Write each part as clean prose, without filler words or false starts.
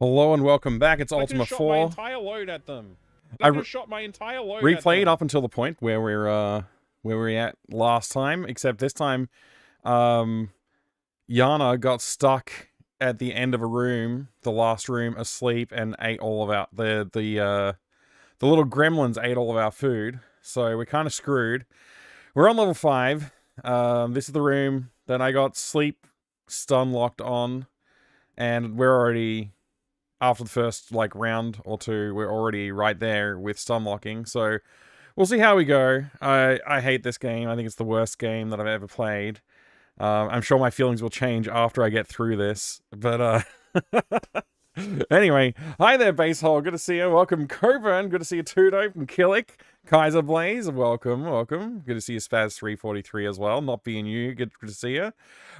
Hello and welcome back. It's I could Ultima have shot my 4. entire load at them. I I could have shot my entire load at replayed them. up until the point where we were at last time, except this time, Yana got stuck at the end of a room, the last room, asleep, and ate all of our the little gremlins ate all of our food. So we're kind of screwed. We're on level 5. This is the room that I got sleep stun locked on, and we're already. After the first, round or two, we're already right there with stun locking. So, we'll see how we go. I hate this game. I think it's the worst game that I've ever played. I'm sure my feelings will change after I get through this. But, anyway, hi there, Basehole. Good to see you. Welcome, Coburn. Good to see you, Tudo from Killick. Kaiser Blaze, welcome. Good to see you, Spaz343 as well. Not being you, good to see you.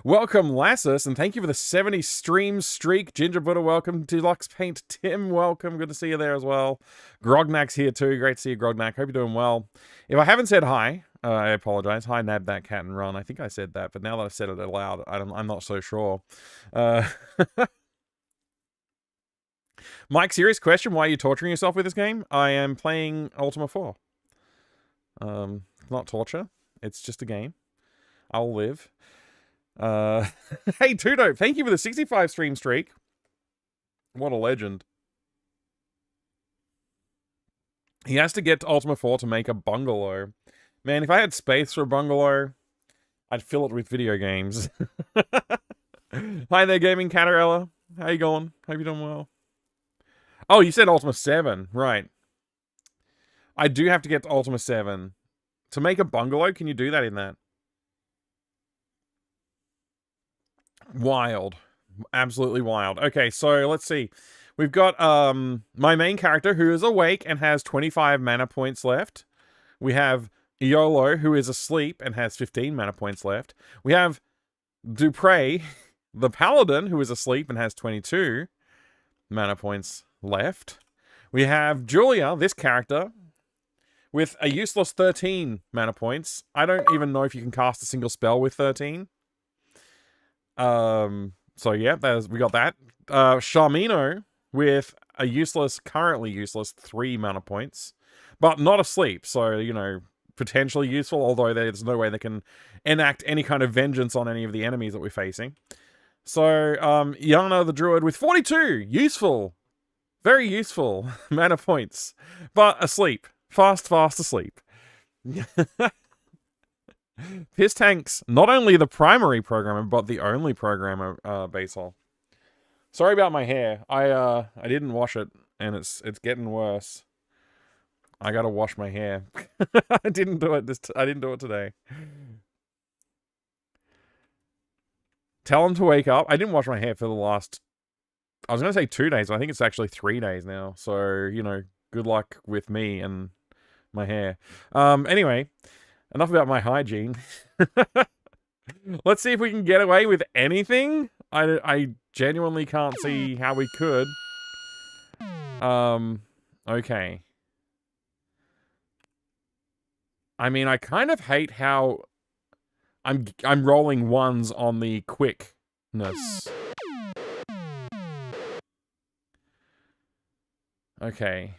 Welcome, Lassus, and thank you for the 70 stream streak. Ginger Buddha, welcome. Deluxe Paint Tim, welcome. Good to see you there as well. Grognak's here too. Great to see you, Grognak. Hope you're doing well. If I haven't said hi, I apologize. Hi, nab that cat and run. I think I said that, but now that I've said it aloud, I'm not so sure. Mike, serious question. Why are you torturing yourself with this game? I am playing Ultima 4. Not torture. It's just a game. I'll live. Hey, Tudo, thank you for the 65 stream streak. What a legend. He has to get to Ultima 4 to make a bungalow. Man, if I had space for a bungalow, I'd fill it with video games. Hi there, Gaming Catarella. How you going? Hope you're doing well. Oh, you said Ultima 7. Right. I do have to get to Ultima 7. To make a bungalow, can you do that in that? Wild. Absolutely wild. Okay, so let's see. We've got my main character who is awake and has 25 mana points left. We have Iolo, who is asleep and has 15 mana points left. We have Dupre, the paladin, who is asleep and has 22 mana points left. We have Julia, this character, with a useless 13 mana points. I don't even know if you can cast a single spell with 13. So yeah, we got that. Sharmino with a currently useless 3 mana points, but not asleep. So, you know, potentially useful, although there's no way they can enact any kind of vengeance on any of the enemies that we're facing. So, Yana the Druid with 42, useful. Very useful mana points, but asleep. Fast asleep. Piss Tank's not only the primary programmer, but the only programmer, Basehole. Sorry about my hair. I didn't wash it, and it's getting worse. I gotta wash my hair. I didn't do it today. Tell him to wake up. I didn't wash my hair for the last... I was gonna say 2 days, but I think it's actually 3 days now. So, you know, good luck with me and my hair. Anyway, enough about my hygiene. Let's see if we can get away with anything. I genuinely can't see how we could. Okay. I mean, I kind of hate how I'm rolling ones on the quickness. Okay.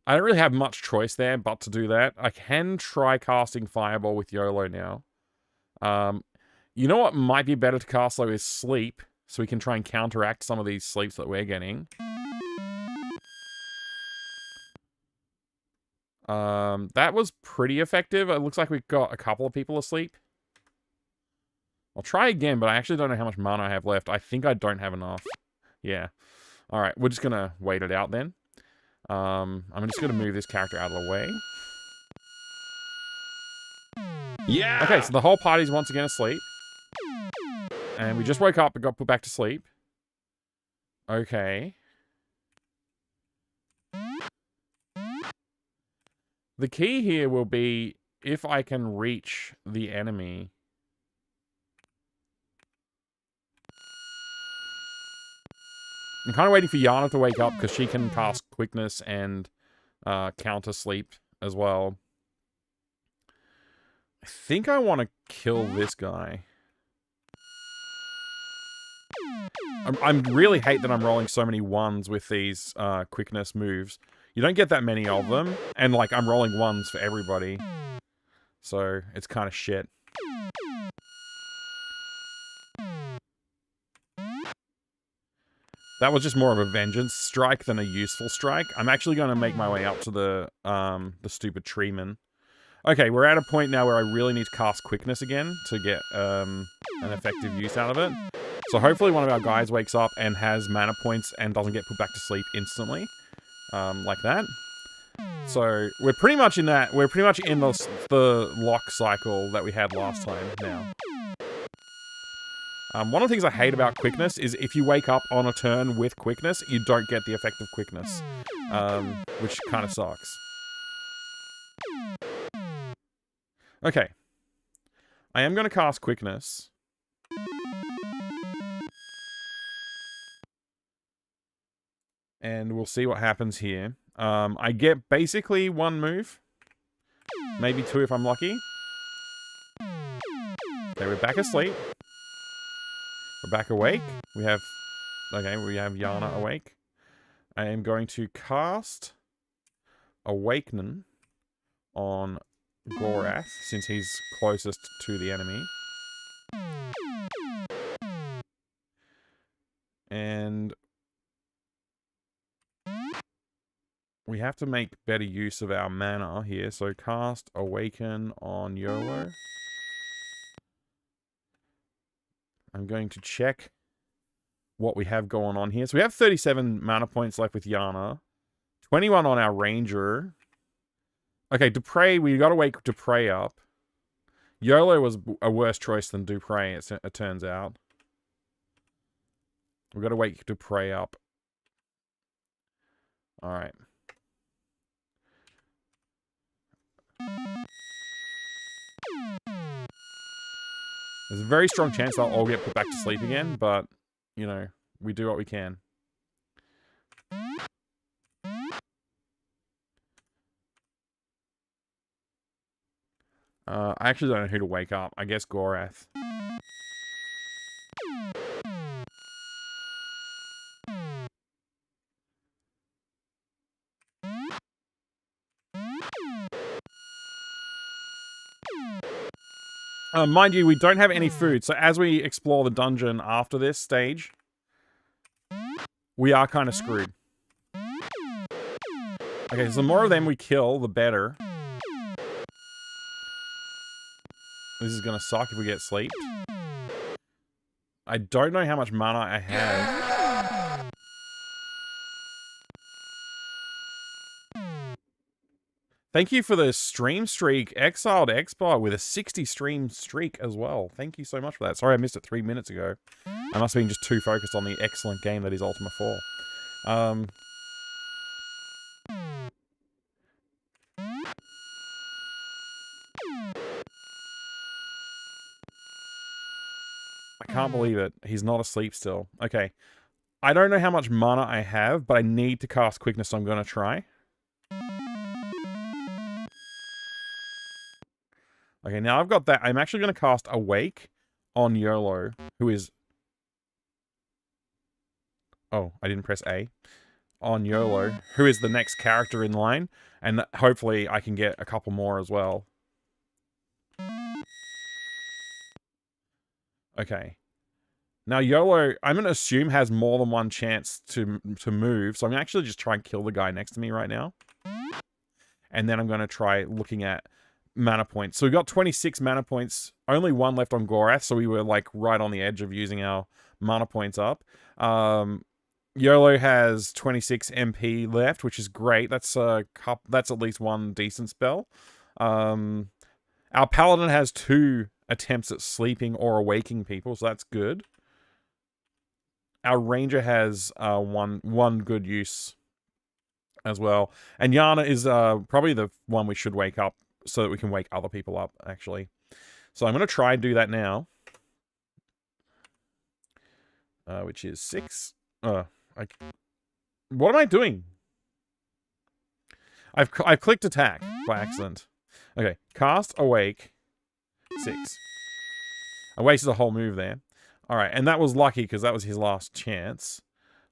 I don't really have much choice there but to do that. I can try casting Fireball with YOLO now. You know what might be better to cast though is Sleep, so we can try and counteract some of these sleeps that we're getting. That was pretty effective. It looks like we've got a couple of people asleep. I'll try again, but I actually don't know how much mana I have left. I think I don't have enough. Yeah. Alright, we're just gonna wait it out then. I'm just gonna move this character out of the way. Yeah! Okay, so the whole party's once again asleep. And we just woke up and got put back to sleep. Okay. The key here will be if I can reach the enemy. I'm kind of waiting for Yana to wake up because she can cast quickness and counter sleep as well. I think I want to kill this guy. I'm really hate that I'm rolling so many ones with these quickness moves. You don't get that many of them, and like I'm rolling ones for everybody. So it's kind of shit. That was just more of a vengeance strike than a useful strike. I'm actually going to make my way up to the stupid treeman. Okay, we're at a point now where I really need to cast quickness again to get an effective use out of it. So hopefully one of our guys wakes up and has mana points and doesn't get put back to sleep instantly, like that. So we're pretty much in that. We're pretty much in the lock cycle that we had last time now. One of the things I hate about quickness is if you wake up on a turn with quickness, you don't get the effect of quickness, which kind of sucks. Okay. I am going to cast quickness. And we'll see what happens here. I get basically one move. Maybe two if I'm lucky. Okay, we're back asleep. We're back awake. We have Yana awake. I am going to cast Awakening on Gorath, since he's closest to the enemy. And we have to make better use of our mana here, so cast Awaken on YOLO. I'm going to check what we have going on here. So we have 37 mana points left with Yana. 21 on our Ranger. Okay, Dupre, we got to wake Dupre up. YOLO was a worse choice than Dupre, it turns out. We've got to wake Dupre up. Alright. There's a very strong chance they'll all get put back to sleep again, but, you know, we do what we can. I actually don't know who to wake up. I guess Gorath. Mind you, we don't have any food, so as we explore the dungeon after this stage, we are kind of screwed. Okay, so the more of them we kill, the better. This is gonna suck if we get sleep. I don't know how much mana I have. Thank you for the stream streak, Exiled Xbar, with a 60 stream streak as well. Thank you so much for that. Sorry I missed it 3 minutes ago. I must have been just too focused on the excellent game that is Ultima 4. I can't believe it. He's not asleep still. Okay. I don't know how much mana I have, but I need to cast Quickness, so I'm going to try. Okay, now I've got that. I'm actually going to cast Awake on YOLO, who is... Oh, I didn't press A. On YOLO, who is the next character in line, and hopefully I can get a couple more as well. Okay. Now YOLO, I'm going to assume, has more than one chance to move, so I'm going to actually just try and kill the guy next to me right now. And then I'm going to try looking at mana points. So we've got 26 mana points, only one left on Gorath, so we were like right on the edge of using our mana points up. YOLO has 26 MP left, which is great. That's at least one decent spell. Our Paladin has 2 attempts at sleeping or awaking people, so that's good. Our Ranger has one good use as well. And Yana is probably the one we should wake up so that we can wake other people up, actually. So I'm going to try and do that now. Which is 6. What am I doing? I've clicked attack by accident. Okay, cast Awake. 6. I wasted a whole move there. All right, and that was lucky because that was his last chance.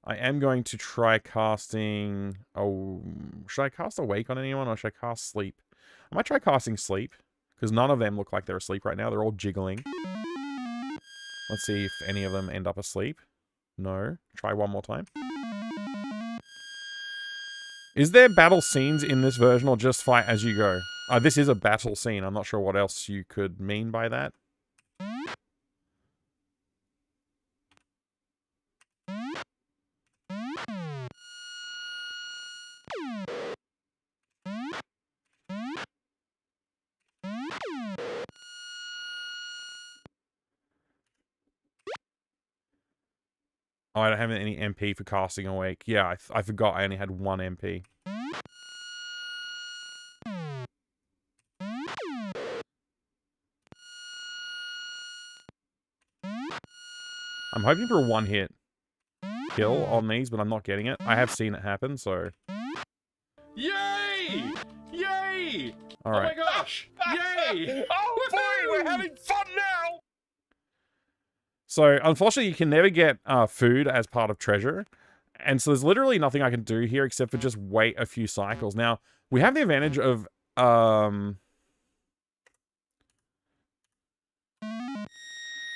I am going to try casting... Oh, should I cast Awake on anyone or should I cast Sleep? I might try casting Sleep because none of them look like they're asleep right now. They're all jiggling. Let's see if any of them end up asleep. No. Try one more time. Is there battle scenes in this version or just fight as you go? This is a battle scene. I'm not sure what else you could mean by that. Oh, I don't have any MP for casting Awake. Yeah, I forgot I only had one MP. I'm hoping for a one-hit kill on these, but I'm not getting it. I have seen it happen, so... Yay! Yay! All right. Oh my gosh! Yay! Oh boy, we're having fun now! So, unfortunately, you can never get food as part of treasure. And so there's literally nothing I can do here except for just wait a few cycles. Now, we have the advantage of...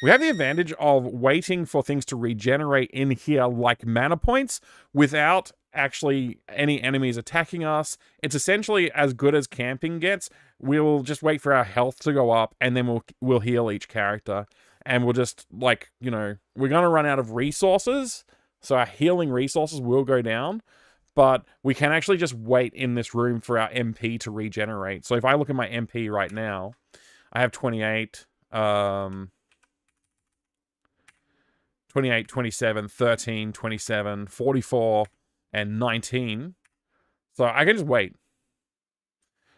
We have the advantage of waiting for things to regenerate in here like mana points without actually any enemies attacking us. It's essentially as good as camping gets. We'll just wait for our health to go up and then we'll heal each character. And we'll just, like, you know, we're going to run out of resources. So our healing resources will go down. But we can actually just wait in this room for our MP to regenerate. So if I look at my MP right now, I have 28... 28, 27, 13, 27, 44, and 19. So I can just wait.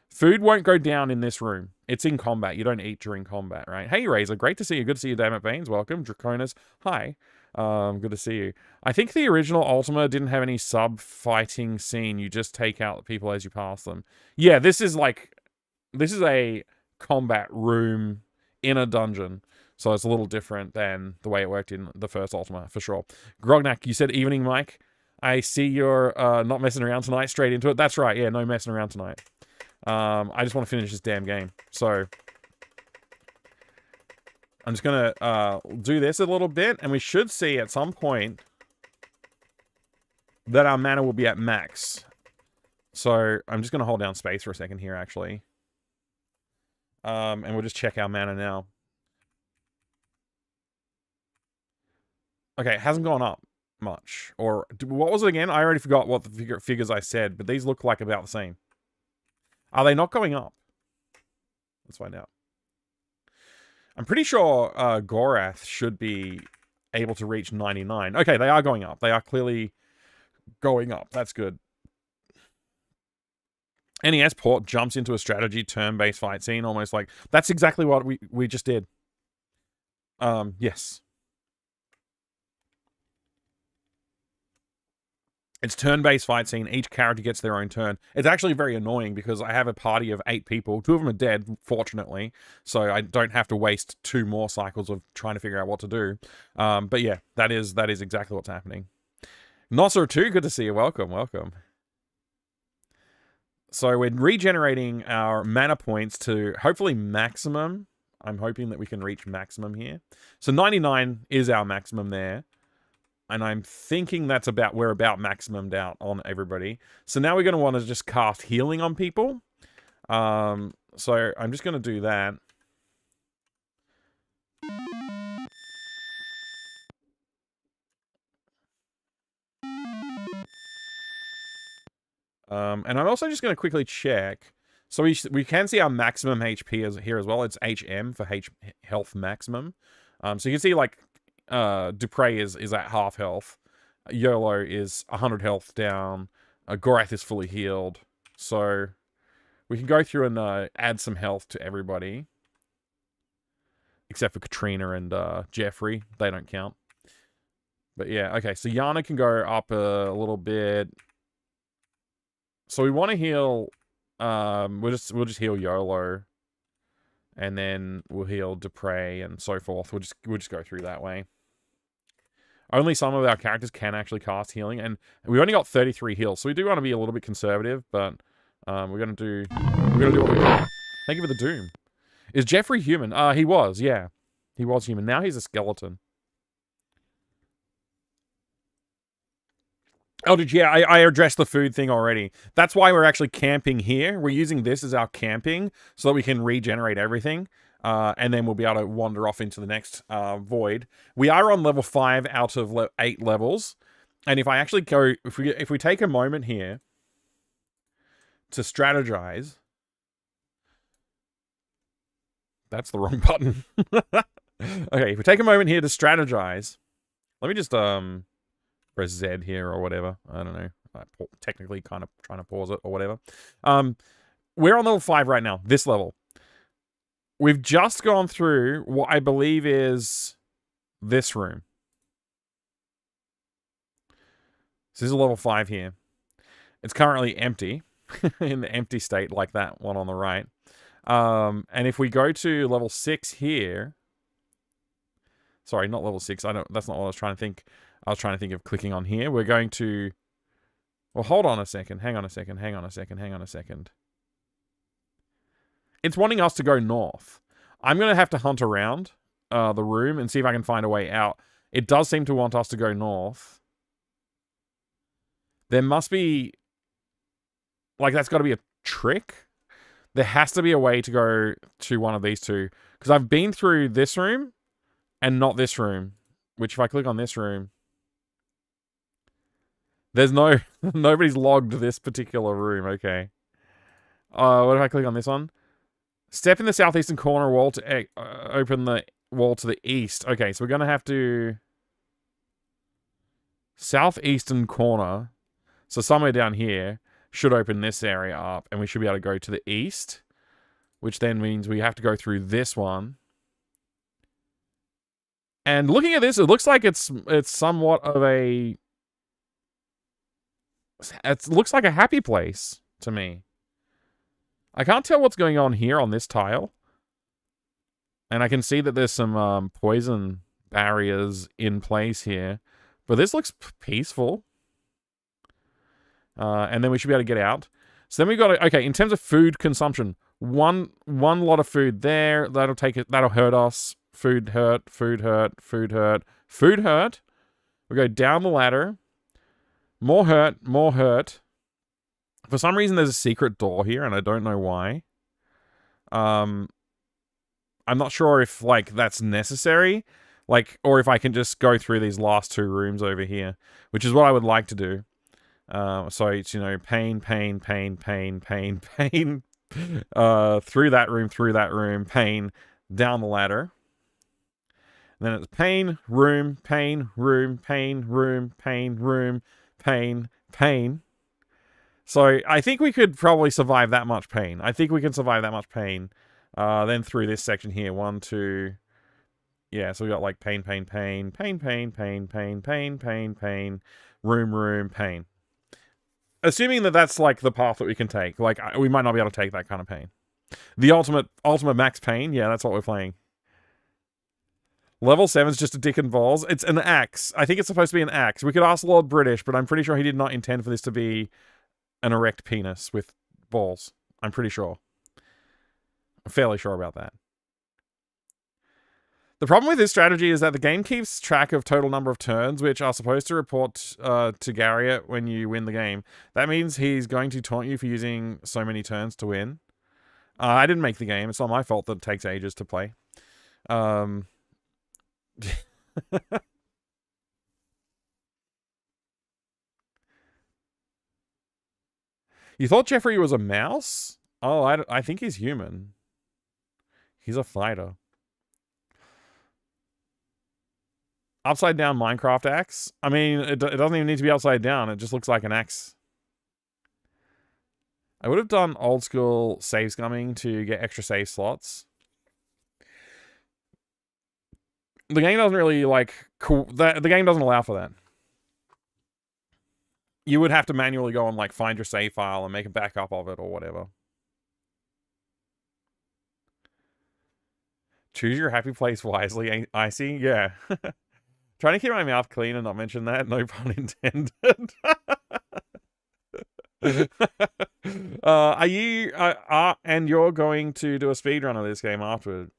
Food won't go down in this room. It's in combat. You don't eat during combat, right? Hey, Razor. Great to see you. Good to see you, Damn It Baines. Welcome. Draconis. Hi. Good to see you. I think the original Ultima didn't have any sub-fighting scene. You just take out the people as you pass them. Yeah, this is like... This is a combat room in a dungeon. So it's a little different than the way it worked in the first Ultima, for sure. Grognak, you said evening, Mike. I see you're not messing around tonight. Straight into it. That's right. Yeah, no messing around tonight. I just want to finish this damn game. So I'm just going to do this a little bit. And we should see at some point that our mana will be at max. So I'm just going to hold down space for a second here, actually. And we'll just check our mana now. Okay, it hasn't gone up much. Or, what was it again? I already forgot what the figures I said, but these look like about the same. Are they not going up? Let's find out. I'm pretty sure Gorath should be able to reach 99. Okay, they are going up. They are clearly going up. That's good. NES port jumps into a strategy turn-based fight scene, almost like... That's exactly what we just did. Yes. It's turn-based fight scene. Each character gets their own turn. It's actually very annoying because I have a party of 8 people. 2 of them are dead, fortunately. So I don't have to waste 2 more cycles of trying to figure out what to do. But yeah, that is exactly what's happening. Nosser 2, good to see you. Welcome, welcome. So we're regenerating our mana points to hopefully maximum. I'm hoping that we can reach maximum here. So 99 is our maximum there. And I'm thinking that's about, we're about maximumed out on everybody. So now we're going to want to just cast healing on people. So I'm just going to do that. And I'm also just going to quickly check. So we can see our maximum HP here as well. It's HM for health maximum. So you can see like Dupre is at half health. YOLO is 100 health down. Gorath is fully healed. So we can go through and add some health to everybody. Except for Katrina and Jeffrey. They don't count. But yeah, okay. So Yana can go up a little bit. So we want to heal... we'll just heal YOLO. And then we'll heal Dupre and so forth. We'll just go through that way. Only some of our characters can actually cast healing, and we only got 33 heals, so we do want to be a little bit conservative, but we're gonna do what we can. Thank you for the doom. Is Jeffrey human? He was, yeah. He was human. Now he's a skeleton. Eldridge, yeah, I addressed the food thing already. That's why we're actually camping here. We're using this as our camping so that we can regenerate everything. And then we'll be able to wander off into the next void. We are on level 5 out of 8 levels. And if I actually go, if we take a moment here to strategize. That's the wrong button. Okay, if we take a moment here to strategize. Let me just press Z here or whatever. I don't know. Technically kind of trying to pause it or whatever. We're on level 5 right now. This level. We've just gone through what I believe is this room. So this is level 5 here. It's currently empty. In the empty state like that one on the right. And if we go to level 6 here. Sorry, not level 6. That's not what I was trying to think. I was trying to think of clicking on here. We're going to... Well, hold on a second. Hang on a second. Hang on a second. Hang on a second. It's wanting us to go north. I'm going to have to hunt around the room and see if I can find a way out. It does seem to want us to go north. There must be... Like, that's got to be a trick. There has to be a way to go to one of these two. Because I've been through this room and not this room. Which, if I click on this room... There's no... Nobody's logged this particular room. Okay. What if I click on this one? Step in the southeastern corner wall to open the wall to the east. Okay, so we're going to have to... Southeastern corner. So somewhere down here should open this area up. And we should be able to go to the east. Which then means we have to go through this one. And looking at this, it looks like it's somewhat of a... It looks like a happy place to me. I can't tell what's going on here on this tile. And I can see that there's some poison barriers in place here. But this looks peaceful. And then we should be able to get out. So then we got to... Okay, in terms of food consumption. One lot of food there. That'll take it. That'll hurt us. Food hurt. Food hurt. Food hurt. Food hurt. We go down the ladder. More hurt. More hurt. For some reason, there's a secret door here, and I don't know why. I'm not sure if, like, that's necessary. Like, or if I can just go through these last 2 rooms over here. Which is what I would like to do. So it's, you know, pain, pain, pain, pain, pain, pain. Through that room, pain, down the ladder. And then it's pain, room, pain, room, pain, room, pain, room, pain, pain. So I think we could probably survive that much pain. I think we can survive that much pain. Then through this section here, 1, 2. Yeah, so we got like pain, pain, pain, pain, pain, pain, pain, pain, pain, pain, room, pain. Assuming that that's like the path that we can take. Like, we might not be able to take that kind of pain. The ultimate max pain. Yeah, that's what we're playing. Level 7's just a dick and balls. It's an axe. I think it's supposed to be an axe. We could ask Lord British, but I'm pretty sure he did not intend for this to be an erect penis with balls. I'm pretty sure. I'm fairly sure about that. The problem with this strategy is that the game keeps track of total number of turns, which are supposed to report to Garriott when you win the game. That means he's going to taunt you for using so many turns to win. I didn't make the game. It's not my fault that it takes ages to play. You thought Jeffrey was a mouse? Oh, I think he's human. He's a fighter. Upside down Minecraft axe? I mean, it doesn't even need to be upside down. It just looks like an axe. I would have done old school save scumming to get extra save slots. The game doesn't really, like... the game doesn't allow for that. You would have to manually go and, like, find your save file and make a backup of it or whatever. Choose your happy place wisely, Icy. Yeah. Trying to keep my mouth clean and not mention that. No pun intended. Are you and you're going to do a speedrun of this game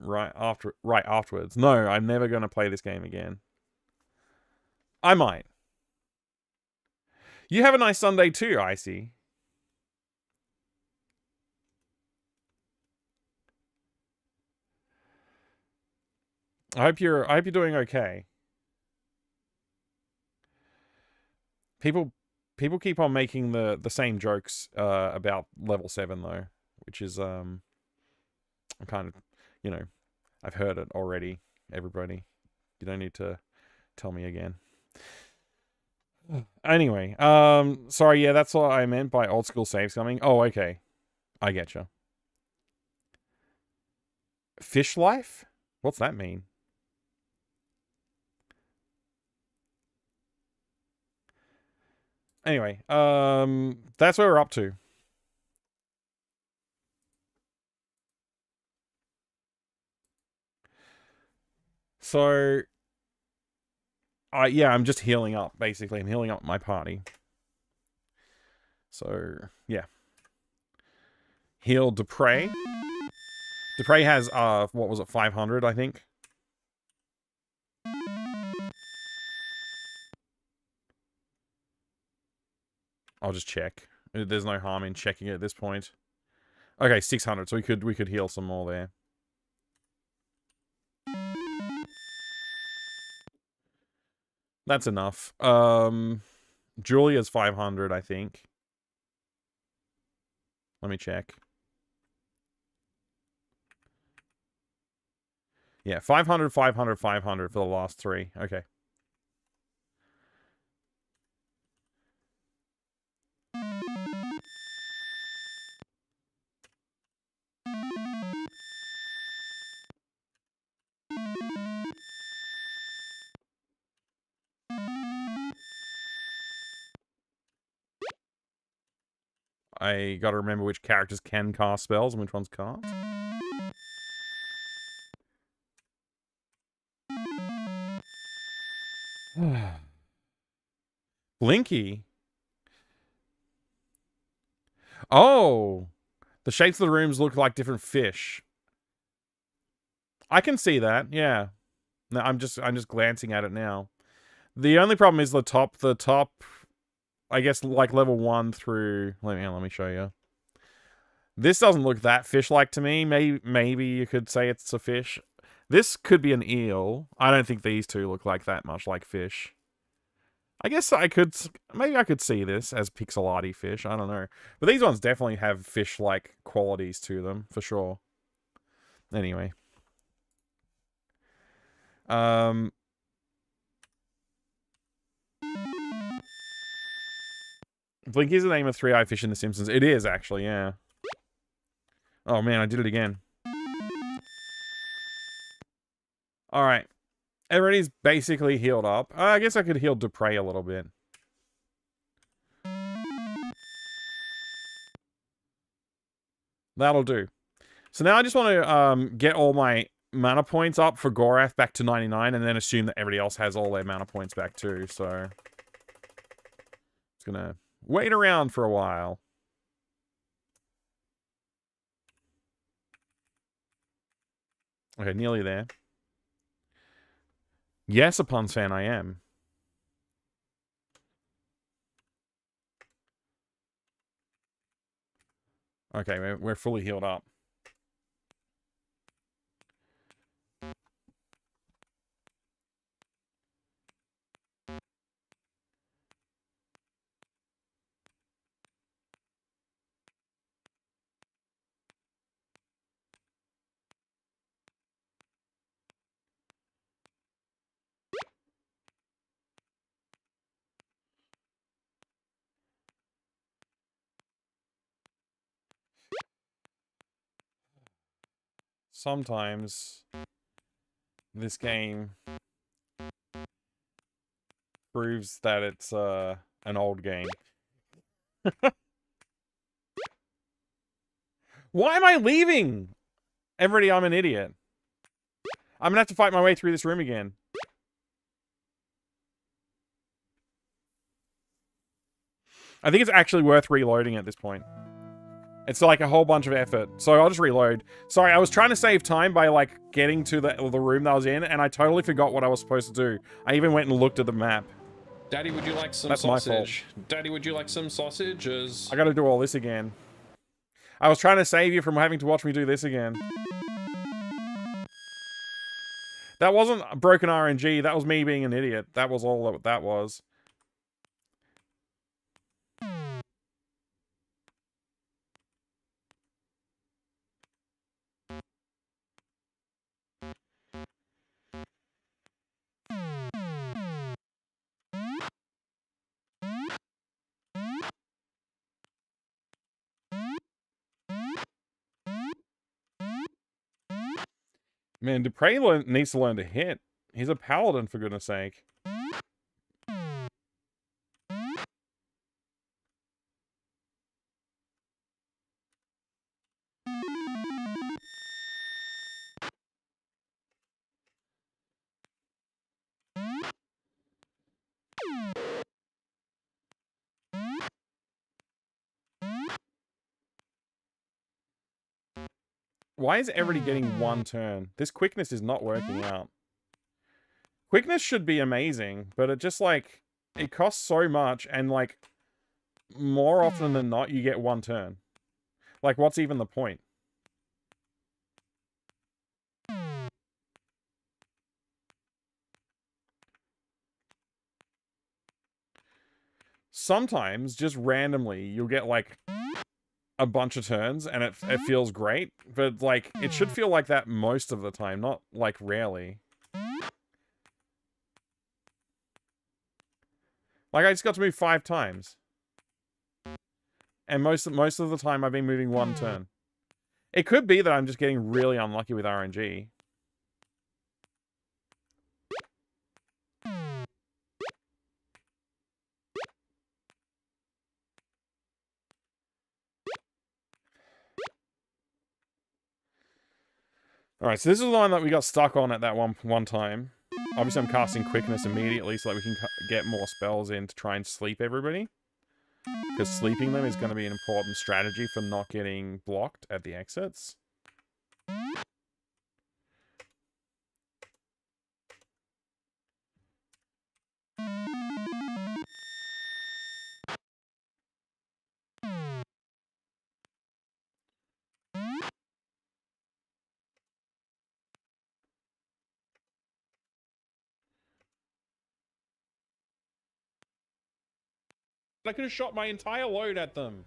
right afterwards? No, I'm never going to play this game again. I might. You have a nice Sunday too, Icy. I hope you're doing okay. People keep on making the same jokes about level 7 though, which is I'm kind of, you know, I've heard it already, everybody. You don't need to tell me again. Anyway, sorry, yeah, that's what I meant by old school saves coming. Oh, okay. I getcha. Fish life? What's that mean? Anyway, that's what we're up to. So, yeah, I'm just healing up, basically. I'm healing up my party. So, yeah. Heal Dupre. Dupre has, what was it, 500, I think? I'll just check. There's no harm in checking it at this point. Okay, 600, so we could heal some more there. That's enough. Julia's 500, I think. Let me check. Yeah, 500, 500, 500 for the last 3. Okay. I gotta remember which characters can cast spells and which ones can't. Blinky. Oh, the shapes of the rooms look like different fish. I can see that. Yeah. No, I'm just glancing at it now. The only problem is the top. I guess like level 1 through. Let me show you. This doesn't look that fish-like to me. Maybe you could say it's a fish. This could be an eel. I don't think these two look like that much like fish. I guess maybe I could see this as pixelati fish. I don't know. But these ones definitely have fish-like qualities to them, for sure. Anyway. Blinky's the name of three-eyed fish in The Simpsons. It is, actually, yeah. Oh, man, I did it again. Alright. Everybody's basically healed up. I guess I could heal Dupre a little bit. That'll do. So now I just want to get all my mana points up for Gorath back to 99 and then assume that everybody else has all their mana points back too, so... It's gonna wait around for a while. Okay, nearly there. Yes, a Puns fan, I am. Okay, we're fully healed up. Sometimes this game proves that it's an old game. Why am I leaving? Everybody, I'm an idiot. I'm gonna have to fight my way through this room again. I think it's actually worth reloading at this point. It's like a whole bunch of effort. So I'll just reload. Sorry, I was trying to save time by like getting to the room that I was in, and I totally forgot what I was supposed to do. I even went and looked at the map. Daddy, would you like some That's my fault. sausage? Daddy, would you like some sausages? I gotta do all this again. I was trying to save you from having to watch me do this again. That wasn't broken RNG, that was me being an idiot. That was all that was. Man, Dupre needs to learn to hit. He's a paladin, for goodness sake. Why is everybody getting one turn? This quickness is not working out. Quickness should be amazing, but it just, like, it costs so much, and, like, more often than not, you get one turn. Like, what's even the point? Sometimes, just randomly, you'll get, like, a bunch of turns, and it feels great, but, like, it should feel like that most of the time, not, like, rarely. Like, I just got to move 5 times. And most of the time, I've been moving one turn. It could be that I'm just getting really unlucky with RNG. Alright, so this is the one that we got stuck on at that one time. Obviously, I'm casting quickness immediately so that we can get more spells in to try and sleep everybody. Because sleeping them is going to be an important strategy for not getting blocked at the exits. I could have shot my entire load at them.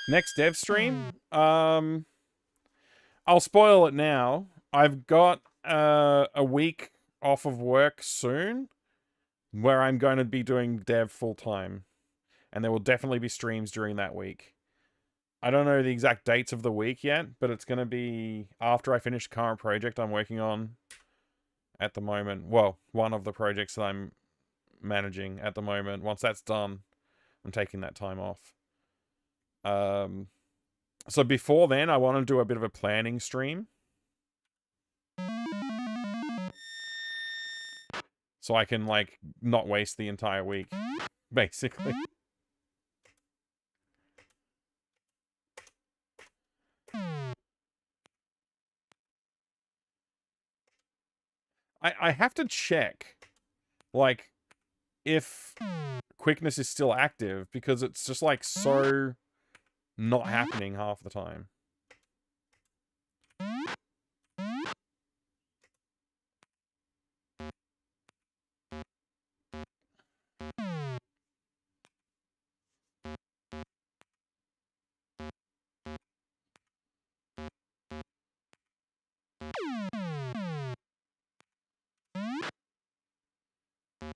Next dev stream? I'll spoil it now. I've got a week off of work soon where I'm going to be doing dev full-time. And there will definitely be streams during that week. I don't know the exact dates of the week yet, but it's going to be after I finish the current project I'm working on at the moment. Well, one of the projects that I'm managing at the moment. Once that's done, I'm taking that time off. So before then, I want to do a bit of a planning stream. So I can, like, not waste the entire week, basically. I have to check, like, if quickness is still active, because it's just, like, so not happening half the time.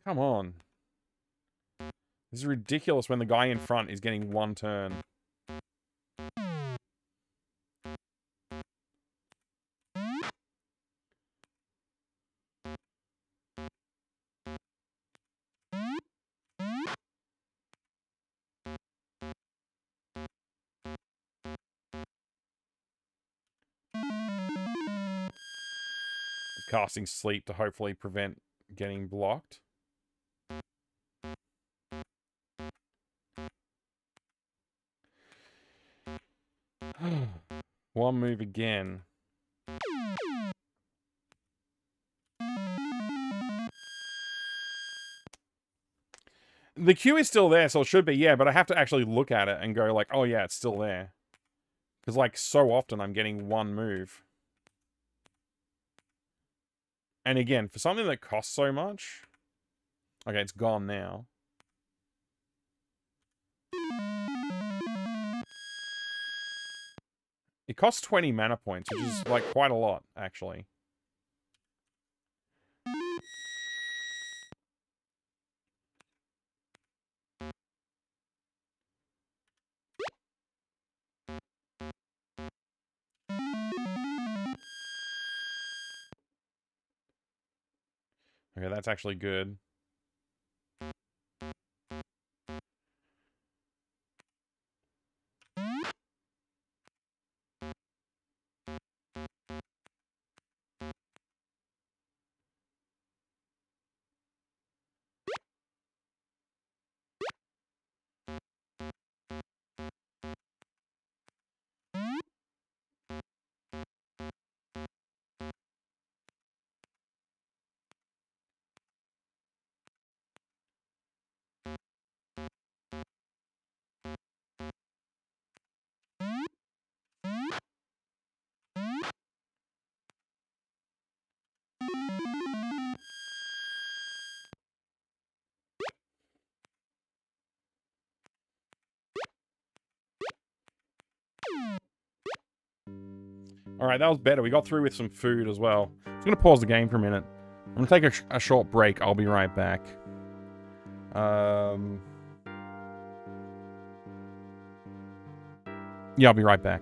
Come on. This is ridiculous when the guy in front is getting one turn. Casting sleep to hopefully prevent getting blocked. One move again. The queue is still there, so it should be, yeah, but I have to actually look at it and go like, oh yeah, it's still there. Because, like, so often I'm getting one move. And again, for something that costs so much... Okay, it's gone now. It costs 20 mana points, which is, like, quite a lot, actually. Okay, that's actually good. Alright, that was better. We got through with some food as well. I'm just going to pause the game for a minute. I'm going to take a short break. I'll be right back. Yeah, I'll be right back.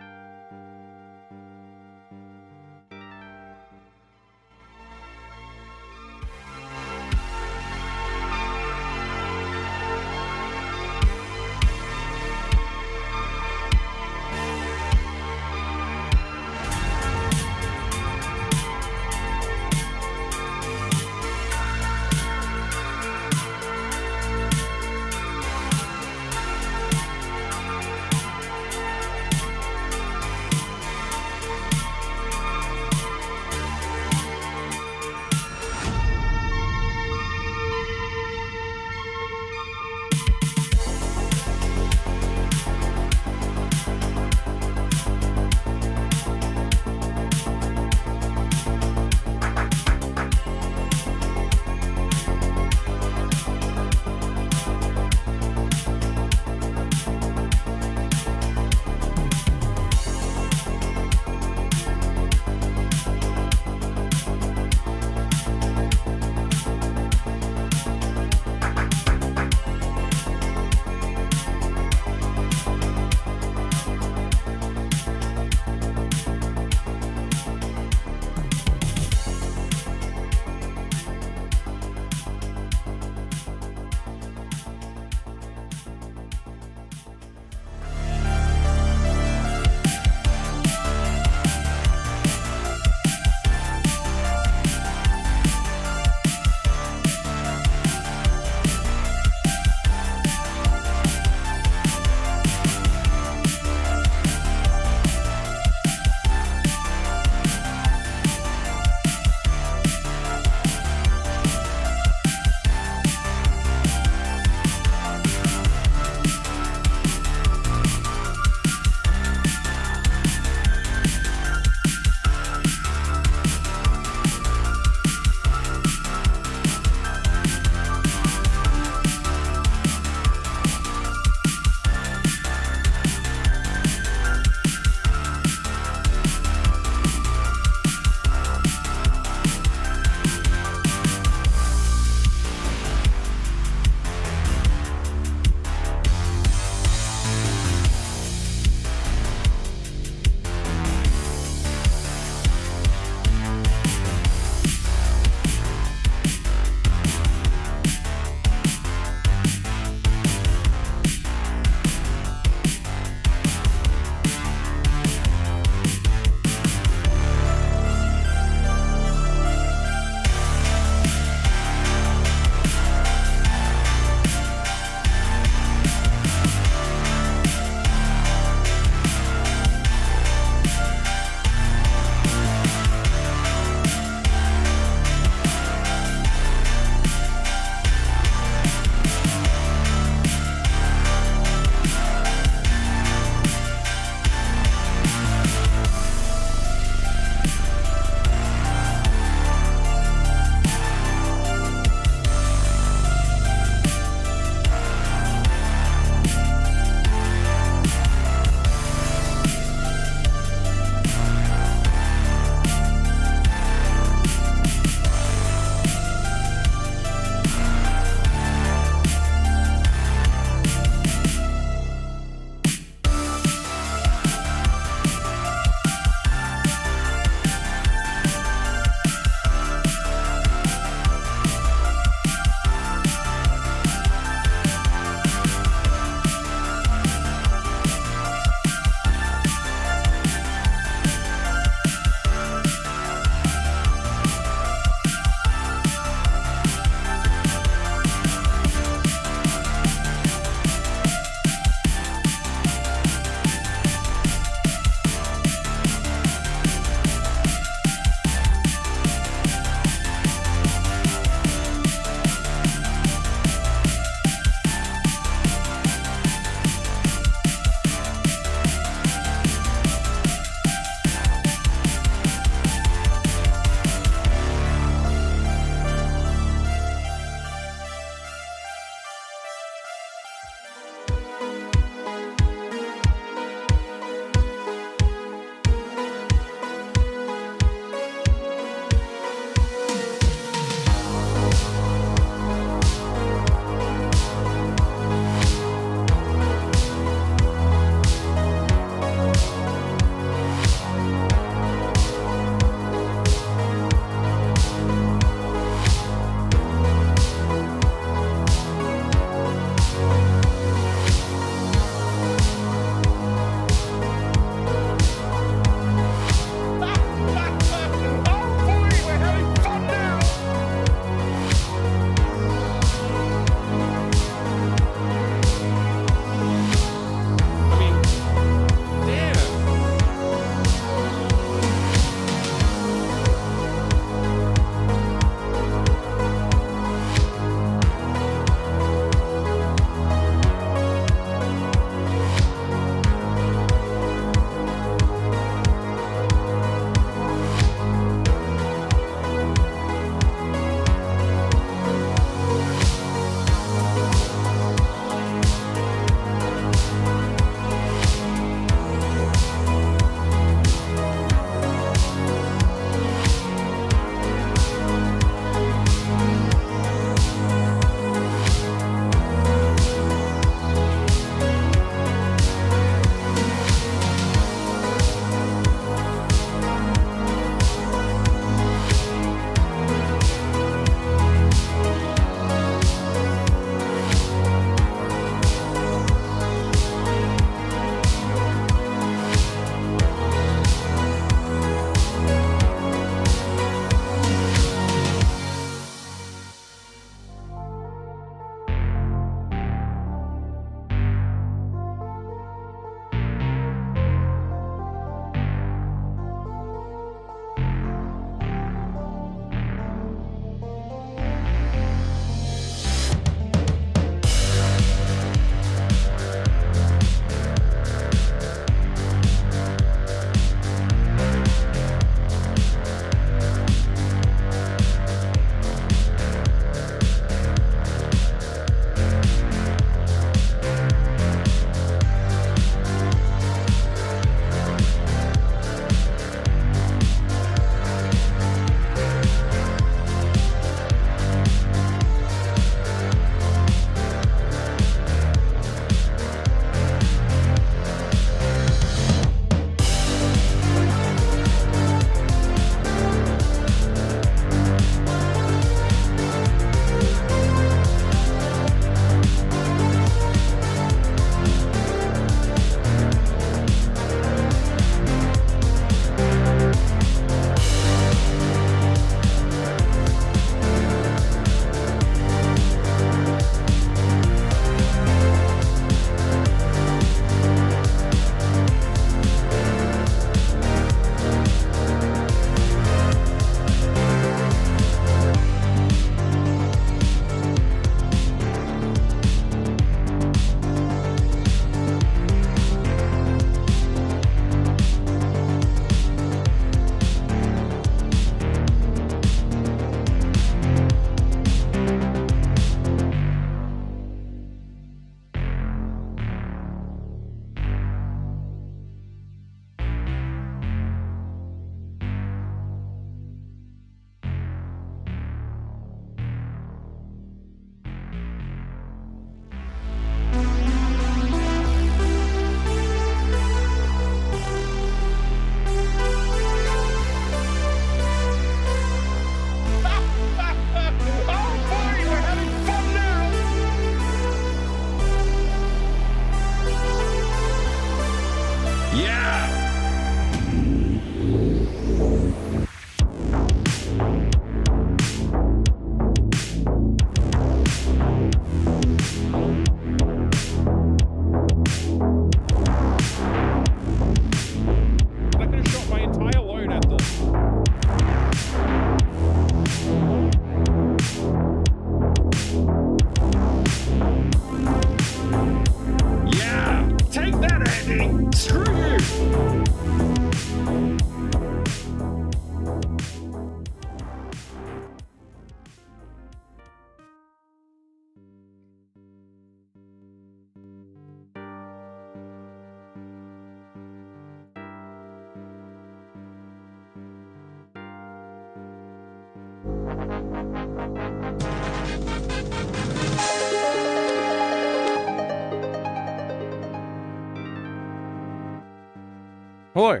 Hello.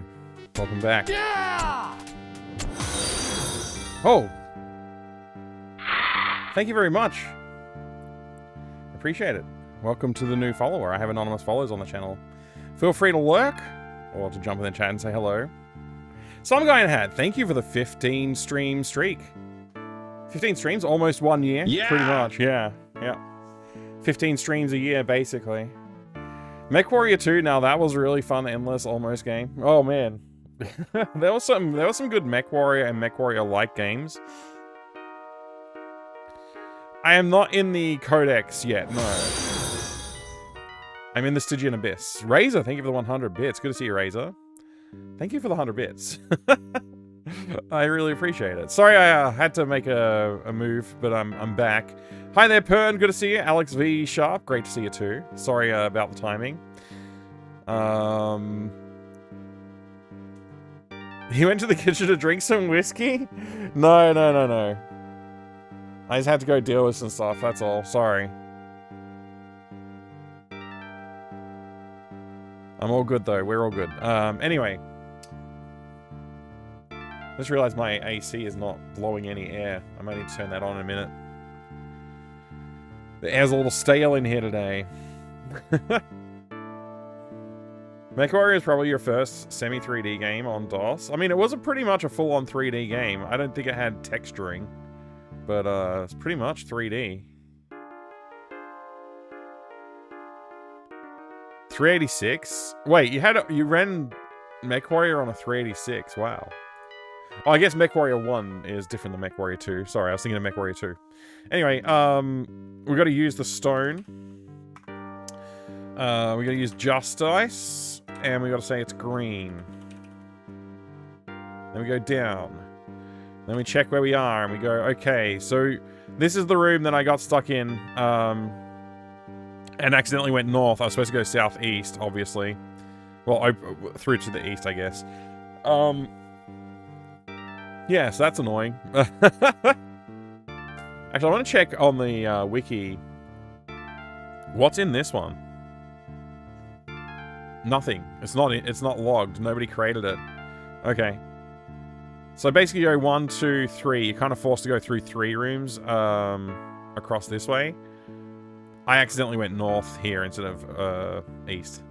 Welcome back. Yeah! Oh. Thank you very much. Appreciate it. Welcome to the new follower. I have anonymous followers on the channel. Feel free to lurk or to jump in the chat and say hello. Some guy in a hat, thank you for the 15 stream streak. 15 streams, almost 1 year. Yeah. Pretty much, yeah. 15 streams a year, basically. MechWarrior 2, now that was a really fun, endless, almost game. Oh man. there was some good MechWarrior and MechWarrior-like games. I am not in the Codex yet, no. I'm in the Stygian Abyss. Razor, thank you for the 100 bits. Good to see you, Razor. Thank you for the 100 bits. I really appreciate it. Sorry I had to make a move, but I'm back. Hi there, Pern. Good to see you. Alex V. Sharp. Great to see you too. Sorry about the timing. He went to the kitchen to drink some whiskey? No. I just had to go deal with some stuff, that's all. Sorry. I'm all good though. We're all good. Anyway. Just realized my AC is not blowing any air. I might need to turn that on in a minute. The air's a little stale in here today. MechWarrior is probably your first semi-3D game on DOS. I mean, it wasn't pretty much a full-on 3D game. I don't think it had texturing. But, it's pretty much 3D. 386? Wait, you ran MechWarrior on a 386. Wow. Oh, I guess MechWarrior 1 is different than MechWarrior 2. Sorry, I was thinking of MechWarrior 2. Anyway, we got to use the stone. We got to use Just Dice, and we got to say it's green. Then we go down. Then we check where we are, and we go, okay, so this is the room that I got stuck in, and accidentally went north. I was supposed to go southeast, obviously. Well, through to the east, I guess. Yeah, so that's annoying. Actually, I want to check on the wiki. What's in this one? Nothing. It's not logged. Nobody created it. Okay. So basically you go 1, 2, 3. You're kind of forced to go through 3 rooms across this way. I accidentally went north here instead of east.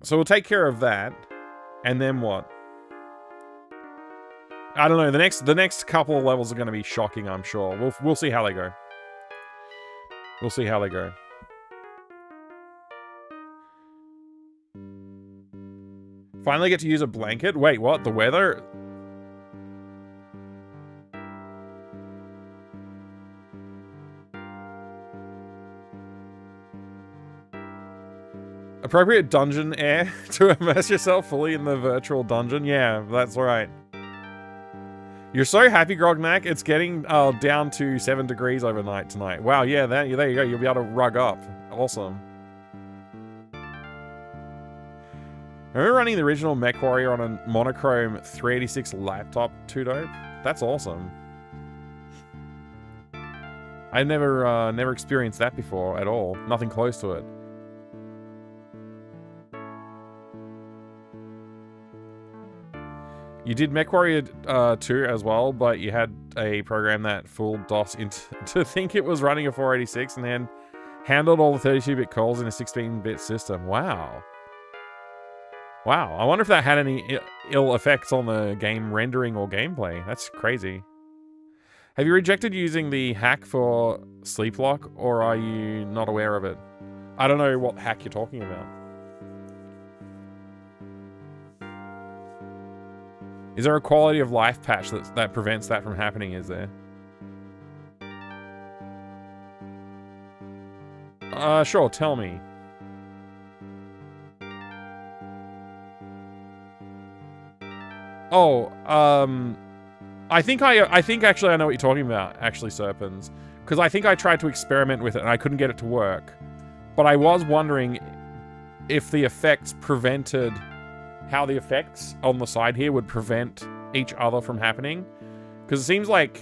So we'll take care of that. And then what? I don't know. The next couple of levels are going to be shocking, I'm sure. We'll see how they go. We'll see how they go. Finally get to use a blanket? Wait, what? The weather? Appropriate dungeon air to immerse yourself fully in the virtual dungeon? Yeah, that's right. You're so happy, Grognak. It's getting down to 7 degrees overnight tonight. Wow, yeah, there you go. You'll be able to rug up. Awesome. I remember running the original MechWarrior on a monochrome 386 laptop, too dope. That's awesome. I never experienced that before at all. Nothing close to it. You did MechWarrior 2 as well, but you had a program that fooled DOS into to think it was running a 486 and then handled all the 32-bit calls in a 16-bit system. Wow. Wow, I wonder if that had any ill effects on the game rendering or gameplay. That's crazy. Have you rejected using the hack for sleep lock, or are you not aware of it? I don't know what hack you're talking about. Is there a quality of life patch that prevents that from happening, is there? Sure, tell me. Oh, I think actually I know what you're talking about, actually, Serpens. Because I think I tried to experiment with it and I couldn't get it to work. But I was wondering if the effects how the effects on the side here would prevent each other from happening. Because it seems like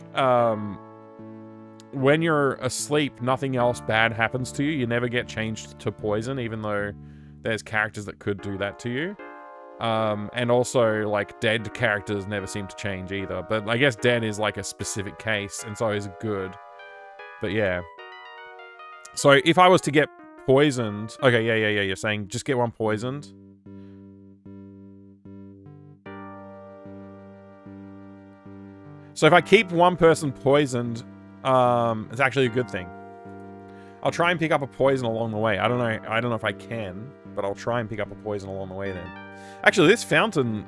when you're asleep, nothing else bad happens to you. You never get changed to poison, even though there's characters that could do that to you. And also, like, dead characters never seem to change either. But I guess dead is, like, a specific case, and so is good. But yeah. So if I was to get poisoned... Okay, yeah, you're saying just get one poisoned. So if I keep one person poisoned, it's actually a good thing. I'll try and pick up a poison along the way. I don't know if I can, but I'll try and pick up a poison along the way then. Actually, this fountain,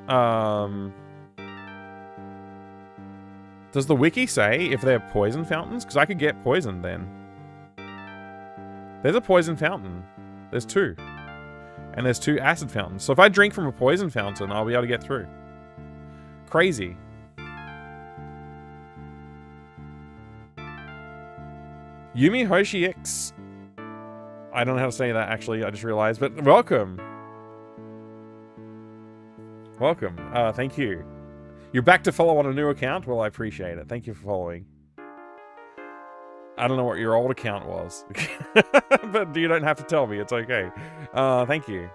does the wiki say if they're poison fountains? Because I could get poisoned then. There's a poison fountain. There's 2. And there's 2 acid fountains. So if I drink from a poison fountain, I'll be able to get through. Crazy. Yumi Hoshi X. I don't know how to say that, actually. I just realized. But welcome. Welcome. Thank you. You're back to follow on a new account? Well, I appreciate it. Thank you for following. I don't know what your old account was. But you don't have to tell me. It's okay. Thank you.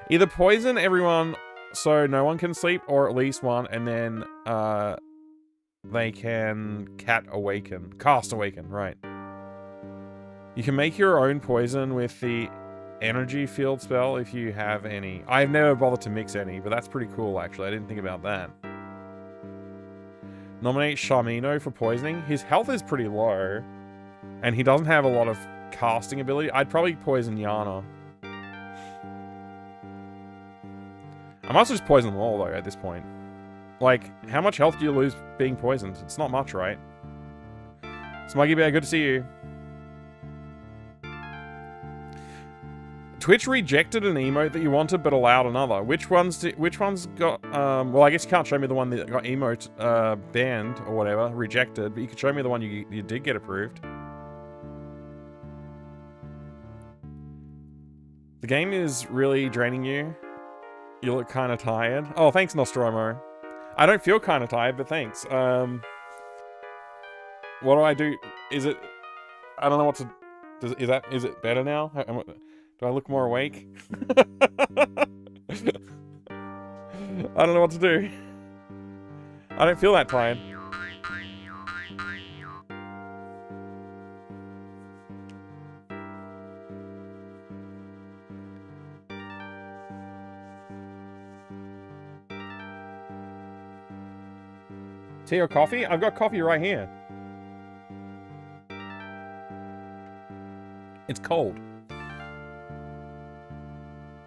Either poison everyone so no one can sleep, or at least one, and then they can cast awaken, right. You can make your own poison with the energy field spell if you have any. I've never bothered to mix any, but that's pretty cool, actually. I didn't think about that. Nominate Shamino for poisoning. His health is pretty low, and he doesn't have a lot of casting ability. I'd probably poison Yana. I might as well just poison them all, though, at this point. Like, how much health do you lose being poisoned? It's not much, right? Smuggy Bear, good to see you. Twitch rejected an emote that you wanted, but allowed another. Which ones got, well, I guess you can't show me the one that got emote, banned, or whatever, rejected, but you could show me the one you did get approved. The game is really draining you. You look kind of tired. Oh, thanks, Nostromo. I don't feel kind of tired, but thanks. What do I do? Is it... I don't know what to... Is it better now? Do I look more awake? I don't know what to do. I don't feel that tired. Tea or coffee? I've got coffee right here. It's cold.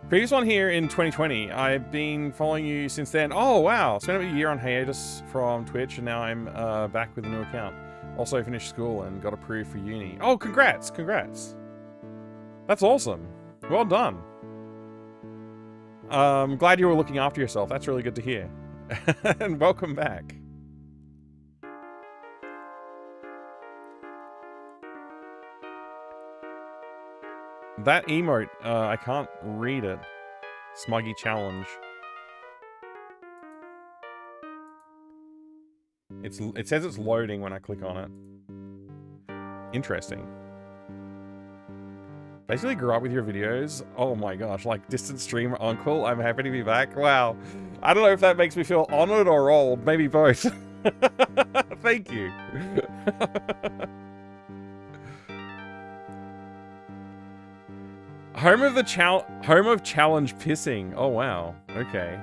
Previous one here in 2020. I've been following you since then. Oh, wow. Spent a year on hiatus from Twitch, and now I'm back with a new account. Also finished school and got approved for uni. Oh, congrats. Congrats. That's awesome. Well done. I'm glad you were looking after yourself. That's really good to hear. And welcome back. That emote, I can't read it. Smuggy challenge. It says it's loading when I click on it. Interesting. Basically grew up with your videos. Oh my gosh, like distant streamer uncle. I'm happy to be back. Wow. I don't know if that makes me feel honored or old. Maybe both. Thank you. Home of challenge pissing. Oh wow. Okay.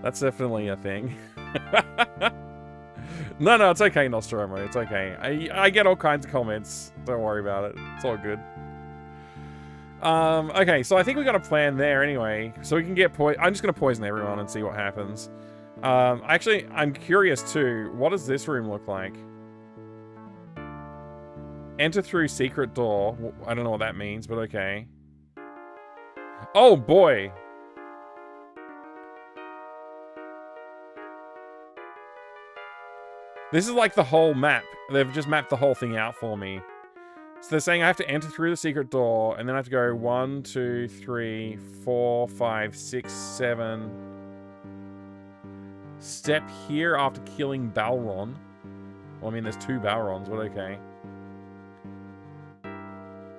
That's definitely a thing. No, it's okay, Nostromo. It's okay. I get all kinds of comments. Don't worry about it. It's all good. Okay, so I think we got a plan there anyway. So we can get I'm just gonna poison everyone and see what happens. Actually, I'm curious too. What does this room look like? Enter through secret door. I don't know what that means, but okay. Oh boy. This is like the whole map. They've just mapped the whole thing out for me. So they're saying I have to enter through the secret door, and then I have to go 1, 2, 3, 4, 5, 6, 7. Step here after killing Balron. Well, I mean, there's 2 Balrons, but okay.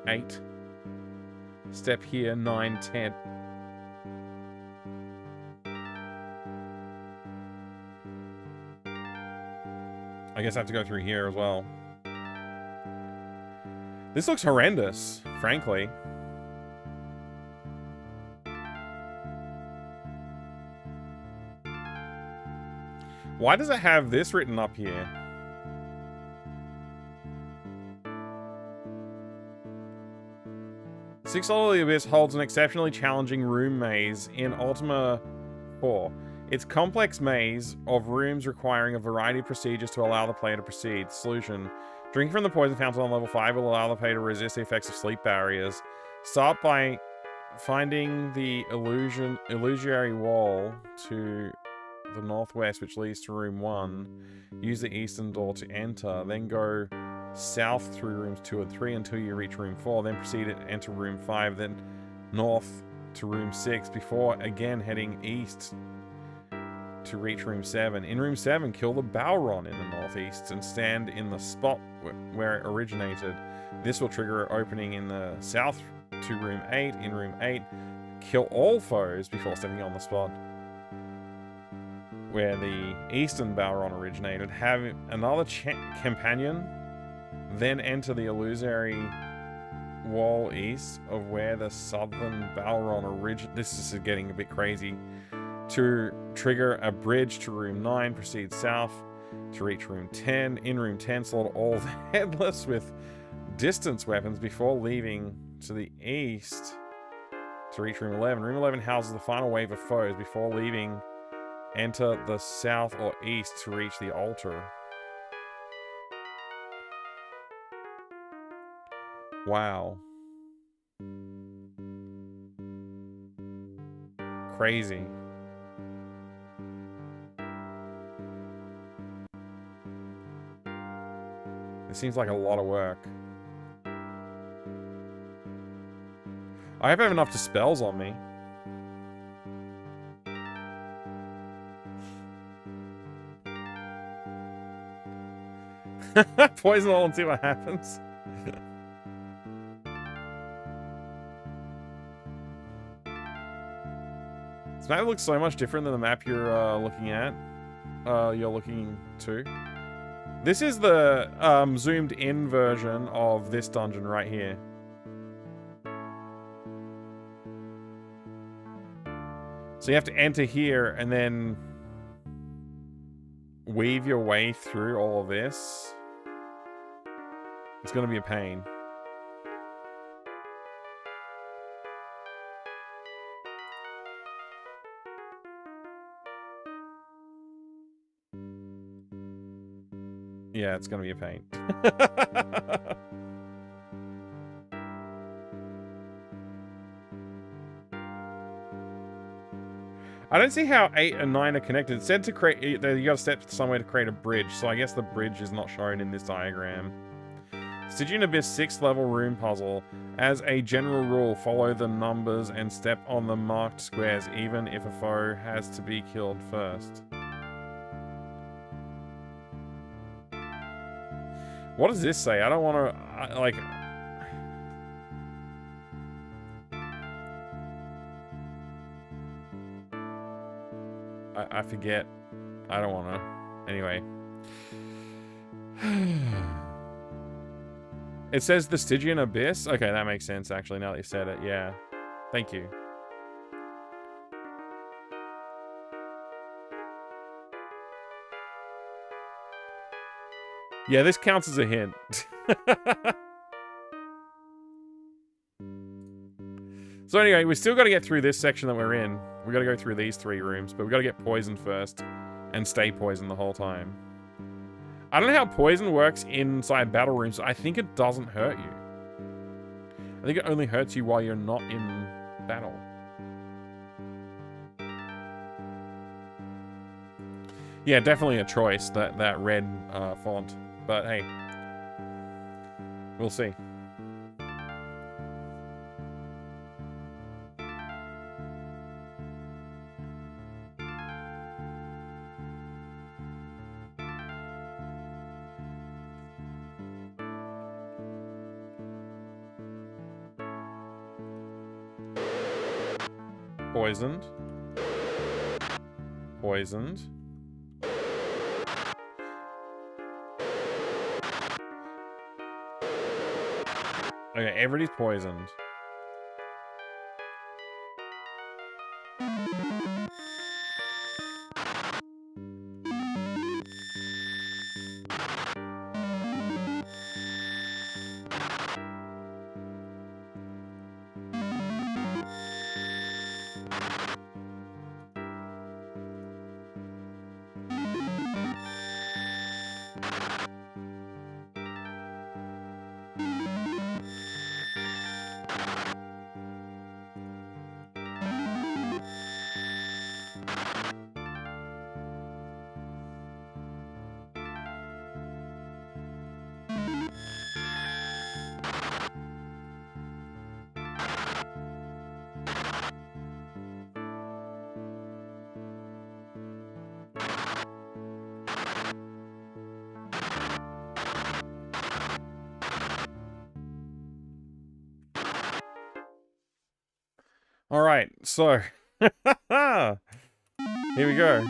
8. Step here, 9, 10. I guess I have to go through here as well. This looks horrendous, frankly. Why does it have this written up here? Six Level of the Abyss holds an exceptionally challenging room maze in Ultima IV. It's complex maze of rooms requiring a variety of procedures to allow the player to proceed. Solution. Drinking from the poison fountain on level 5 will allow the player to resist the effects of sleep barriers. Start by finding the illusory wall to the northwest, which leads to room 1. Use the eastern door to enter. Then go south through rooms 2 and 3 until you reach room 4. Then proceed to enter room 5. Then north to room 6 before again heading east to reach room 7. In room 7, kill the Balron in the northeast and stand in the spot where it originated. This will trigger an opening in the south to room 8. In room 8, kill all foes before stepping on the spot where the eastern Balron originated. Have another companion, then enter the illusory wall east of where the southern Balron originated. This is getting a bit crazy. To trigger a bridge to room 9, proceed south to reach room 10. In room 10, slaughter all the headless with distance weapons before leaving to the east to reach room 11. Room 11 houses the final wave of foes. Before leaving, enter the south or east to reach the altar. Wow. Crazy. It seems like a lot of work. I hope I have enough spells on me. Poison all and see what happens. This map looks so much different than the map you're looking at. You're looking to. This is the zoomed in version of this dungeon right here. So you have to enter here and then weave your way through all of this. It's going to be a pain. Yeah, it's going to be a pain. I don't see how 8 and 9 are connected. It said to create, you got to step somewhere to create a bridge, so I guess the bridge is not shown in this diagram. Stygian Abyss 6th level room puzzle. As a general rule, follow the numbers and step on the marked squares, even if a foe has to be killed first. What does this say? I don't want to, like... I forget. I don't want to. Anyway. It says the Stygian Abyss? Okay, that makes sense, actually, now that you said it. Yeah. Thank you. Yeah, this counts as a hint. So anyway, we still got to get through this section that we're in. We got to go through these 3 rooms, but we got to get poisoned first and stay poisoned the whole time. I don't know how poison works inside battle rooms. I think it doesn't hurt you. I think it only hurts you while you're not in battle. Yeah, definitely a choice, that red font. But hey, we'll see. Poisoned. Poisoned. Okay, everybody's poisoned. All right, so here we go.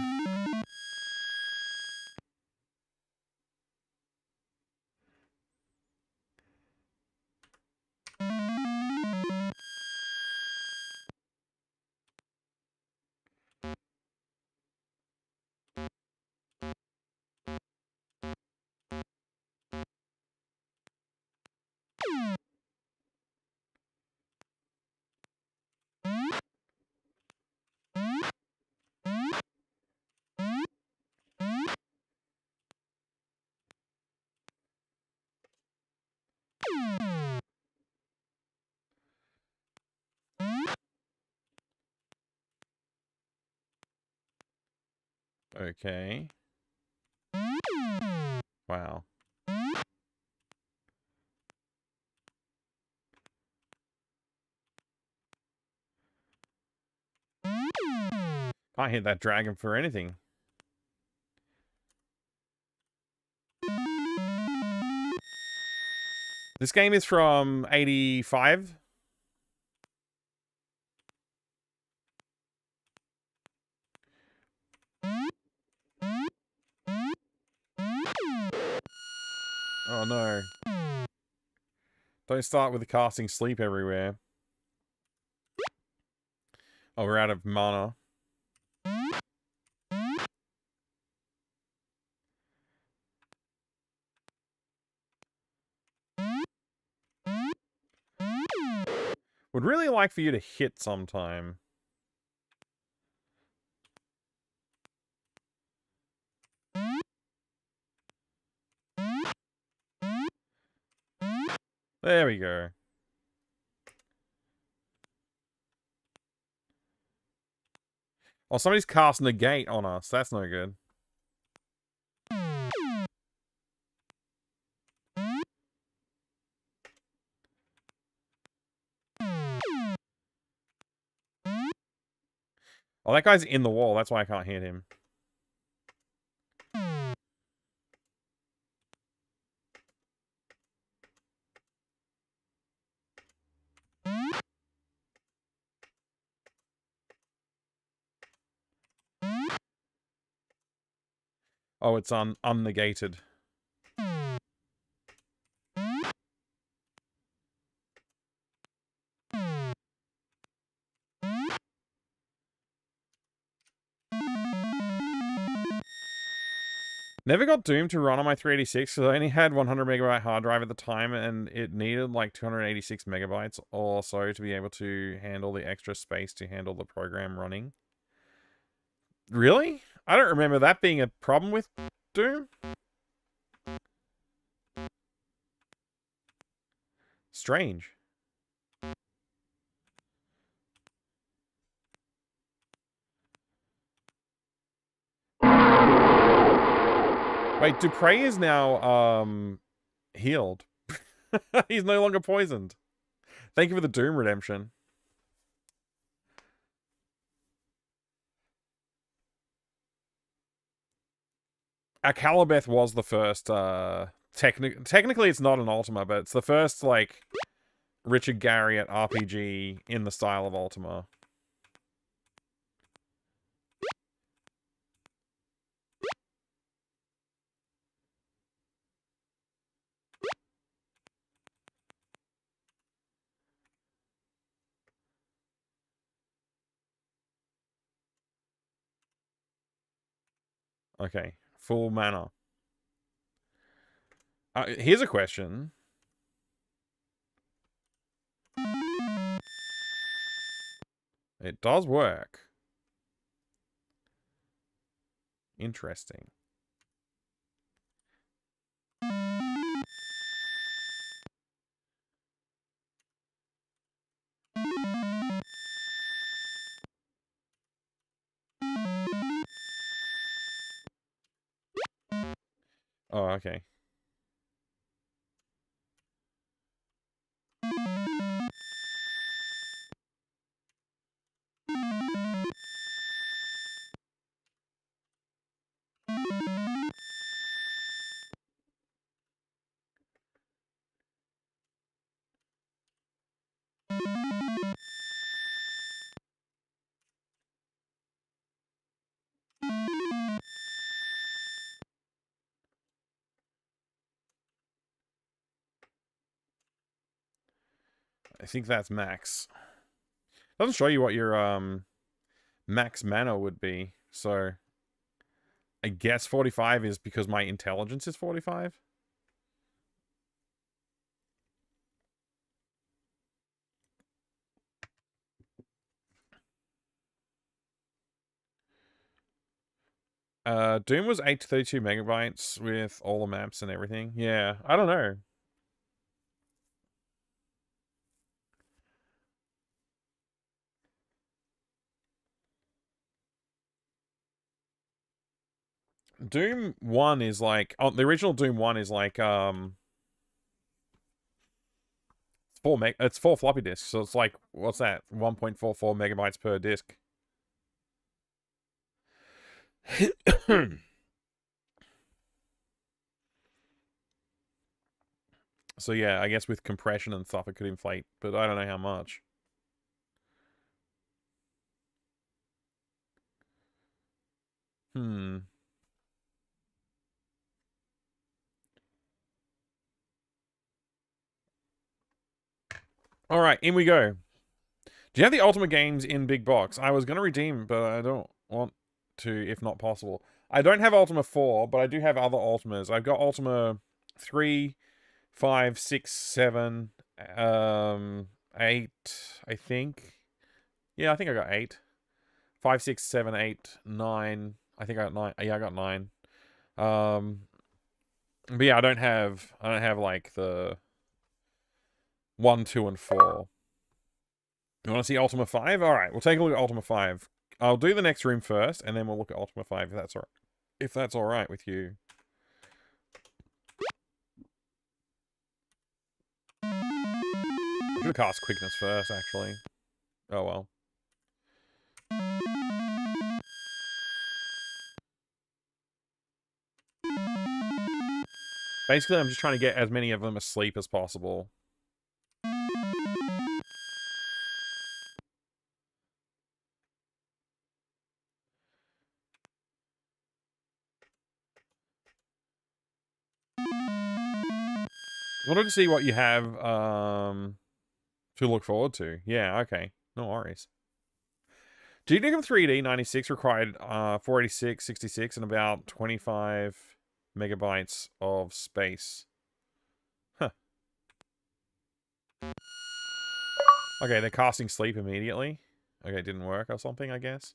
Okay. Wow. Can't hit that dragon for anything. This game is from 85. Oh no. Don't start with the casting sleep everywhere. Oh, we're out of mana. Would really like for you to hit sometime. There we go. Oh, somebody's casting a gate on us. That's no good. Oh, that guy's in the wall. That's why I can't hit him. Oh, it's unnegated. Never got Doom to run on my 386 because I only had 100 megabyte hard drive at the time and it needed like 286 megabytes or so to be able to handle the extra space to handle the program running. Really? I don't remember that being a problem with Doom. Strange. Wait, Dupre is now, healed. He's no longer poisoned. Thank you for the Doom redemption. Akalabeth was the first, technically it's not an Ultima, but it's the first, like, Richard Garriott RPG in the style of Ultima. Okay, full mana. Here's a question. It does work. Interesting. Oh, okay. I think that's max. Doesn't show you what your max mana would be, so I guess 45 is because my intelligence is 45. Doom was 8 to 32 megabytes with all the maps and everything. Yeah, I don't know. Doom 1 is like, oh, the original Doom 1 is like, it's 4 floppy disks, so it's like, what's that? 1.44 megabytes per disk. So yeah, I guess with compression and stuff it could inflate, but I don't know how much. Alright, in we go. Do you have the Ultimate games in big box? I was going to redeem, but I don't want to, if not possible. I don't have Ultima 4, but I do have other Ultimas. I've got Ultima 3, 5, 6, 7, 8, I think. Yeah, I think I got 8. 5, 6, 7, 8, 9. I think I got 9. Yeah, I got 9. But yeah, I don't have like the 1, 2, and 4. You want to see Ultima 5? Alright, we'll take a look at Ultima 5. I'll do the next room first, and then we'll look at Ultima 5 if that's alright. If that's alright with you. I should have cast Quickness first, actually. Oh well. Basically, I'm just trying to get as many of them asleep as possible. Wanted to see what you have to look forward to. Yeah, okay. No worries. GDICM 3D 96 required 486, 66, and about 25 megabytes of space. Huh. Okay, they're casting sleep immediately. Okay, it didn't work or something, I guess.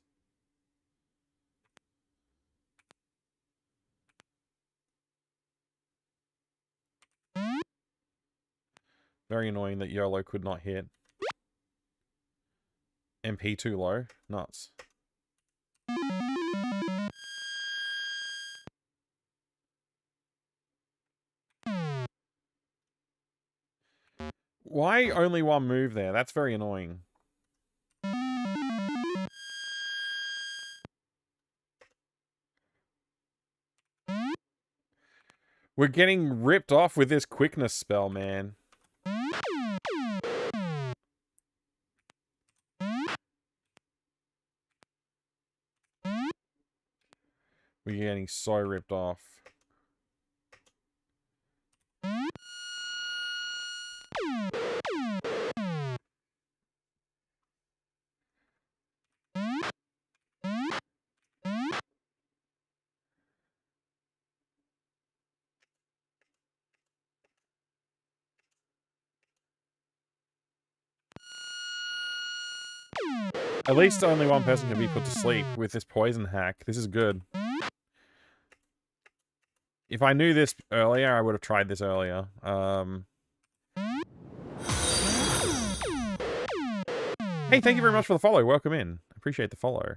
Very annoying that YOLO could not hit. MP too low. Nuts. Why only one move there? That's very annoying. We're getting ripped off with this quickness spell, man. We're getting so ripped off. At least only one person can be put to sleep with this poison hack. This is good. If I knew this earlier, I would have tried this earlier. Hey, thank you very much for the follow. Welcome in. Appreciate the follow.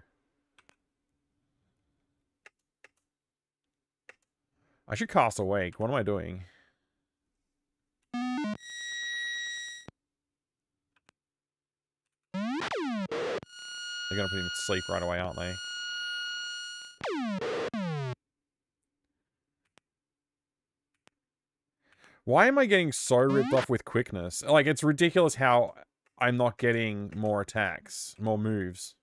I should cast Awake. What am I doing? They're gonna put him to sleep right away, aren't they? Why am I getting so ripped off with quickness? Like, it's ridiculous how I'm not getting more attacks, more moves.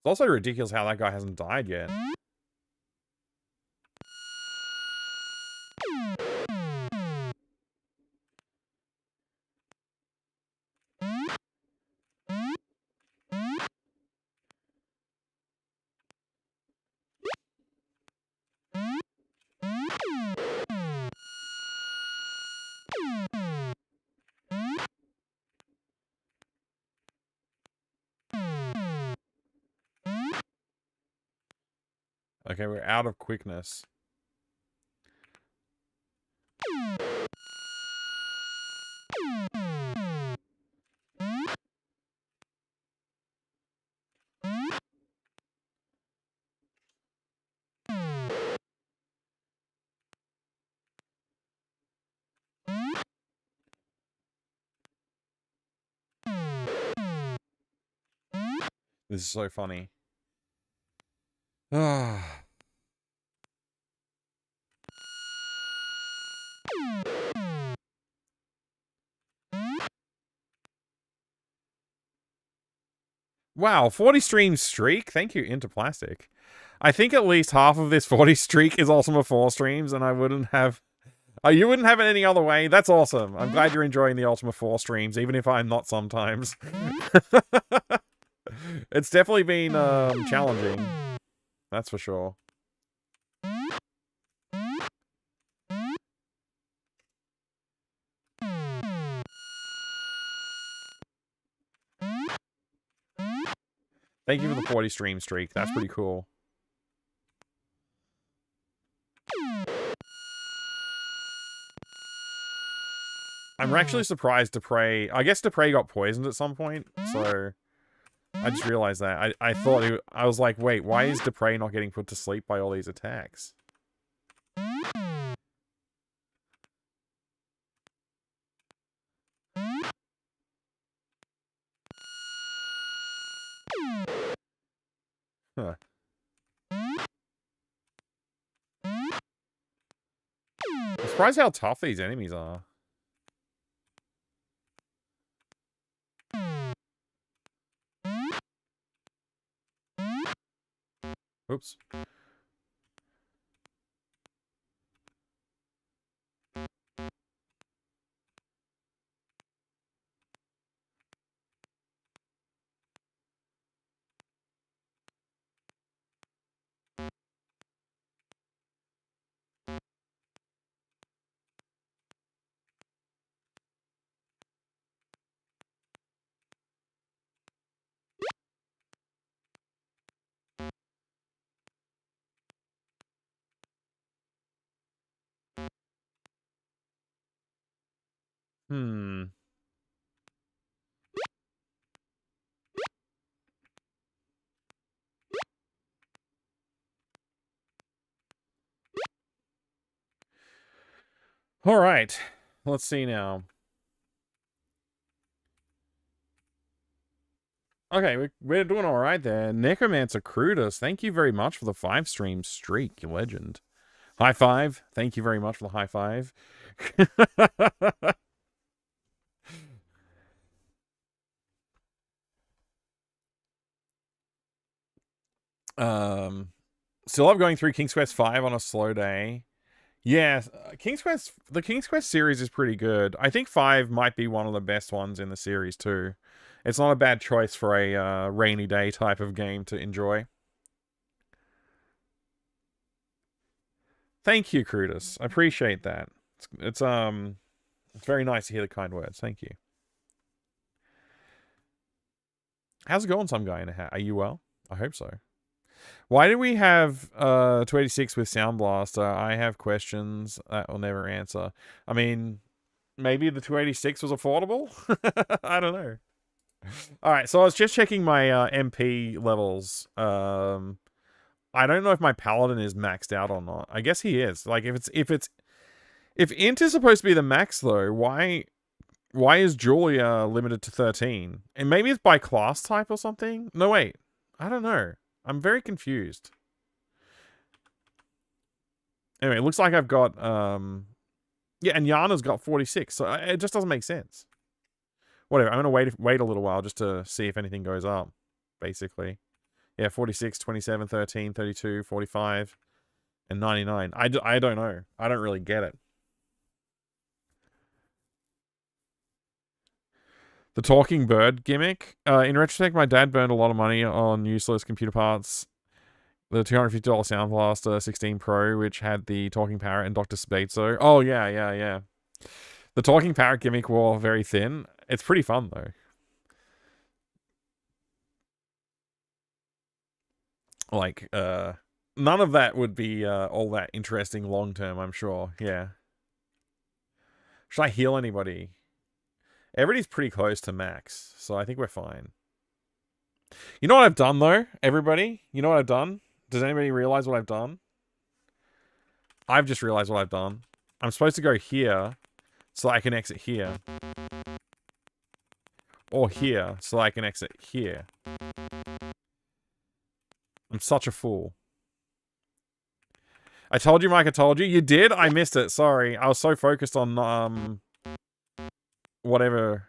It's also ridiculous how that guy hasn't died yet. Okay, we're out of quickness. This is so funny. Ah. Wow, 40 stream streak? Thank you, Interplastic. I think at least half of this 40 streak is Ultima 4 streams, and I wouldn't have... you wouldn't have it any other way? That's awesome. I'm glad you're enjoying the Ultima 4 streams, even if I'm not sometimes. It's definitely been challenging. That's for sure. Thank you for the 40 stream streak. That's pretty cool. I'm actually surprised Dupre... I guess Dupre got poisoned at some point, so... I just realized that. I thought... I was like, wait, why is Dupre not getting put to sleep by all these attacks? Huh. I'm surprised how tough these enemies are. Oops. Hmm. All right. Let's see now. Okay, we're doing all right there. Necromancer Crudus, thank you very much for the 5 stream streak, you legend. High five. Thank you very much for the high five. Still love going through King's Quest V on a slow day. Yeah, the King's Quest series is pretty good. I think 5 might be one of the best ones in the series too. It's not a bad choice for a rainy day type of game to enjoy. Thank you, Crutus. I appreciate that. It's very nice to hear the kind words. Thank you. How's it going, some guy in a hat? Are you well? I hope so. Why do we have 286 with Sound Blaster? I have questions that will never answer. I mean, maybe the 286 was affordable? I don't know. Alright, so I was just checking my MP levels. I don't know if my Paladin is maxed out or not. I guess he is. Like, if Int is supposed to be the max, though, why is Julia limited to 13? And maybe it's by class type or something? No, wait. I don't know. I'm very confused. Anyway, it looks like I've got, yeah, and Yana's got 46, so it just doesn't make sense. Whatever, I'm going to wait a little while just to see if anything goes up, basically. Yeah, 46, 27, 13, 32, 45, and 99. I don't know. I don't really get it. The talking bird gimmick. In retrospect, my dad burned a lot of money on useless computer parts. The $250 Sound Blaster 16 Pro, which had the talking parrot and Dr. Spatzo. Oh, yeah. The talking parrot gimmick wore very thin. It's pretty fun, though. Like, none of that would be all that interesting long term, I'm sure. Yeah. Should I heal anybody? Everybody's pretty close to max, so I think we're fine. You know what I've done, though, everybody? You know what I've done? Does anybody realize what I've done? I've just realized what I've done. I'm supposed to go here, so I can exit here. Or here, so I can exit here. I'm such a fool. I told you, Mike, I told you. You did? I missed it. Sorry. I was so focused on, whatever.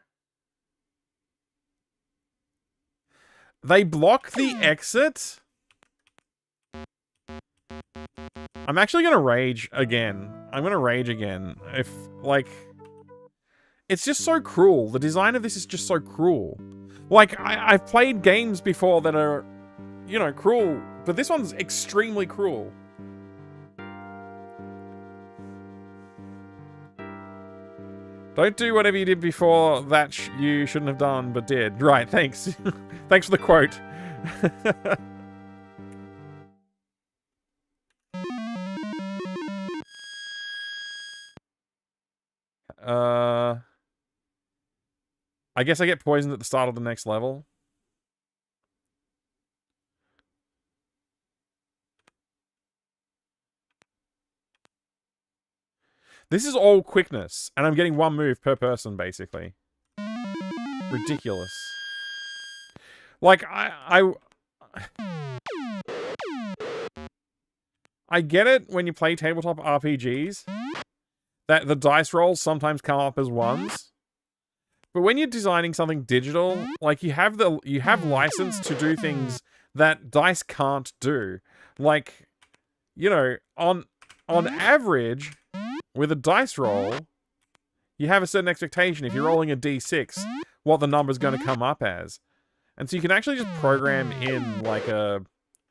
They block the exit? I'm actually gonna rage again. I'm gonna rage again. If, like... It's just so cruel. The design of this is just so cruel. Like, I've played games before that are, you know, cruel. But this one's extremely cruel. Don't do whatever you did before that you shouldn't have done, but did. Right, thanks. Thanks for the quote. I guess I get poisoned at the start of the next level. This is all quickness, and I'm getting one move per person, basically. Ridiculous. Like, I get it when you play tabletop RPGs, that the dice rolls sometimes come up as ones. But when you're designing something digital, like, you have license to do things that dice can't do. Like, you know, on average, with a dice roll, you have a certain expectation if you're rolling a d6, what the number's going to come up as. And so you can actually just program in, like, a,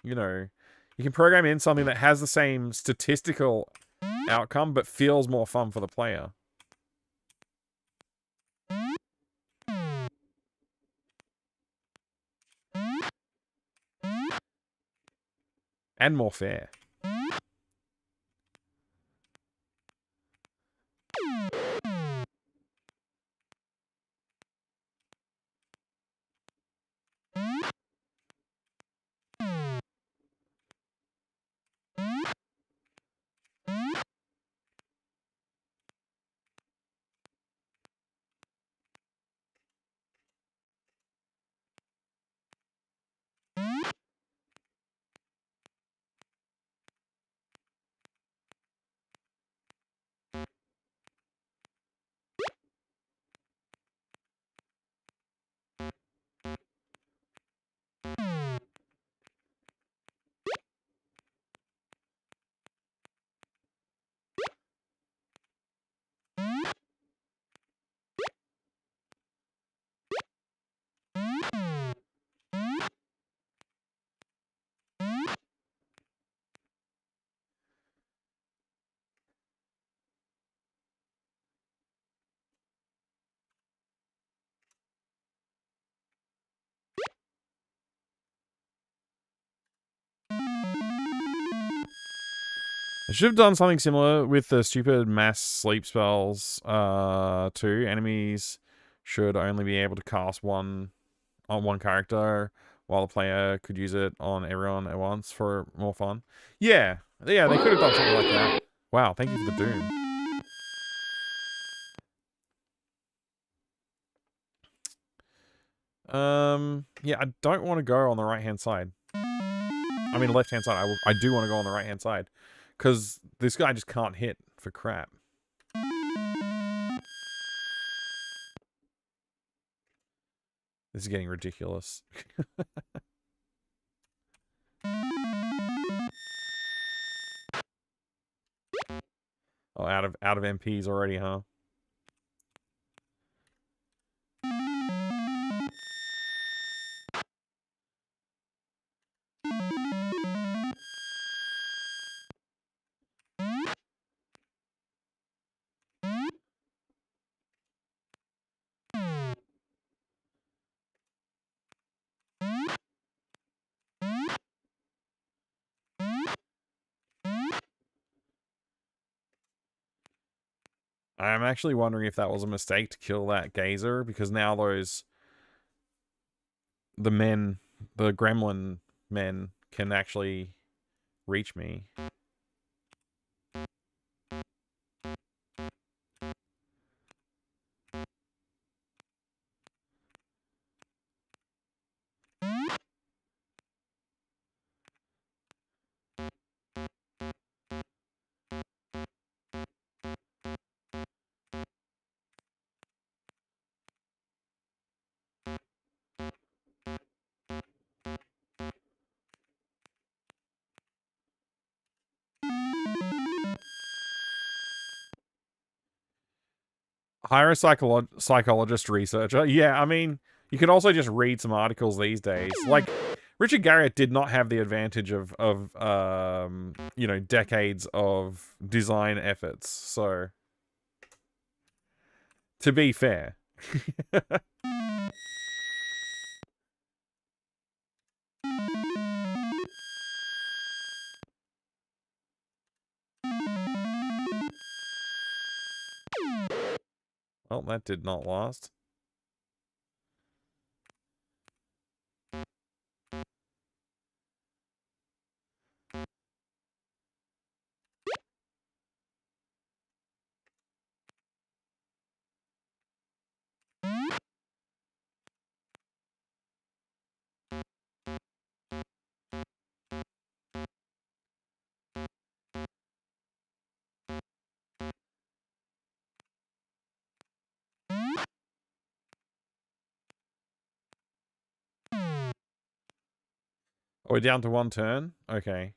you know, you can program in something that has the same statistical outcome, but feels more fun for the player. And more fair. I should have done something similar with the stupid mass sleep spells, too. Enemies should only be able to cast one on one character, while the player could use it on everyone at once for more fun. Yeah, they could have done something like that. Wow, thank you for the doom. Yeah, I don't want to go on the right-hand side. I mean, left-hand side. I do want to go on the right-hand side. Because this guy just can't hit for crap. This is getting ridiculous. Oh, out of MPs already, huh? I'm actually wondering if that was a mistake to kill that gazer, because now the gremlin men can actually reach me. Hire a psychologist researcher. Yeah, I mean, you could also just read some articles these days. Like, Richard Garriott did not have the advantage of you know, decades of design efforts. So, to be fair. Well, that did not last. Oh, we're down to one turn? Okay.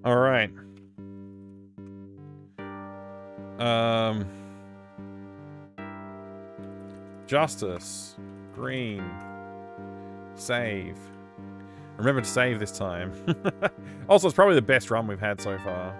All right. Justice. Green. Save. Remember to save this time. Also, it's probably the best run we've had so far.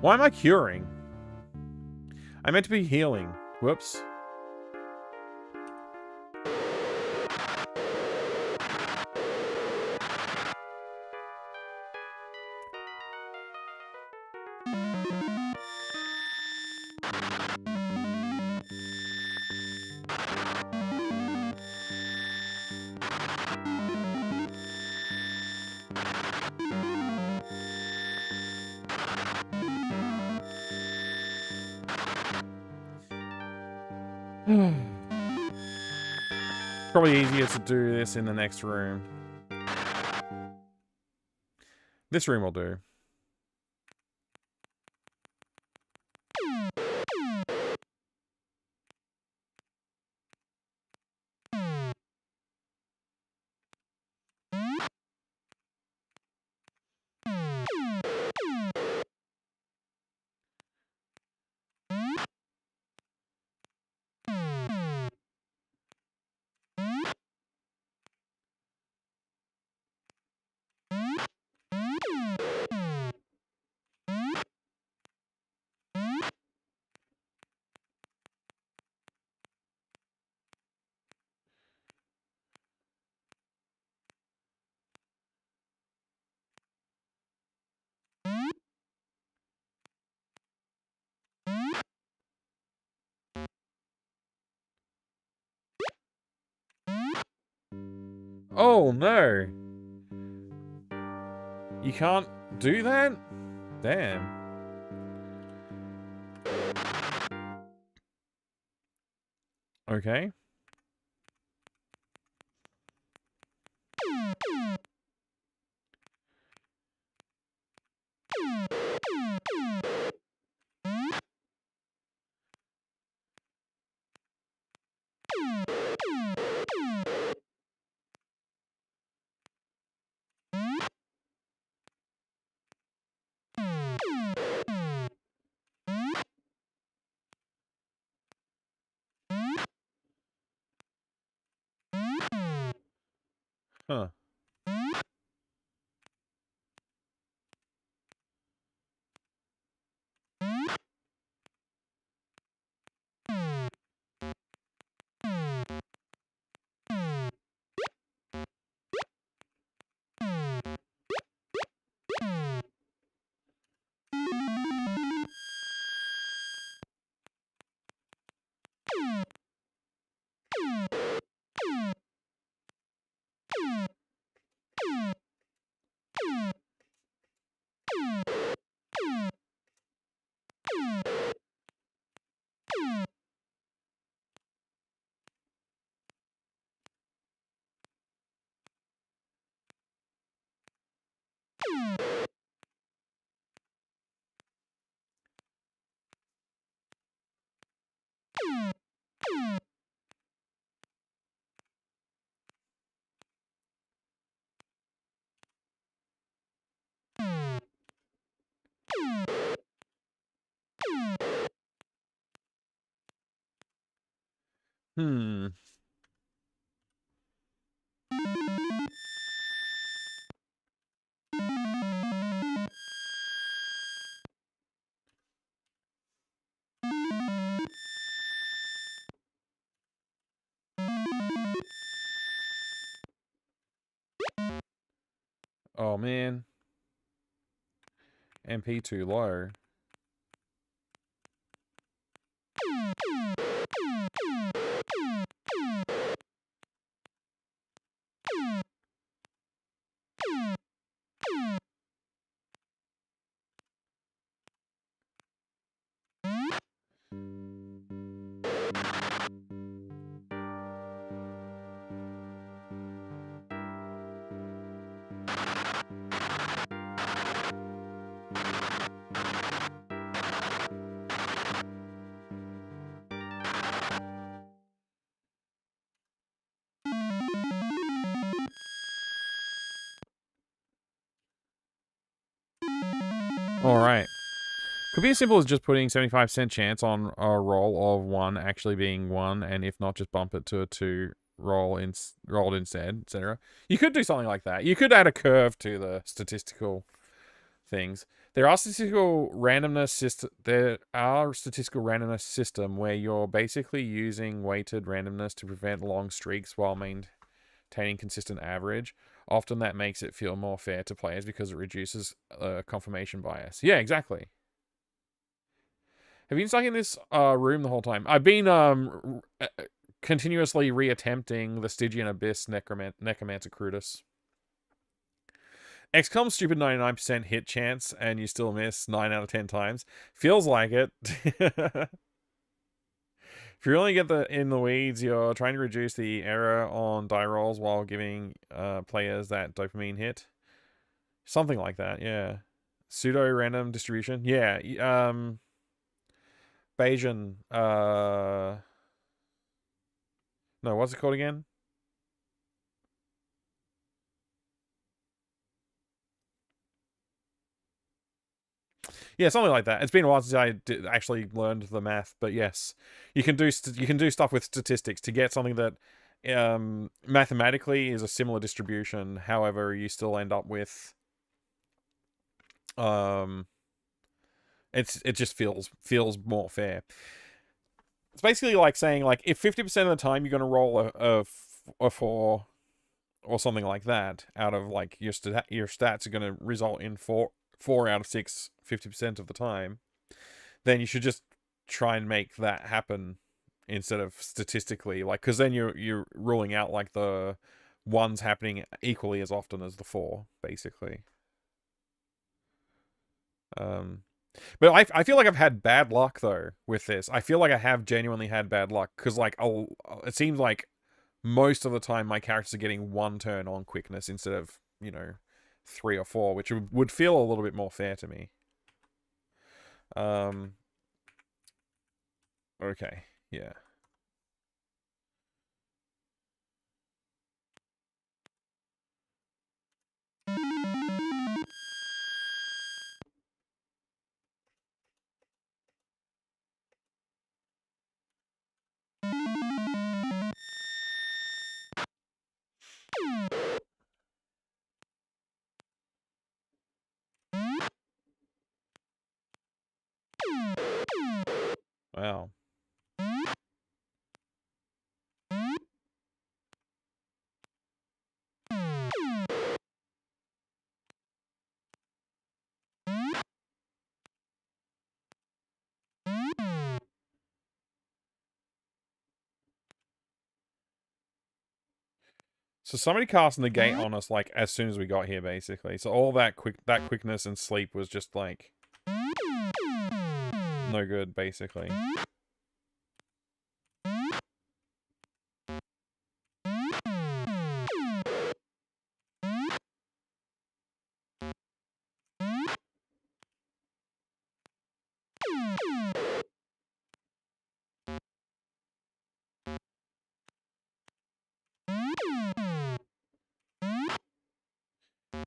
Why am I curing? I meant to be healing. Whoops. Probably easier to do this in the next room. This room will do. Oh no! You can't do that? Damn. Okay. Huh. Hmm. Oh man. MP too low. Alright. Could be as simple as just putting 75% chance on a roll of 1 actually being 1, and if not, just bump it to a 2 rolled instead, etc. You could do something like that. You could add a curve to the statistical things. There are statistical randomness system where you're basically using weighted randomness to prevent long streaks while maintaining consistent average. Often that makes it feel more fair to players because it reduces confirmation bias. Yeah, exactly. Have you been stuck in this room the whole time? I've been continuously reattempting the Stygian Abyss Necromancer Crutus. XCOM's stupid 99% hit chance and you still miss 9 out of 10 times. Feels like it. If you really get in the weeds, you're trying to reduce the error on die rolls while giving players that dopamine hit. Something like that, yeah. Pseudo-random distribution. Yeah, Bayesian, no, what's it called again? Yeah, something like that. It's been a while since I actually learned the math, but yes, you can do stuff with statistics to get something that mathematically is a similar distribution. However, you still end up with it just feels more fair. It's basically like saying, like, if 50% of the time you're going to roll a 4 or something like that out of, like, your stats are going to result in 4 out of 6 50% of the time, then you should just try and make that happen instead of statistically, like, because then you're ruling out, like, the ones happening equally as often as the 4, basically. But I feel like I've had bad luck, though, with this. I feel like I have genuinely had bad luck, because, like, it seems like most of the time my characters are getting 1 turn on quickness instead of, 3 or 4, which would feel a little bit more fair to me. Okay, yeah. Wow. So somebody cast negate on us, like, as soon as we got here, basically. So all that quickness and sleep was just, like, no good, basically.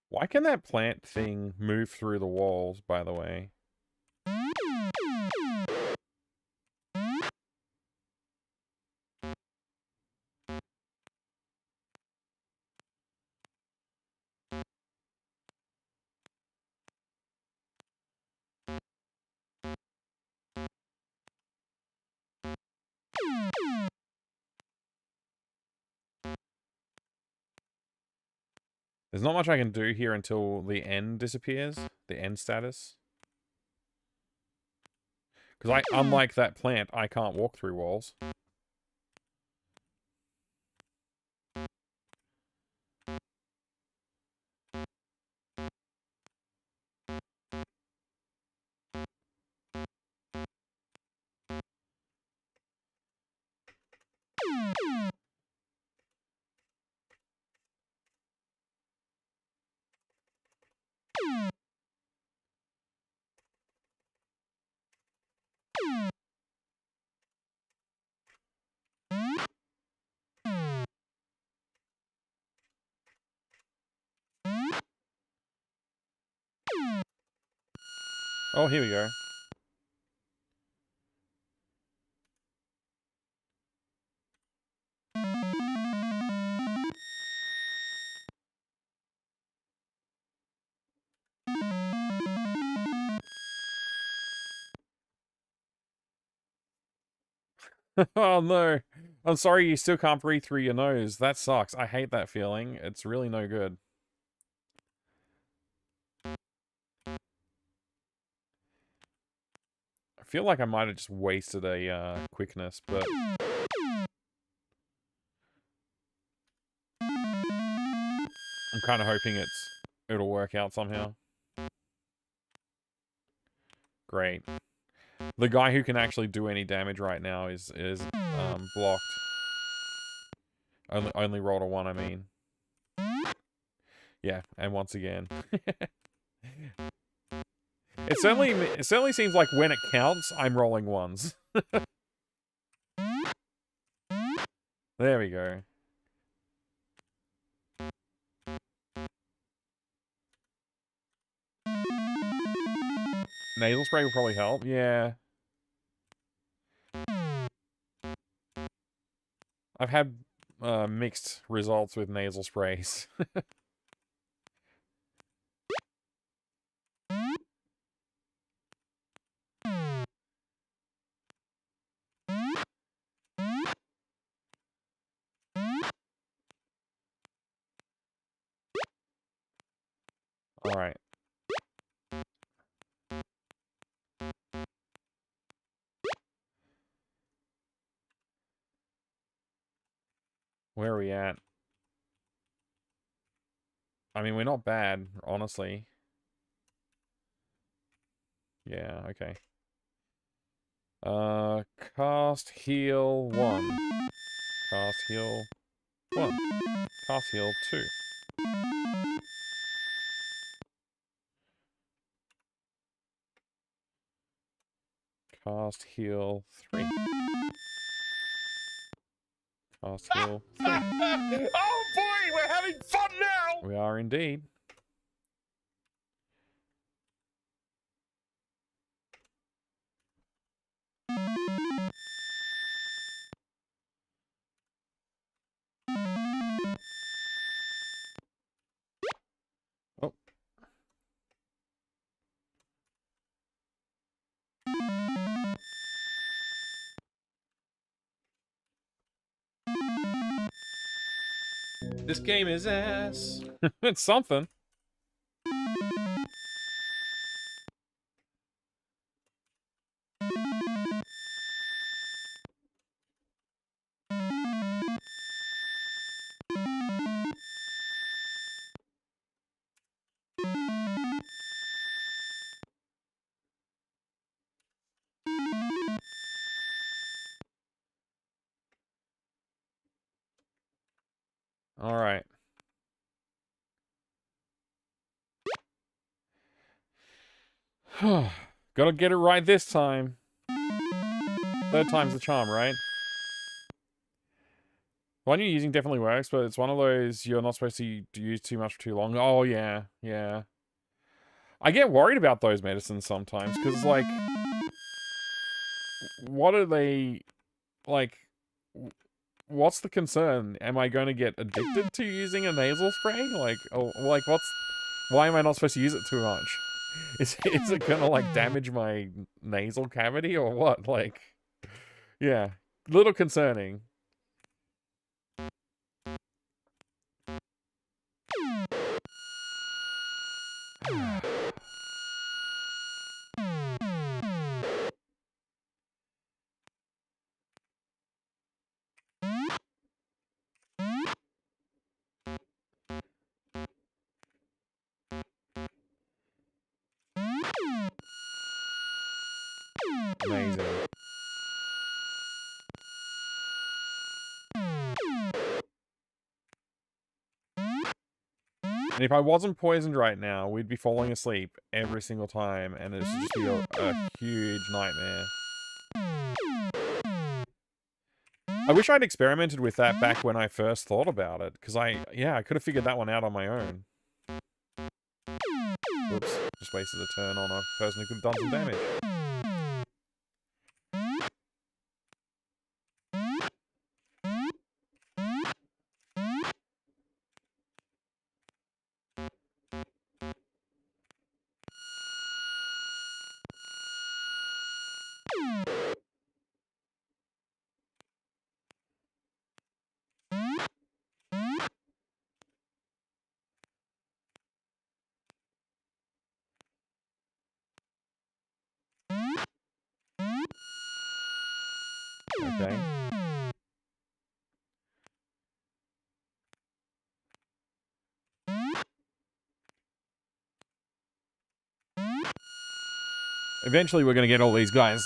Why can that plant thing move through the walls, by the way? There's not much I can do here until the end disappears. The end status. Because unlike that plant, I can't walk through walls. Oh, here we go. Oh no. I'm sorry you still can't breathe through your nose. That sucks. I hate that feeling. It's really no good. I feel like I might have just wasted a quickness, but I'm kind of hoping it'll work out somehow. Great. The guy who can actually do any damage right now is blocked. Only rolled a 1, I mean. Yeah, and once again. It certainly seems like when it counts, I'm rolling 1s. There we go. Nasal spray will probably help. Yeah. I've had mixed results with nasal sprays. All right. Where are we at? I mean, we're not bad, honestly. Yeah, okay. Cast heal 1. Cast heal 1. Cast heal 2. Cast heal 3. Cast heal 3. Oh boy, we're having fun now! We are indeed. Oh. This game is ass. It's something. All right. Gotta get it right this time. Third time's the charm, right? The one you're using definitely works, but it's one of those you're not supposed to use too much for too long. Oh, yeah. Yeah. I get worried about those medicines sometimes, because, like... What are they... Like... What's the concern? Am I going to get addicted to using a nasal spray? Like, oh, like, what's... Why am I not supposed to use it too much? Is it gonna, like, damage my nasal cavity or what? Like... Yeah. Little concerning. Amazing. And if I wasn't poisoned right now, we'd be falling asleep every single time, and it's just be a huge nightmare. I wish I'd experimented with that back when I first thought about it, because I could have figured that one out on my own. Whoops, just wasted a turn on a person who could have done some damage. Okay. Eventually we're going to get all these guys.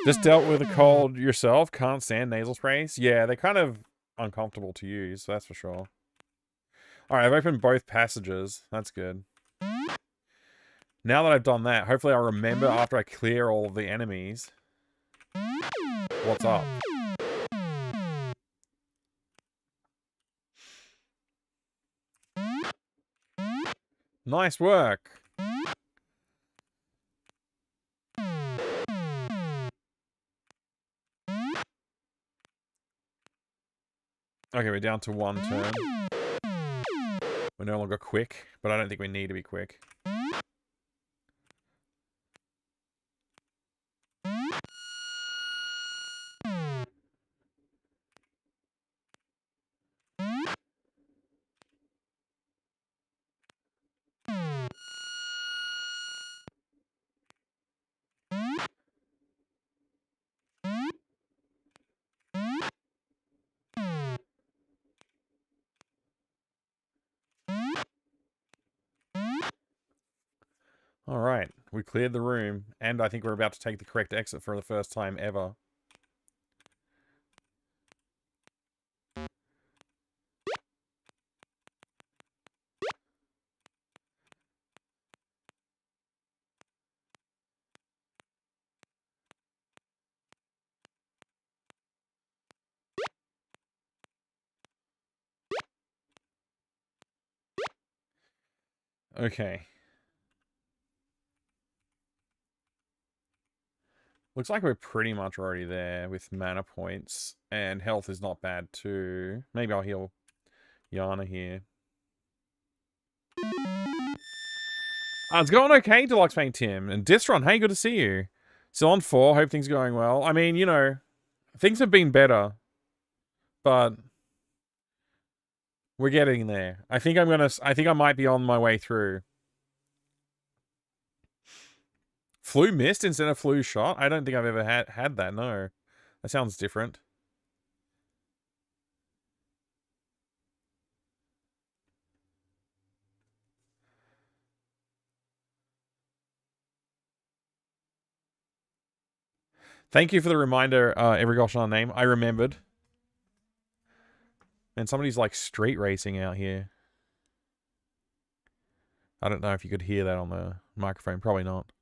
Just dealt with a cold yourself? Can't stand nasal sprays? Yeah, they're kind of uncomfortable to use, that's for sure. Alright, I've opened both passages. That's good. Now that I've done that, hopefully I'll remember after I clear all of the enemies what's up. Nice work. Okay, we're down to 1 turn. We're no longer quick, but I don't think we need to be quick. Alright, we cleared the room, and I think we're about to take the correct exit for the first time ever. Okay. Looks like we're pretty much already there with mana points, and health is not bad too. Maybe I'll heal Yana here. It's going okay, Deluxe Paint Tim. And Distron, hey, good to see you. Still on 4, hope things are going well. I mean, you know, things have been better, but we're getting there. I think I might be on my way through. Flu mist instead of flu shot? I don't think I've ever had that, no. That sounds different. Thank you for the reminder, every gosh on name. I remembered. And somebody's like street racing out here. I don't know if you could hear that on the microphone. Probably not.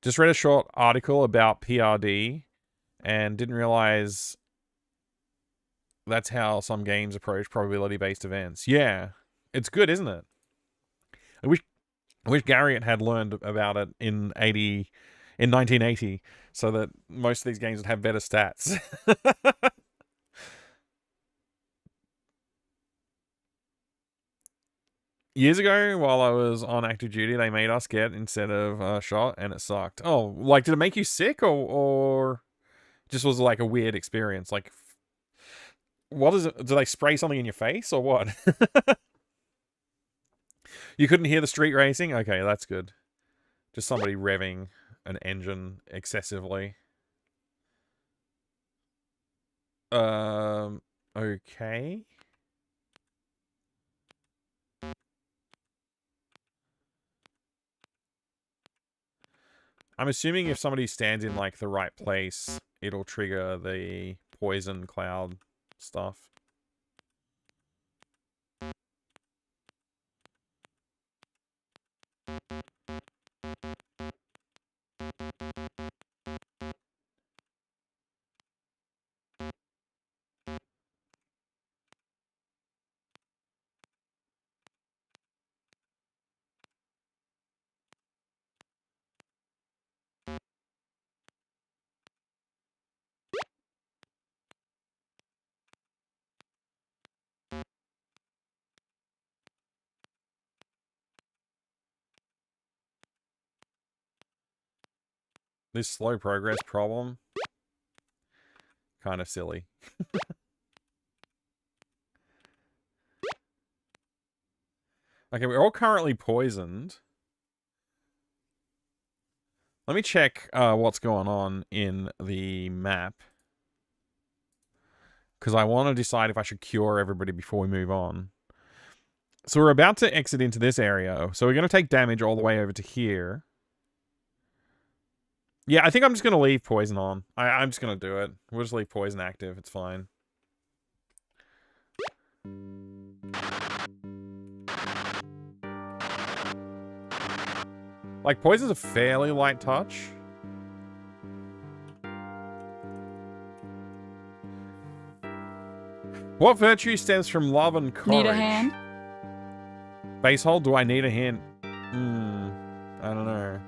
Just read a short article about PRD and didn't realize that's how some games approach probability-based events. Yeah, it's good, isn't it? I wish Garriott had learned about it in 1980, so that most of these games would have better stats. Years ago, while I was on active duty, they made us get instead of a shot, and it sucked. Oh, like, did it make you sick, or just was like a weird experience? Like, what is it? Do they spray something in your face, or what? You couldn't hear the street racing? Okay, that's good. Just somebody revving an engine excessively. Okay. I'm assuming if somebody stands in, like, the right place, it'll trigger the poison cloud stuff. This slow progress problem, kind of silly. Okay, we're all currently poisoned. Let me check what's going on in the map. because I want to decide if I should cure everybody before we move on. So we're about to exit into this area. So we're going to take damage all the way over to here. Yeah, I think I'm just going to leave poison on. I'm just going to do it. We'll just leave poison active. It's fine. Like, poison's a fairly light touch. What virtue stems from love and courage? Need a hand? Base hold? Do I need a hint? I don't know.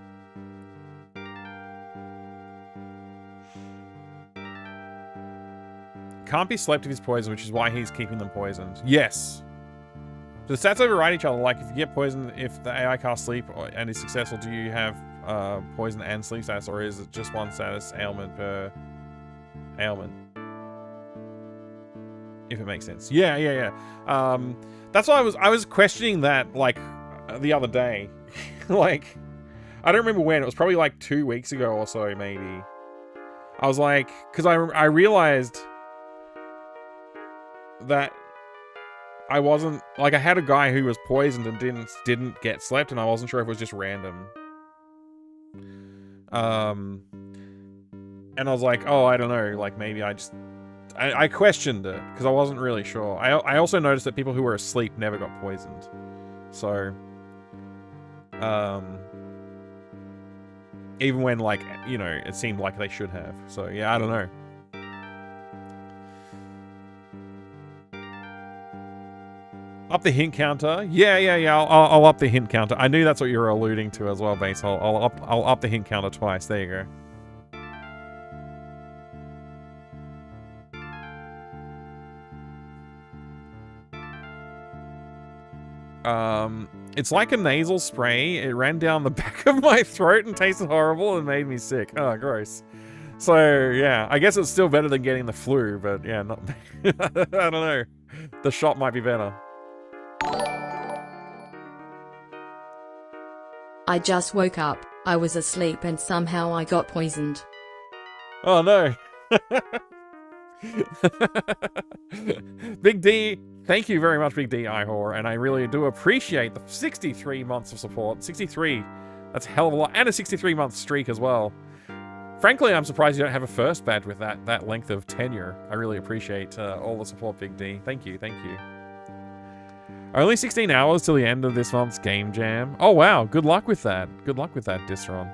Can't be slept if he's poisoned, which is why he's keeping them poisoned. Yes. Do the stats override each other? Like, if you get poisoned, if the AI casts sleep and is successful, do you have poison and sleep status, or is it just one status ailment per ailment? If it makes sense. Yeah. That's why I was questioning that, like, the other day. Like, I don't remember when. It was probably like 2 weeks ago or so, maybe. I was like, because I realized that I wasn't, like, I had a guy who was poisoned and didn't get slept, and I wasn't sure if it was just random. And I was like, oh, I don't know, like, maybe I questioned it because I wasn't really sure. I also noticed that people who were asleep never got poisoned. So, even when, like, you know, it seemed like they should have. So, yeah, I don't know. Up the hint counter. Yeah. I'll up the hint counter. I knew that's what you were alluding to as well, Base. I'll up the hint counter twice. There you go. It's like a nasal spray. It ran down the back of my throat and tasted horrible and made me sick. Oh, gross. So, yeah, I guess it's still better than getting the flu, but yeah, not. I don't know. The shot might be better. I just woke up. I was asleep and somehow I got poisoned. Oh, no. Big D, thank you very much, Big D Ihor, and I really do appreciate the 63 months of support. 63, that's a hell of a lot, and a 63-month streak as well. Frankly, I'm surprised you don't have a first badge with that length of tenure. I really appreciate all the support, Big D. Thank you. Only 16 hours till the end of this month's game jam. Oh, wow. Good luck with that. Good luck with that, Disron.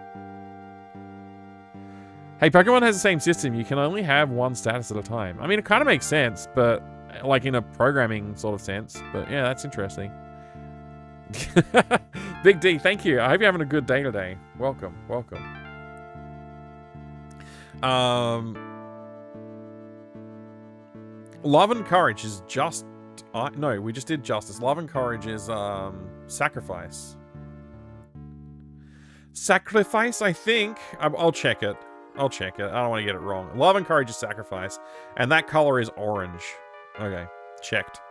Hey, Pokemon has the same system. You can only have one status at a time. I mean, it kind of makes sense, but like in a programming sort of sense. But yeah, that's interesting. Big D, thank you. I hope you're having a good day today. Welcome. Love and courage is just... no, we just did justice. Love and courage is sacrifice. Sacrifice, I think. I'll check it. I don't want to get it wrong. Love and courage is sacrifice. And that color is orange. Okay, checked.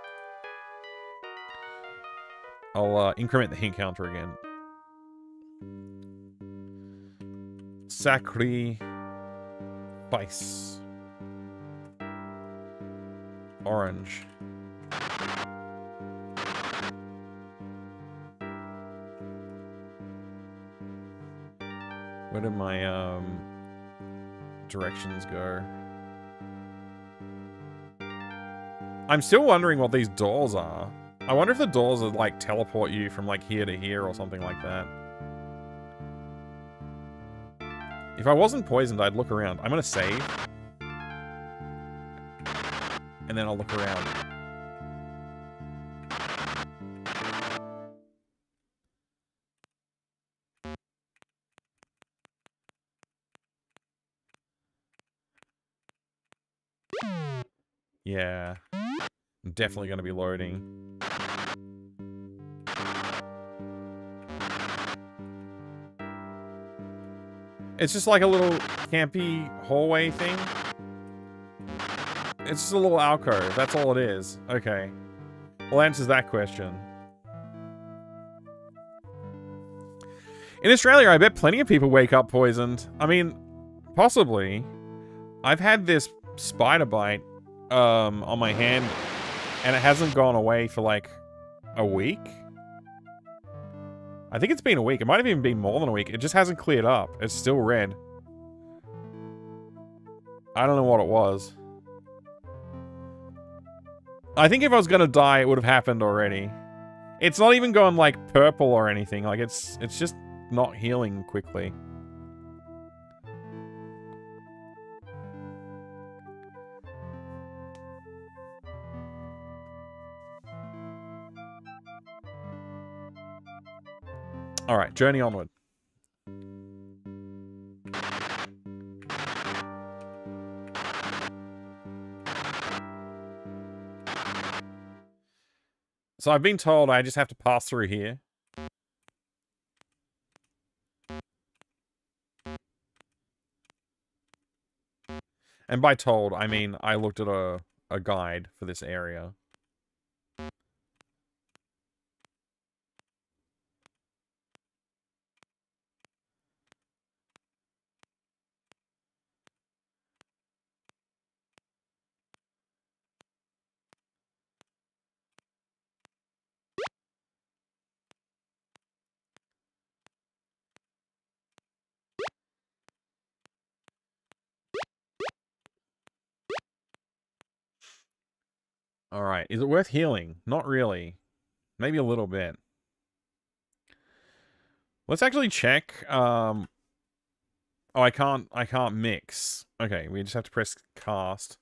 I'll increment the hint counter again. Sacrifice. Orange. Where did my directions go? I'm still wondering what these doors are. I wonder if the doors are like teleport you from like here to here or something like that. If I wasn't poisoned, I'd look around. I'm gonna save. And then I'll look around. Yeah. I'm definitely going to be loading. It's just like a little campy hallway thing. It's just a little alcove. That's all it is. Okay. Well, answers that question. In Australia, I bet plenty of people wake up poisoned. I mean, possibly. I've had this spider bite on my hand, and it hasn't gone away for like a week. I think it's been a week. It might have even been more than a week. It just hasn't cleared up. It's still red. I don't know what it was. I think if I was gonna die, it would have happened already. It's not even gone like purple or anything. Like it's just not healing quickly. All right, journey onward. So I've been told I just have to pass through here. And by told, I mean I looked at a guide for this area. Alright, is it worth healing? Not really. Maybe a little bit. Let's actually check. Oh, I can't mix. Okay, we just have to press cast.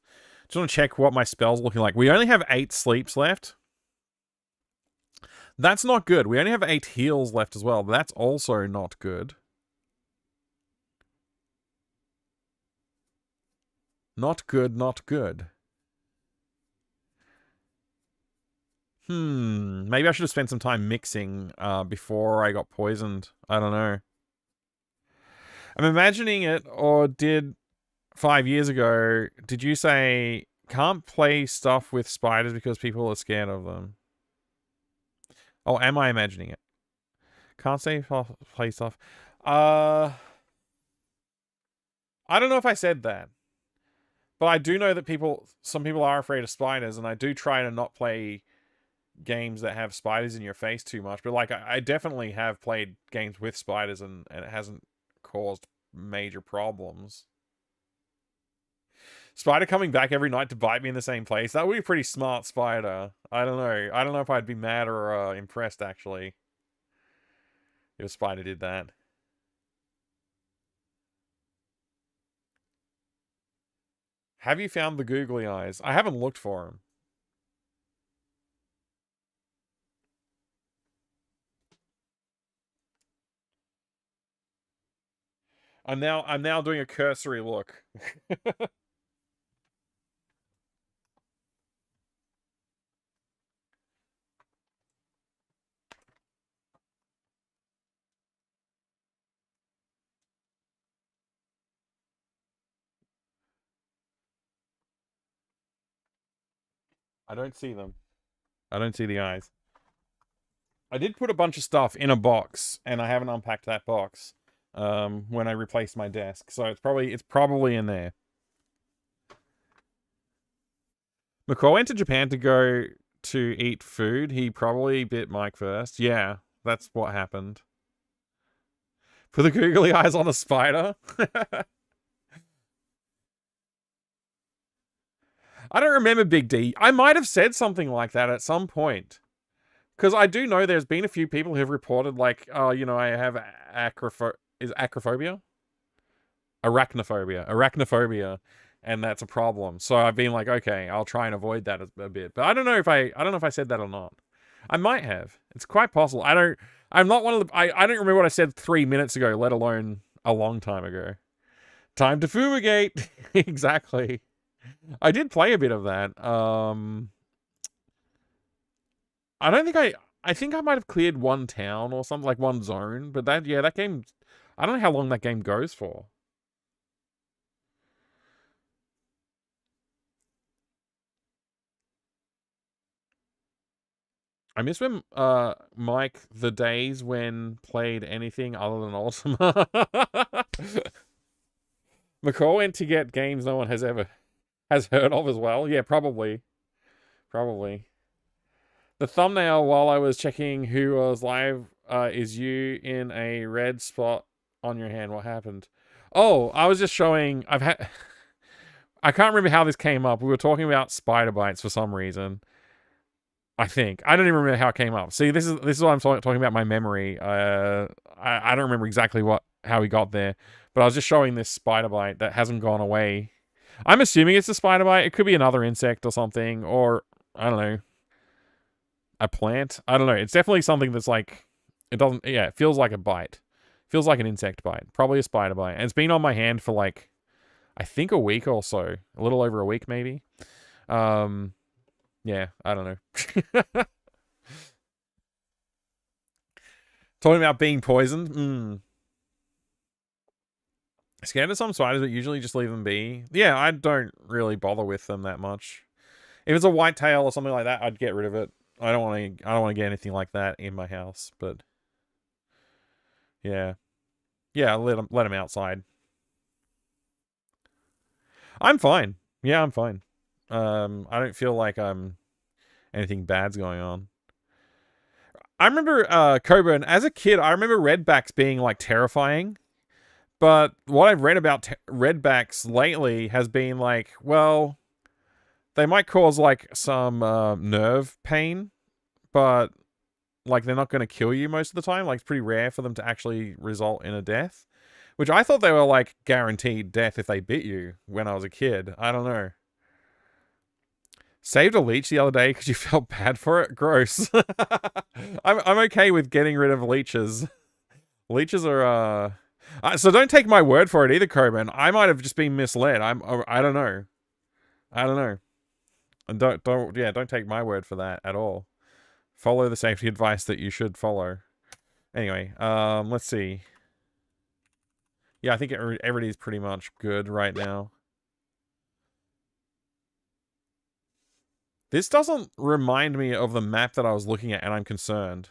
Just want to check what my spell's looking like. We only have 8 sleeps left. That's not good. We only have 8 heals left as well. That's also not good. Not good, not good. Maybe I should have spent some time mixing before I got poisoned. I don't know. I'm imagining it, or did 5 years ago, did you say can't play stuff with spiders because people are scared of them? Oh, am I imagining it? Can't say play stuff. I don't know if I said that. But I do know that some people are afraid of spiders, and I do try to not play games that have spiders in your face too much. But like, I definitely have played games with spiders, and it hasn't caused major problems. Spider coming back every night to bite me in the same place. That would be a pretty smart spider. I don't know. I don't know if I'd be mad or impressed, actually, if a spider did that. Have you found the googly eyes? I haven't looked for them. I'm now doing a cursory look. I don't see them. I don't see the eyes. I did put a bunch of stuff in a box, and I haven't unpacked that box when I replaced my desk. So it's probably in there. McCall went to Japan to go to eat food. He probably bit Mike first. Yeah, that's what happened. Put the googly eyes on a spider. I don't remember Big D. I might have said something like that at some point. Because I do know there's been a few people who have reported, like, oh, you know, I have acrophobia? Arachnophobia. And that's a problem. So I've been like, okay, I'll try and avoid that a bit. But I don't know if I said that or not. I might have. It's quite possible. I'm not one of the, I don't remember what I said 3 minutes ago, let alone a long time ago. Time to fumigate. Exactly. I did play a bit of that. I don't think I think I might have cleared one town or something, like one zone, but that game, I don't know how long that game goes for. I miss when Mike, the days when played anything other than Ultima. McCall went to get games no one has ever. Has heard of as well. Yeah, probably. Probably. The thumbnail while I was checking who was live is you in a red spot on your hand. What happened? Oh, I was just showing. I can't remember how this came up. We were talking about spider bites for some reason. I think I don't even remember how it came up. See, this is what I'm talking about. My memory. I don't remember exactly how we got there, but I was just showing this spider bite that hasn't gone away. I'm assuming it's a spider bite. It could be another insect or something, or I don't know, a plant. I don't know. It's definitely something that's like it doesn't. Yeah, it feels like a bite. Feels like an insect bite. Probably a spider bite, and it's been on my hand for like I think a week or so, a little over a week maybe. Yeah, I don't know. Talking about being poisoned. Scared of some spiders, but usually just leave them be. Yeah, I don't really bother with them that much. If it's a white tail or something like that, I'd get rid of it. I don't want to get anything like that in my house. But yeah, let them outside. I'm fine. Yeah, I'm fine. I don't feel like anything bad's going on. I remember Coburn as a kid. I remember redbacks being like terrifying. But what I've read about redbacks lately has been like, well, they might cause like some nerve pain, but like they're not going to kill you most of the time. Like it's pretty rare for them to actually result in a death, which I thought they were like guaranteed death if they bit you when I was a kid. I don't know. Saved a leech the other day because you felt bad for it. Gross. I'm okay with getting rid of leeches. Leeches are so don't take my word for it either, Coben. I might have just been misled. I don't know. I don't know. And don't take my word for that at all. Follow the safety advice that you should follow. Anyway, let's see. Yeah, I think everybody's pretty much good right now. This doesn't remind me of the map that I was looking at, and I'm concerned.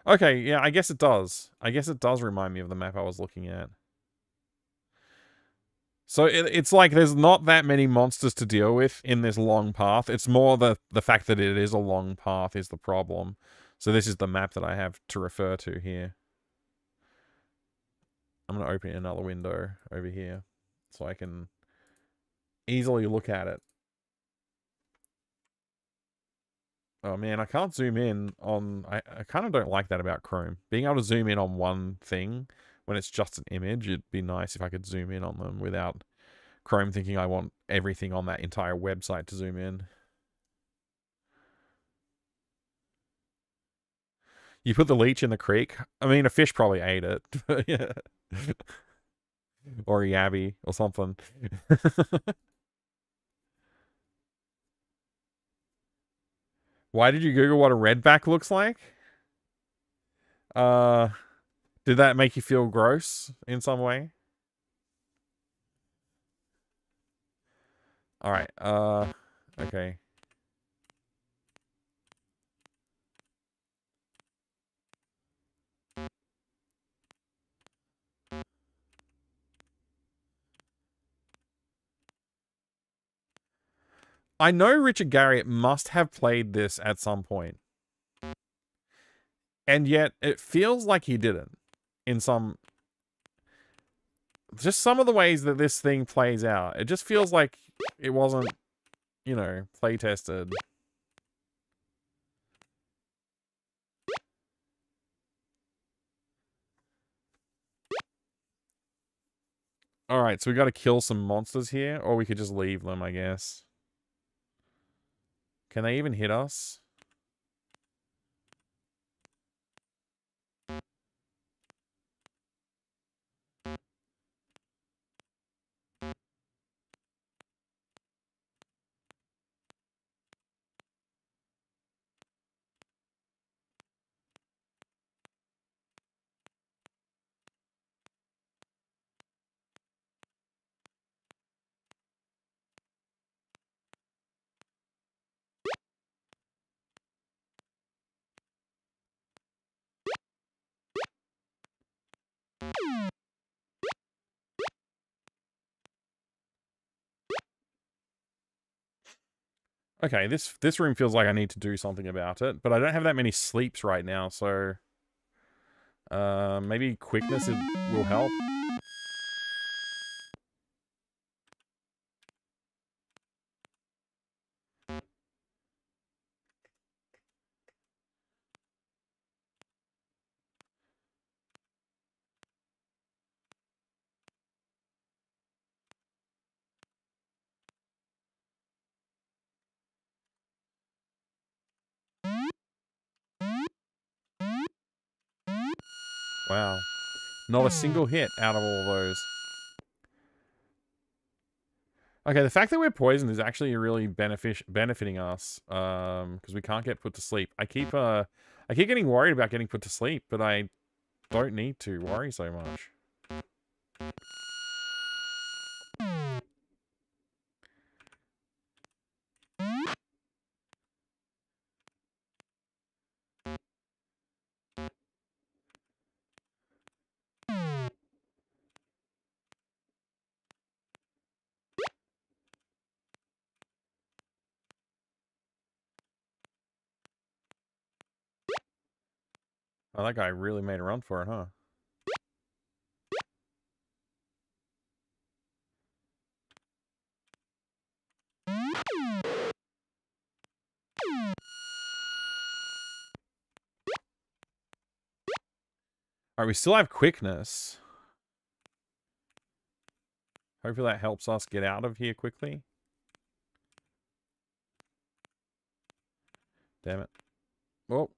Okay, yeah, I guess it does. I guess it does remind me of the map I was looking at. So it's like there's not that many monsters to deal with in this long path. It's more the fact that it is a long path is the problem. So this is the map that I have to refer to here. I'm going to open another window over here so I can easily look at it. Oh man, I can't zoom in on... I kind of don't like that about Chrome. Being able to zoom in on one thing when it's just an image, it'd be nice if I could zoom in on them without Chrome thinking I want everything on that entire website to zoom in. You put the leech in the creek. I mean, a fish probably ate it. Yeah. Or a yabby or something. Why did you Google what a redback looks like? Did that make you feel gross in some way? Alright, okay. I know Richard Garriott must have played this at some point. And yet, it feels like he didn't. In some... Just some of the ways that this thing plays out. It just feels like it wasn't, you know, play tested. Alright, so we gotta kill some monsters here, or we could just leave them, I guess. Can they even hit us? Okay, this room feels like I need to do something about it, but I don't have that many sleeps right now, so maybe quickness will help. Wow. Not a single hit out of all of those. Okay, the fact that we're poisoned is actually really benefiting us, because we can't get put to sleep. I keep getting worried about getting put to sleep, but I don't need to worry so much. Oh, that guy really made a run for it, huh? Alright, we still have quickness. Hopefully that helps us get out of here quickly. Damn it. Oh.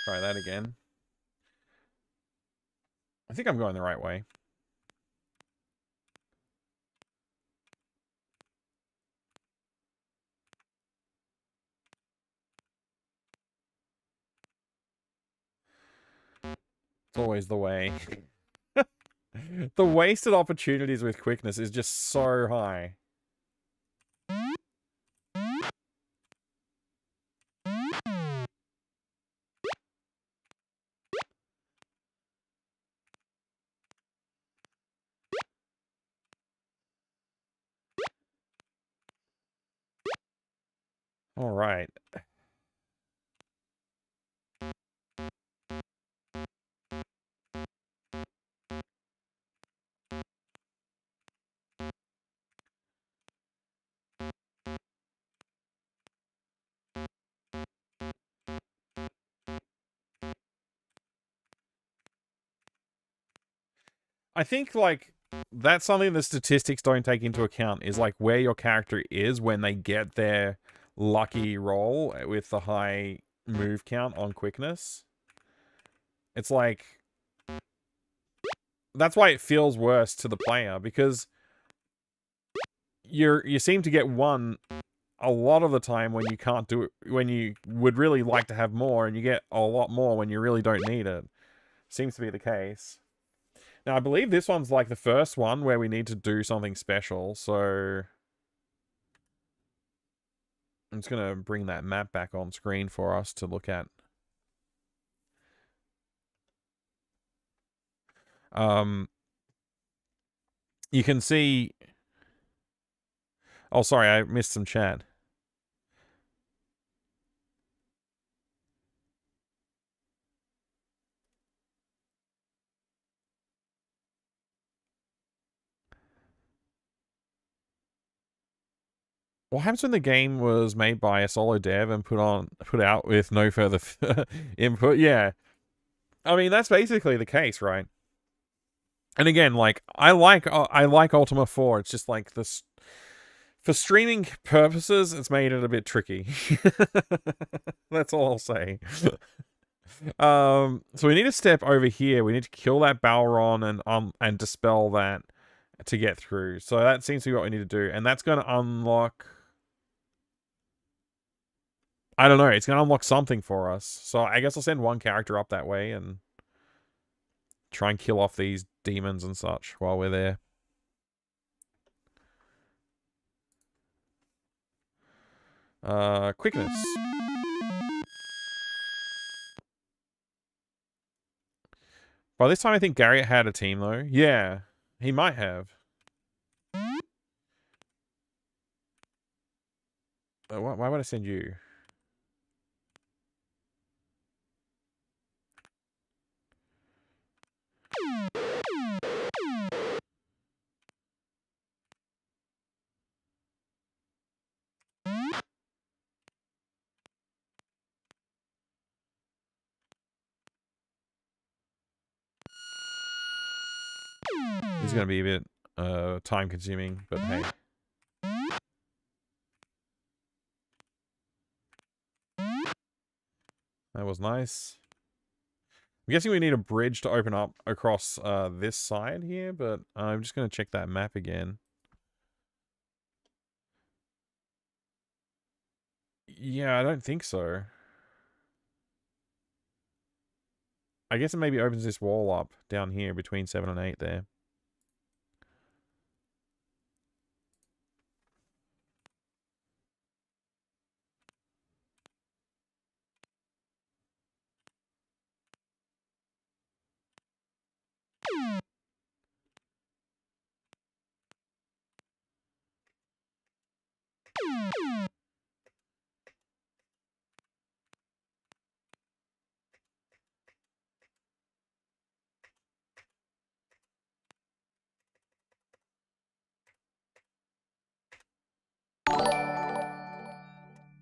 Try that again. I think I'm going the right way. It's always the way. The wasted opportunities with quickness is just so high. All right. I think, like, that's something the statistics don't take into account, is, like, where your character is when they get their lucky roll with the high move count on quickness. It's like, that's why it feels worse to the player, because you seem to get one a lot of the time when you can't do it, when you would really like to have more, and you get a lot more when you really don't need it. Seems to be the case. Now, I believe this one's like the first one where we need to do something special, so I'm just going to bring that map back on screen for us to look at. You can see... Oh, sorry, I missed some chat. What happens when the game was made by a solo dev and put out with no further input? Yeah. I mean, that's basically the case, right? And again, like, I like Ultima IV. It's just like this, for streaming purposes, it's made it a bit tricky. That's all I'll say. So we need to step over here. We need to kill that Balron and dispel that to get through. So that seems to be what we need to do, and that's going to unlock... I don't know. It's going to unlock something for us. So I guess I'll send one character up that way and try and kill off these demons and such while we're there. Quickness. By this time, I think Garriott had a team, though. Yeah, he might have. Why would I send you? This is going to be a bit time consuming, but hey. That was nice. I'm guessing we need a bridge to open up across this side here, but I'm just going to check that map again. Yeah, I don't think so. I guess it maybe opens this wall up down here between 7 and 8 there.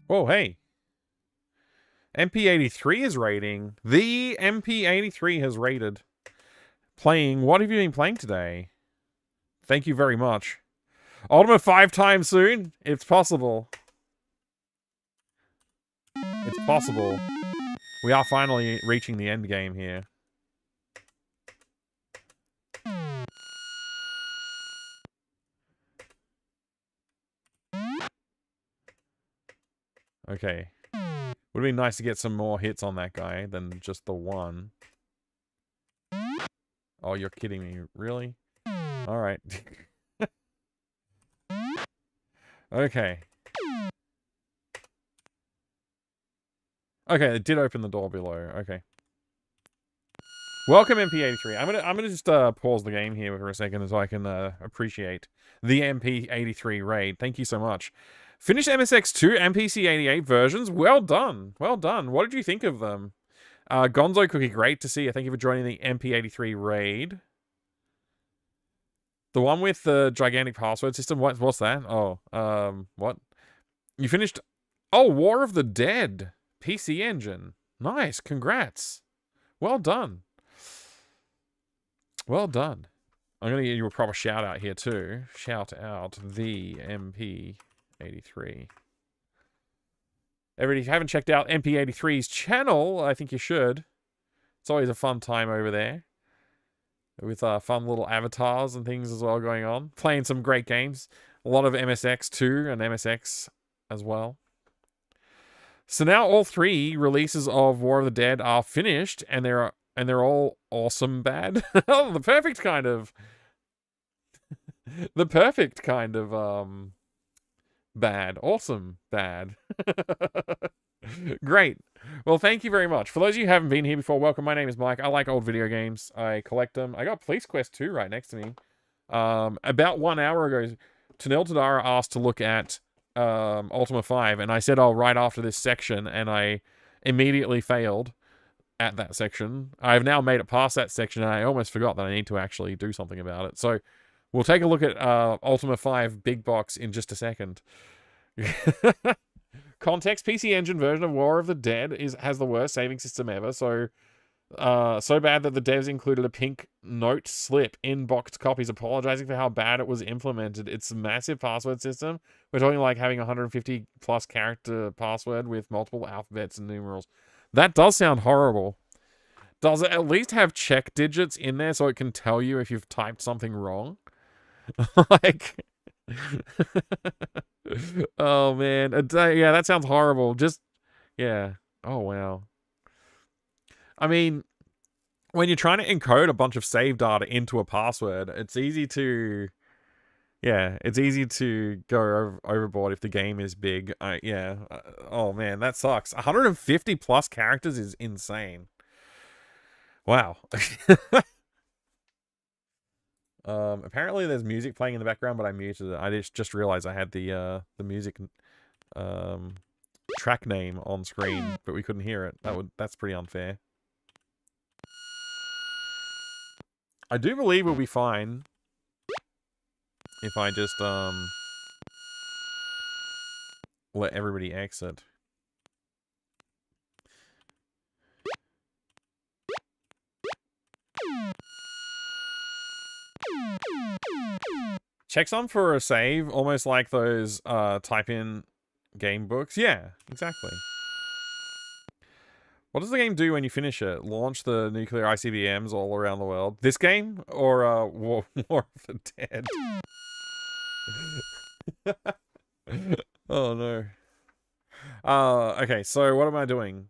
Whoa, hey. MP83 is rating. The MP83 has rated. Playing. What have you been playing today? Thank you very much. Ultima 5 times soon? It's possible. It's possible. We are finally reaching the end game here. Okay. Would have been nice to get some more hits on that guy than just the one. Oh, you're kidding me. Really? Alright. Okay. Okay, it did open the door below. Okay. Welcome, MP83. I'm gonna just pause the game here for a second so I can appreciate the MP83 raid. Thank you so much. Finished MSX2 and PC88 versions. Well done. Well done. What did you think of them? Gonzo Cookie, great to see you. Thank you for joining the MP83 raid. The one with the gigantic password system. What's that? Oh, what? You finished? Oh, War of the Dead. PC Engine. Nice. Congrats. Well done. Well done. I'm going to give you a proper shout out here too. Shout out the MP83. Everybody, if you haven't checked out MP83's channel, I think you should. It's always a fun time over there. With fun little avatars and things as well going on. Playing some great games. A lot of MSX2 and MSX as well. So now all 3 releases of War of the Dead are finished, and they're all awesome bad. Oh, the perfect kind of bad. Awesome bad. Great. Well, thank you very much. For those of you who haven't been here before, welcome. My name is Mike. I like old video games. I collect them. I got Police Quest 2 right next to me. About 1 hour ago, Tanel Tadara asked to look at Ultima 5, and I said, oh, right after this section, and I immediately failed at that section. I've now made it past that section, and I almost forgot that I need to actually do something about it. So we'll take a look at Ultima 5 Big Box in just a second. Context: PC Engine version of War of the Dead has the worst saving system ever, so bad that the devs included a pink note slip in boxed copies apologizing for how bad it was implemented. It's a massive password system. We're talking like having 150 plus character password with multiple alphabets and numerals. That does sound horrible. Does it at least have check digits in there so it can tell you if you've typed something wrong? Like... Oh, man. Yeah, that sounds horrible. Just... Yeah. Oh, wow. I mean, when you're trying to encode a bunch of save data into a password, it's easy to Yeah, it's easy to go overboard if the game is big. Yeah. Oh man, that sucks. 150 plus characters is insane. Wow. Apparently there's music playing in the background, but I muted it. I just realized I had the music track name on screen, but we couldn't hear it. That's pretty unfair. I do believe we'll be fine if I just let everybody exit. Checksum for a save, almost like those type in game books. Yeah, exactly. What does the game do when you finish it? Launch the nuclear ICBMs all around the world? This game? Or War of the Dead? Oh no. Okay, so what am I doing?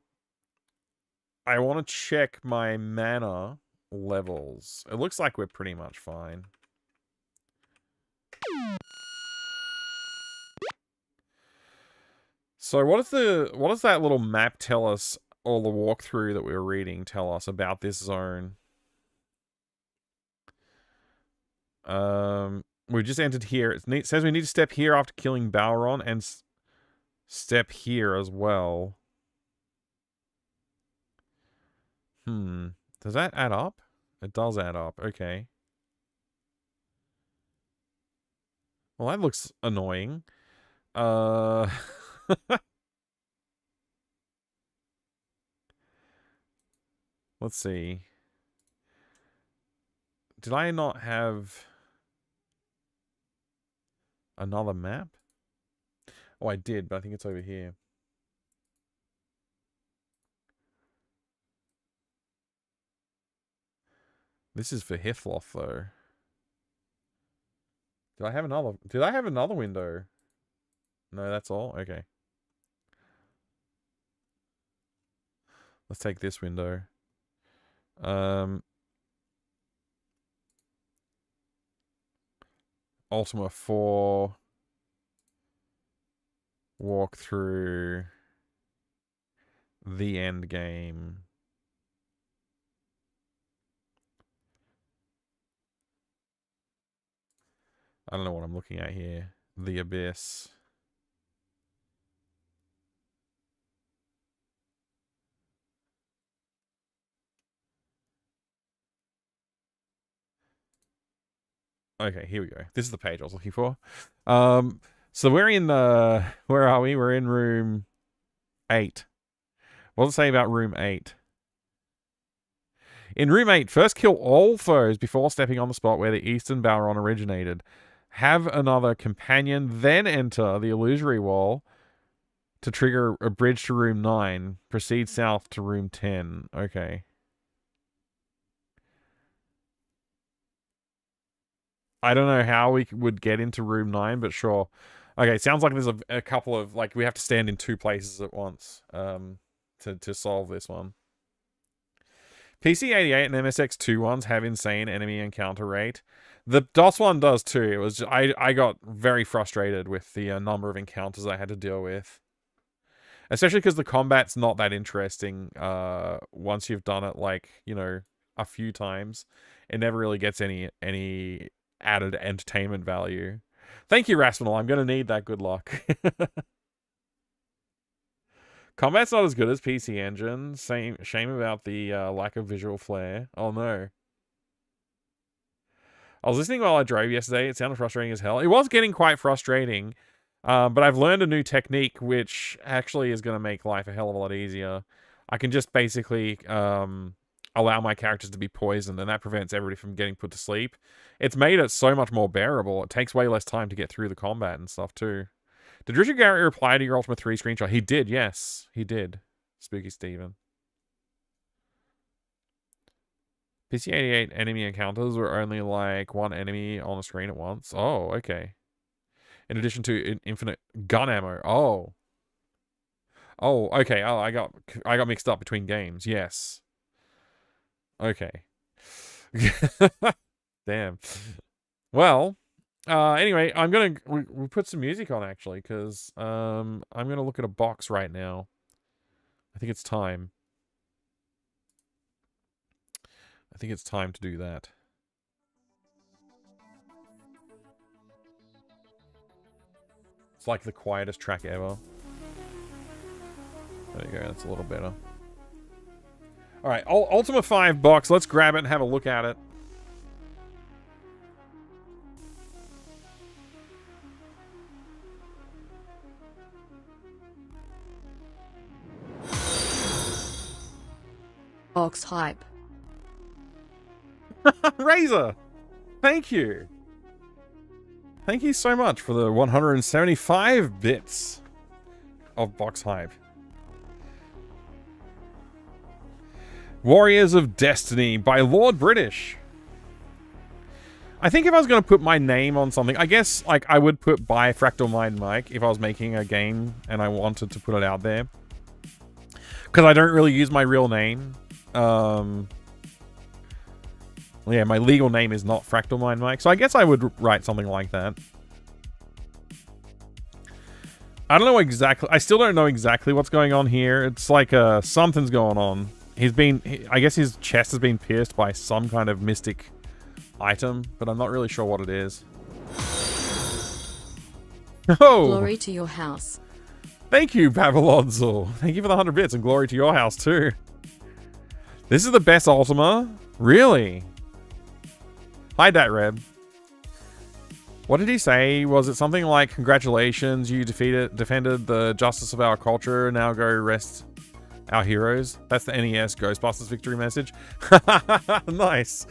I want to check my mana levels. It looks like we're pretty much fine. So what does that little map tell us, or the walkthrough that we were reading tell us about this zone? We just entered here. It says we need to step here after killing Balron and step here as well. Does that add up? It does add up. Okay. Well, that looks annoying. Let's see. Did I not have another map? Oh, I did, but I think it's over here. This is for Hithloth, though. Did I have another window? No, that's all? Okay. Let's take this window. Ultima IV. Walk through the end game. I don't know what I'm looking at here. The Abyss. Okay, here we go. This is the page I was looking for. So we're in where are we? We're in room 8. What does it say about room 8? In room 8, first kill all foes before stepping on the spot where the Eastern Balron originated. Have another companion, then enter the illusory wall to trigger a bridge to room 9. Proceed south to room 10. Okay. I don't know how we would get into room 9, but sure. Okay, sounds like there's a couple of, like, we have to stand in 2 places at once to solve this one. PC88 and MSX2 ones have insane enemy encounter rate. The DOS one does too. It was I got very frustrated with the number of encounters I had to deal with. Especially because the combat's not that interesting once you've done it, like, you know, a few times. It never really gets any added entertainment value. Thank you, Raspinal. I'm going to need that good luck. Combat's not as good as PC Engine. Shame about the lack of visual flair. Oh no. I was listening while I drove yesterday. It sounded frustrating as hell. It was getting quite frustrating. But I've learned a new technique, which actually is going to make life a hell of a lot easier. I can just basically allow my characters to be poisoned, and that prevents everybody from getting put to sleep. It's made it so much more bearable. It takes way less time to get through the combat and stuff, too. Did Richard Garrett reply to your Ultima 3 screenshot? He did, yes. He did. Spooky Steven. PC88 enemy encounters were only like 1 enemy on the screen at once. Oh, okay. In addition to infinite gun ammo. Oh. Oh, okay. Oh, I got mixed up between games. Yes. Okay. Damn. Well, Anyway, we'll put some music on actually, because I'm gonna look at a box right now. I think it's time. I think it's time to do that. It's like the quietest track ever. There you go, that's a little better. Alright, Ultima 5 box. Let's grab it and have a look at it. Box hype. Razor! Thank you! Thank you so much for the 175 bits of box hype. Warriors of Destiny by Lord British. I think if I was going to put my name on something, I guess like I would put by Fractal Mind Mike if I was making a game and I wanted to put it out there. Because I don't really use my real name. Yeah, my legal name is not Fractal Mind Mike, so I guess I would write something like that. I don't know exactly. I still don't know exactly what's going on here. It's like something's going on. I guess his chest has been pierced by some kind of mystic item, but I'm not really sure what it is. Oh! Glory to your house. Thank you, Babylonzul. Thank you for the 100 bits, and glory to your house, too. This is the best Ultima? Really? Hi, Datreb. What did he say? Was it something like, congratulations, you defended the justice of our culture, now go rest our heroes? That's the NES Ghostbusters victory message. Nice.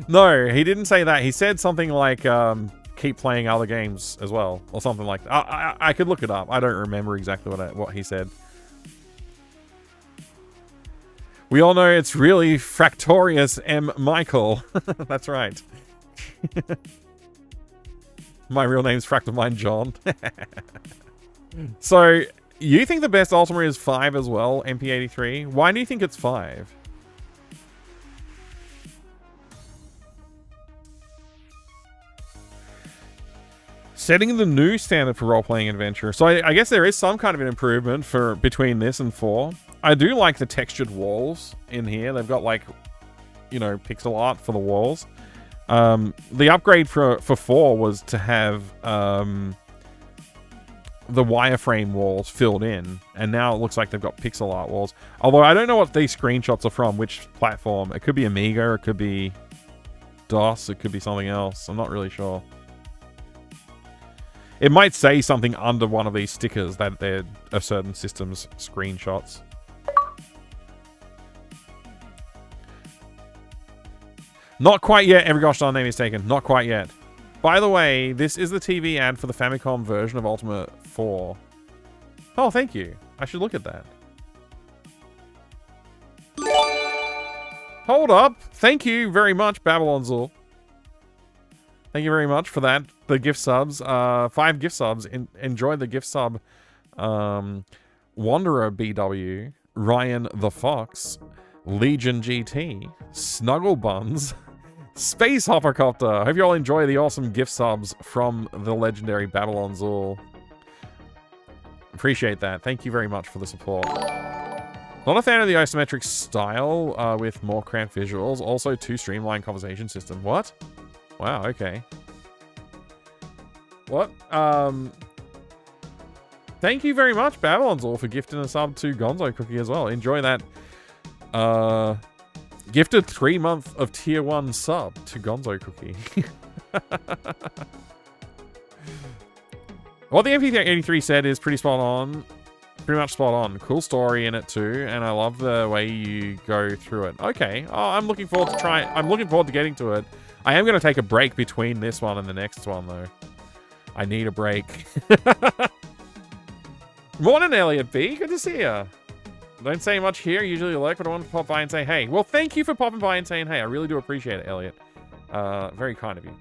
No, he didn't say that. He said something like, keep playing other games as well, or something like that. I could look it up. I don't remember exactly what he said. We all know it's really Fractorius M. Michael. That's right. My real name's Fractal Mind John. So, you think the best Ultima is 5 as well, MP83? Why do you think it's 5? Setting the new standard for role-playing adventure. So I guess there is some kind of an improvement between this and 4. I do like the textured walls in here. They've got like, you know, pixel art for the walls. The upgrade for 4 was to have the wireframe walls filled in, and now it looks like they've got pixel art walls. Although I don't know what these screenshots are from, which platform. It could be Amiga, it could be DOS, it could be something else. I'm not really sure. It might say something under one of these stickers that they're a certain system's screenshots. Not quite yet. Every gosh darn name is taken. Not quite yet. By the way, this is the TV ad for the Famicom version of Ultima 4. Oh, thank you. I should look at that. Hold up. Thank you very much, Babylonzul. Thank you very much for that. The gift subs. 5 gift subs. Enjoy the gift sub. Wanderer BW. Ryan the Fox. Legion GT. Snuggle Buns. Space Hoppercopter. Hope you all enjoy the awesome gift subs from the legendary Babylonzul. Appreciate that. Thank you very much for the support. Not a fan of the isometric style with more cramped visuals. Also, too streamlined conversation system. What? Wow, okay. What? Thank you very much, Babylonzul, for gifting a sub to Gonzo Cookie as well. Enjoy that. Gifted 3-month of tier 1 sub to Gonzo Cookie. What the MP83 said is pretty spot on. Pretty much spot on. Cool story in it too, and I love the way you go through it. Okay. Oh, I'm looking forward to getting to it. I am going to take a break between this one and the next one, though. I need a break. Morning, Elliot B. Good to see ya. Don't say much here. Usually lurk, but I want to pop by and say hey. Well, thank you for popping by and saying hey. I really do appreciate it, Elliot. Very kind of you.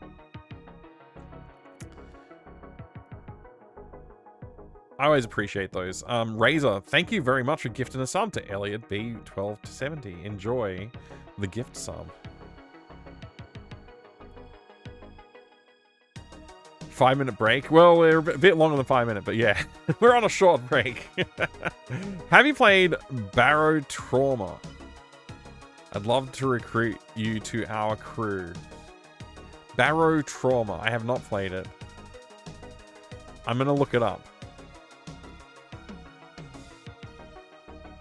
I always appreciate those. Razor, thank you very much for gifting a sub to Elliot B. 12 to 70. Enjoy the gift sub. 5-minute break. Well, we're a bit longer than 5 minutes, but yeah. We're on a short break. Have you played Barrow Trauma? I'd love to recruit you to our crew. Barrow Trauma. I have not played it. I'm going to look it up.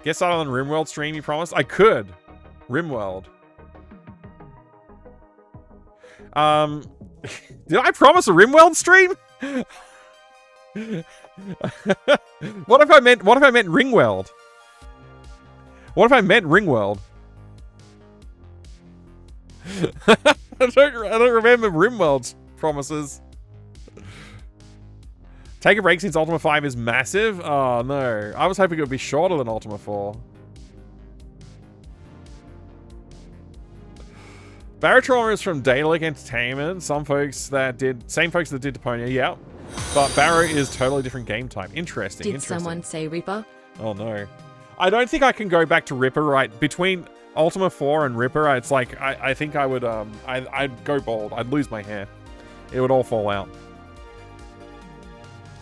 Get started on RimWorld stream, you promised? I could. RimWorld. Did I promise a RimWorld stream? What if I meant Ringworld? What if I meant Ringworld? I don't remember RimWorld's promises. Take a break since Ultima 5 is massive? Oh no. I was hoping it would be shorter than Ultima 4. Barrow is from Daedalic Entertainment. Same folks that did Deponia, yeah. But Barrow is totally different game type. Interesting. Did someone say Reaper? Oh no. I don't think I can go back to Ripper, right? Between Ultima 4 and Ripper, it's like, I think I would, I'd go bald. I'd lose my hair. It would all fall out.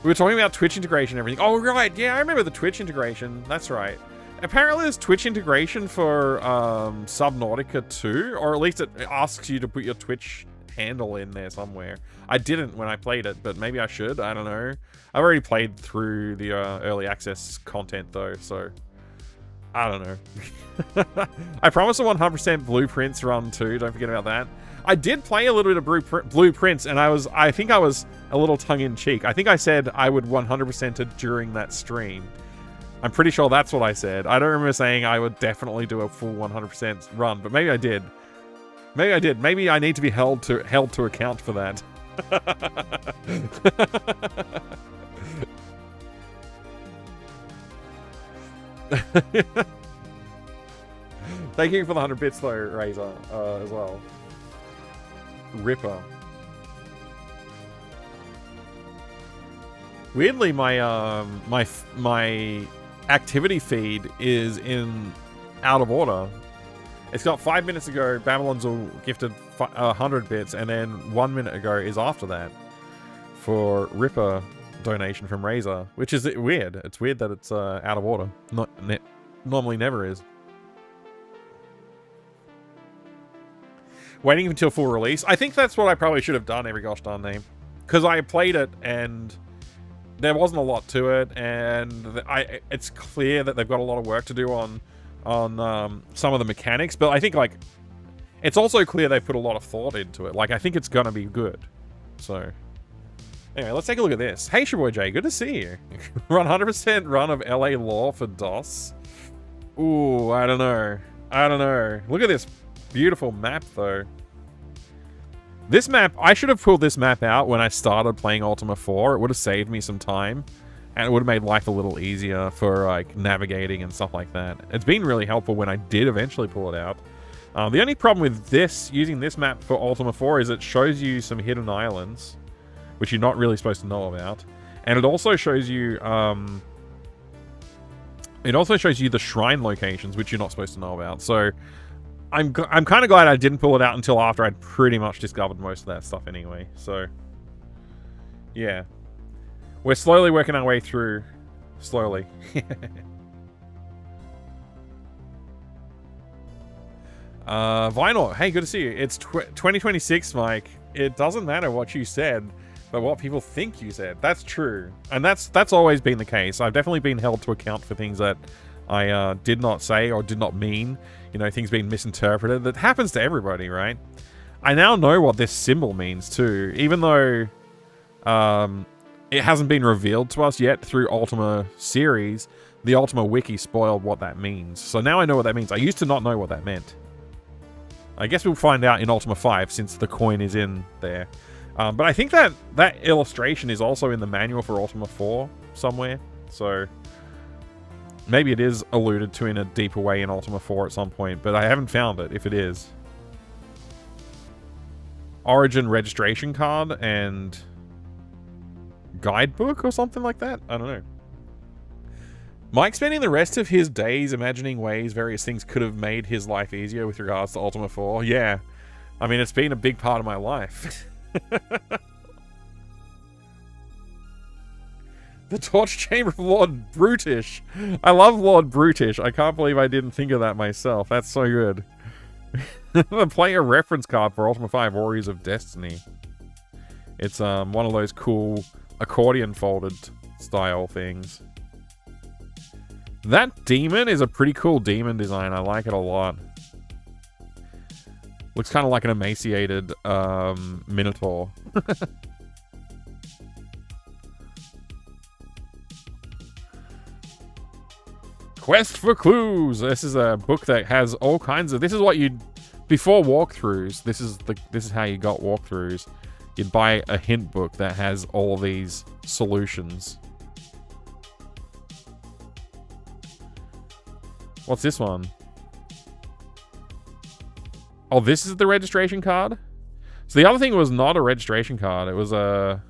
We were talking about Twitch integration and everything. Oh, right. Yeah, I remember the Twitch integration. That's right. Apparently there's Twitch integration for Subnautica 2, or at least it asks you to put your Twitch handle in there somewhere. I didn't when I played it, but maybe I should. I don't know. I've already played through the early access content though, so I don't know. I promised a 100% Blueprints run too. Don't forget about that. I did play a little bit of Blueprints, and I think I was a little tongue-in-cheek. I think I said I would 100% it during that stream. I'm pretty sure that's what I said. I don't remember saying I would definitely do a full 100% run, but maybe I did. Maybe I did. Maybe I need to be held to account for that. Thank you for the 100 bits though, Razor, as well. Ripper. Weirdly, my my activity feed is in out of order. It's got 5 minutes ago, Babylon's all gifted 100 bits, and then 1 minute ago is after that for Ripper donation from Razor, which is weird. It's weird that it's out of order. Normally never is. Waiting until full release. I think that's what I probably should have done every gosh darn name, because I played it and there wasn't a lot to it, and it's clear that they've got a lot of work to do on some of the mechanics, but I think like it's also clear they put a lot of thought into it. Like I think it's gonna be good. So anyway, let's take a look at this. Hey Shaboy J, good to see you. Run 100% run of LA Law for DOS. Ooh, I don't know. Look at this beautiful map though. This map, I should have pulled this map out when I started playing Ultima 4. It would have saved me some time, and it would have made life a little easier for like navigating and stuff like that. It's been really helpful when I did eventually pull it out. The only problem with this, using this map for Ultima 4, is it shows you some hidden islands, which you're not really supposed to know about. And it also shows you, the shrine locations, which you're not supposed to know about. So I'm kind of glad I didn't pull it out until after I'd pretty much discovered most of that stuff anyway. So, yeah. We're slowly working our way through. Slowly. Vinyl, hey, good to see you. It's 2026, Mike. It doesn't matter what you said, but what people think you said. That's true. And that's always been the case. I've definitely been held to account for things that I did not say or did not mean. You know, things being misinterpreted. That happens to everybody, right? I now know what this symbol means too, even though it hasn't been revealed to us yet through Ultima series. The Ultima Wiki spoiled what that means. So now I know what that means. I used to not know what that meant. I guess we'll find out in Ultima 5 since the coin is in there. But I think that illustration is also in the manual for Ultima 4 somewhere. So maybe it is alluded to in a deeper way in Ultima 4 at some point, but I haven't found it, if it is. Origin registration card and guidebook or something like that? I don't know. Mike spending the rest of his days imagining ways various things could have made his life easier with regards to Ultima 4. Yeah. I mean, it's been a big part of my life. The torture chamber of Lord Brutish. I love Lord Brutish. I can't believe I didn't think of that myself. That's so good. The player reference card for Ultima 5 Warriors of Destiny. It's one of those cool accordion folded style things. That demon is a pretty cool demon design. I like it a lot. Looks kind of like an emaciated minotaur. Quest for Clues. This is a book that has all kinds of. This is what you before walkthroughs. This is how you got walkthroughs. You'd buy a hint book that has all of these solutions. What's this one? Oh, this is the registration card? So the other thing was not a registration card. It was a...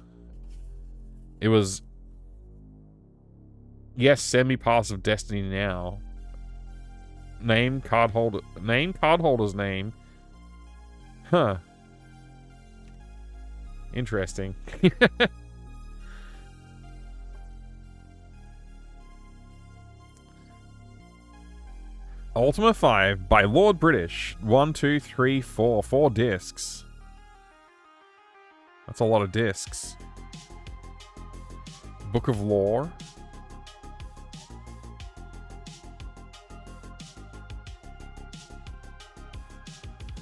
It was... Yes, send me Paths of Destiny now. Name cardholder... Name cardholder's name. Huh. Interesting. Ultima 5 by Lord British. 1, 2, 3, 4. 4 discs. That's a lot of discs. Book of Lore.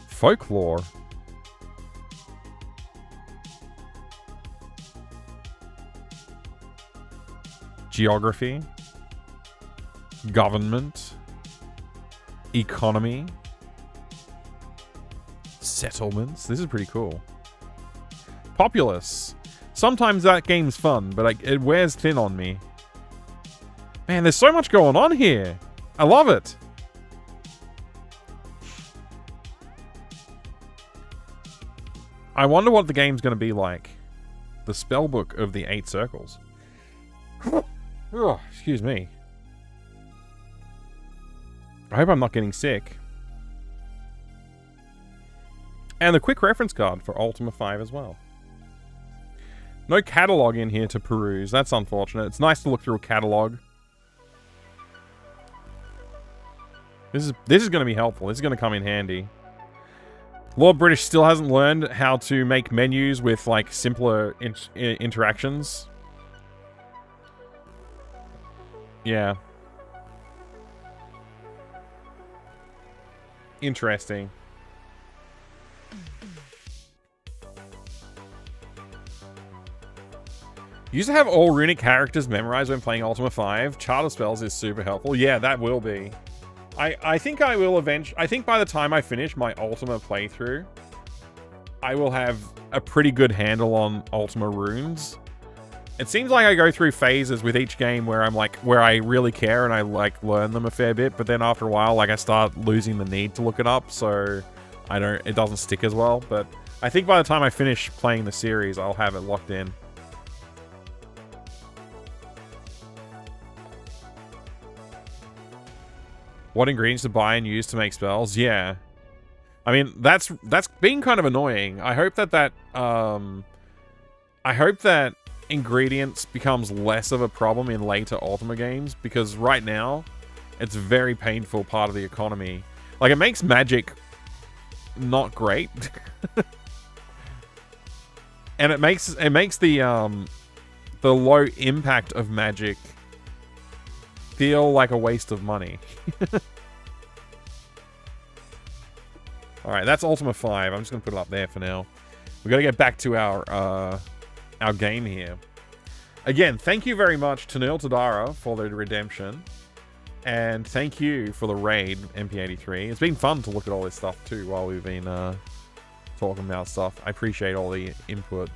Folklore. Geography. Government. Economy. Settlements. This is pretty cool. Populous. Sometimes that game's fun, but it wears thin on me. Man, there's so much going on here. I love it. I wonder what the game's going to be like. The spellbook of the 8 circles. Oh, excuse me. I hope I'm not getting sick. And the quick reference card for Ultima 5 as well. No catalog in here to peruse. That's unfortunate. It's nice to look through a catalog. This is going to be helpful. This is going to come in handy. Lord British still hasn't learned how to make menus with, like, simpler interactions. Yeah. Interesting. You used to have all runic characters memorized when playing Ultima 5. Charter spells is super helpful. Yeah, that will be. I think I will eventually... I think by the time I finish my Ultima playthrough, I will have a pretty good handle on Ultima runes. It seems like I go through phases with each game where I'm like... where I really care and I, like, learn them a fair bit, but then after a while, like, I start losing the need to look it up, so I don't... it doesn't stick as well, but I think by the time I finish playing the series, I'll have it locked in. What ingredients to buy and use to make spells? Yeah. I mean, that's been kind of annoying. I hope that ingredients becomes less of a problem in later Ultima games, because right now, it's a very painful part of the economy. Like, it makes magic not great. And it makes the low impact of magic feel like a waste of money. Alright, that's Ultima 5. I'm just going to put it up there for now. We've got to get back to our game here. Again, thank you very much to Neil Tadara for the redemption. And thank you for the raid, MP83. It's been fun to look at all this stuff too while we've been talking about stuff. I appreciate all the input.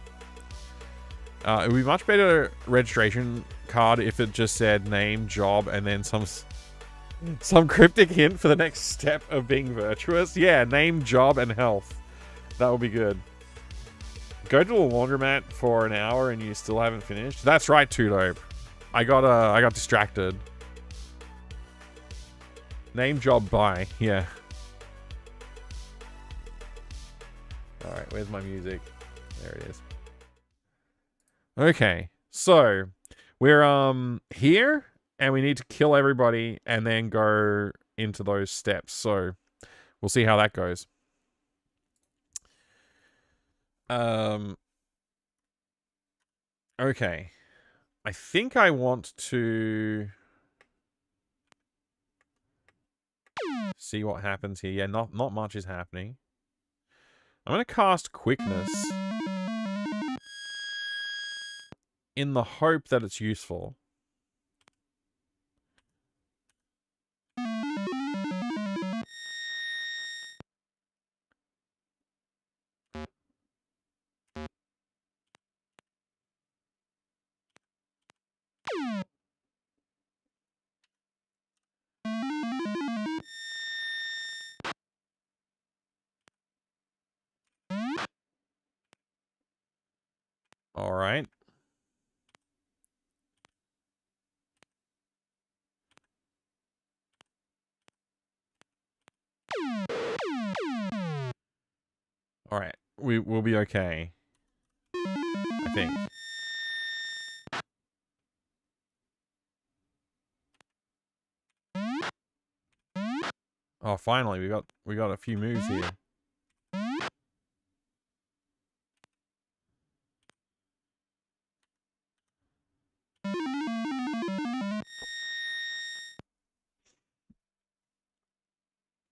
It would be much better registration card if it just said name, job, and then some cryptic hint for the next step of being virtuous. Yeah, name, job, and health. That would be good. Go to a laundromat for an hour and you still haven't finished. That's right, Too Dope. I got distracted. Name, job, buy. Yeah. All right, where's my music? There it is. Okay, so We're here, and we need to kill everybody and then go into those steps. So we'll see how that goes. Okay. I think I want to see what happens here. Yeah, not much is happening. I'm going to cast Quickness in the hope that it's useful. All right. All right. We'll be okay. I think. Oh, finally, we got a few moves here.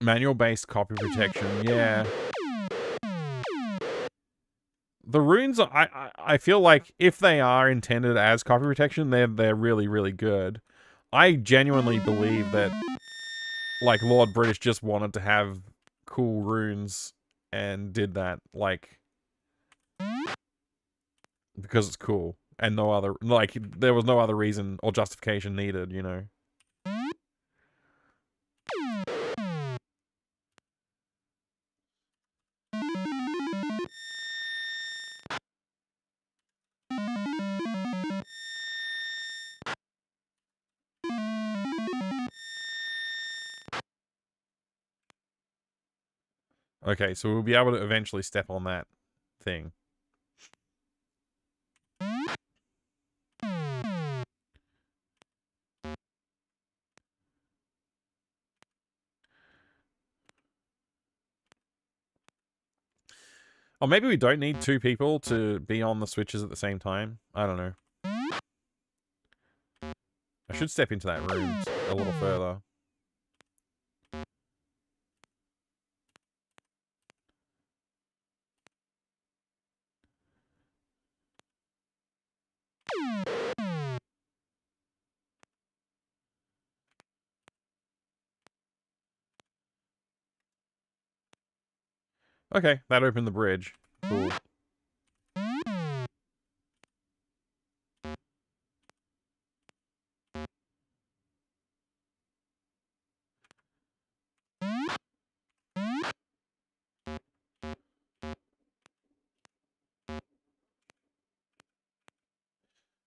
Manual-based copy protection, yeah. The runes, I feel like if they are intended as copy protection, they're really, really good. I genuinely believe that, like, Lord British just wanted to have cool runes and did that, like, because it's cool. And no other, like, there was no other reason or justification needed, you know? Okay, so we'll be able to eventually step on that thing. Or maybe we don't need two people to be on the switches at the same time. I don't know. I should step into that room a little further. Okay, that opened the bridge. Cool.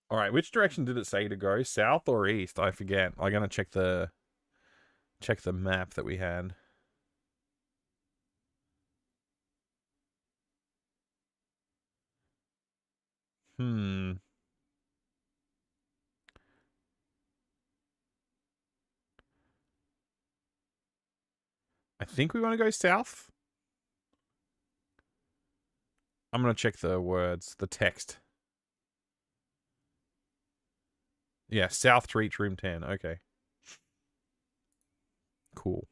All right, which direction did it say to go? South or east? I forget. I'm gonna check the map that we had. Hmm. I think we want to go south. I'm gonna check the words, the text. Yeah, south to reach room 10. Okay. Cool.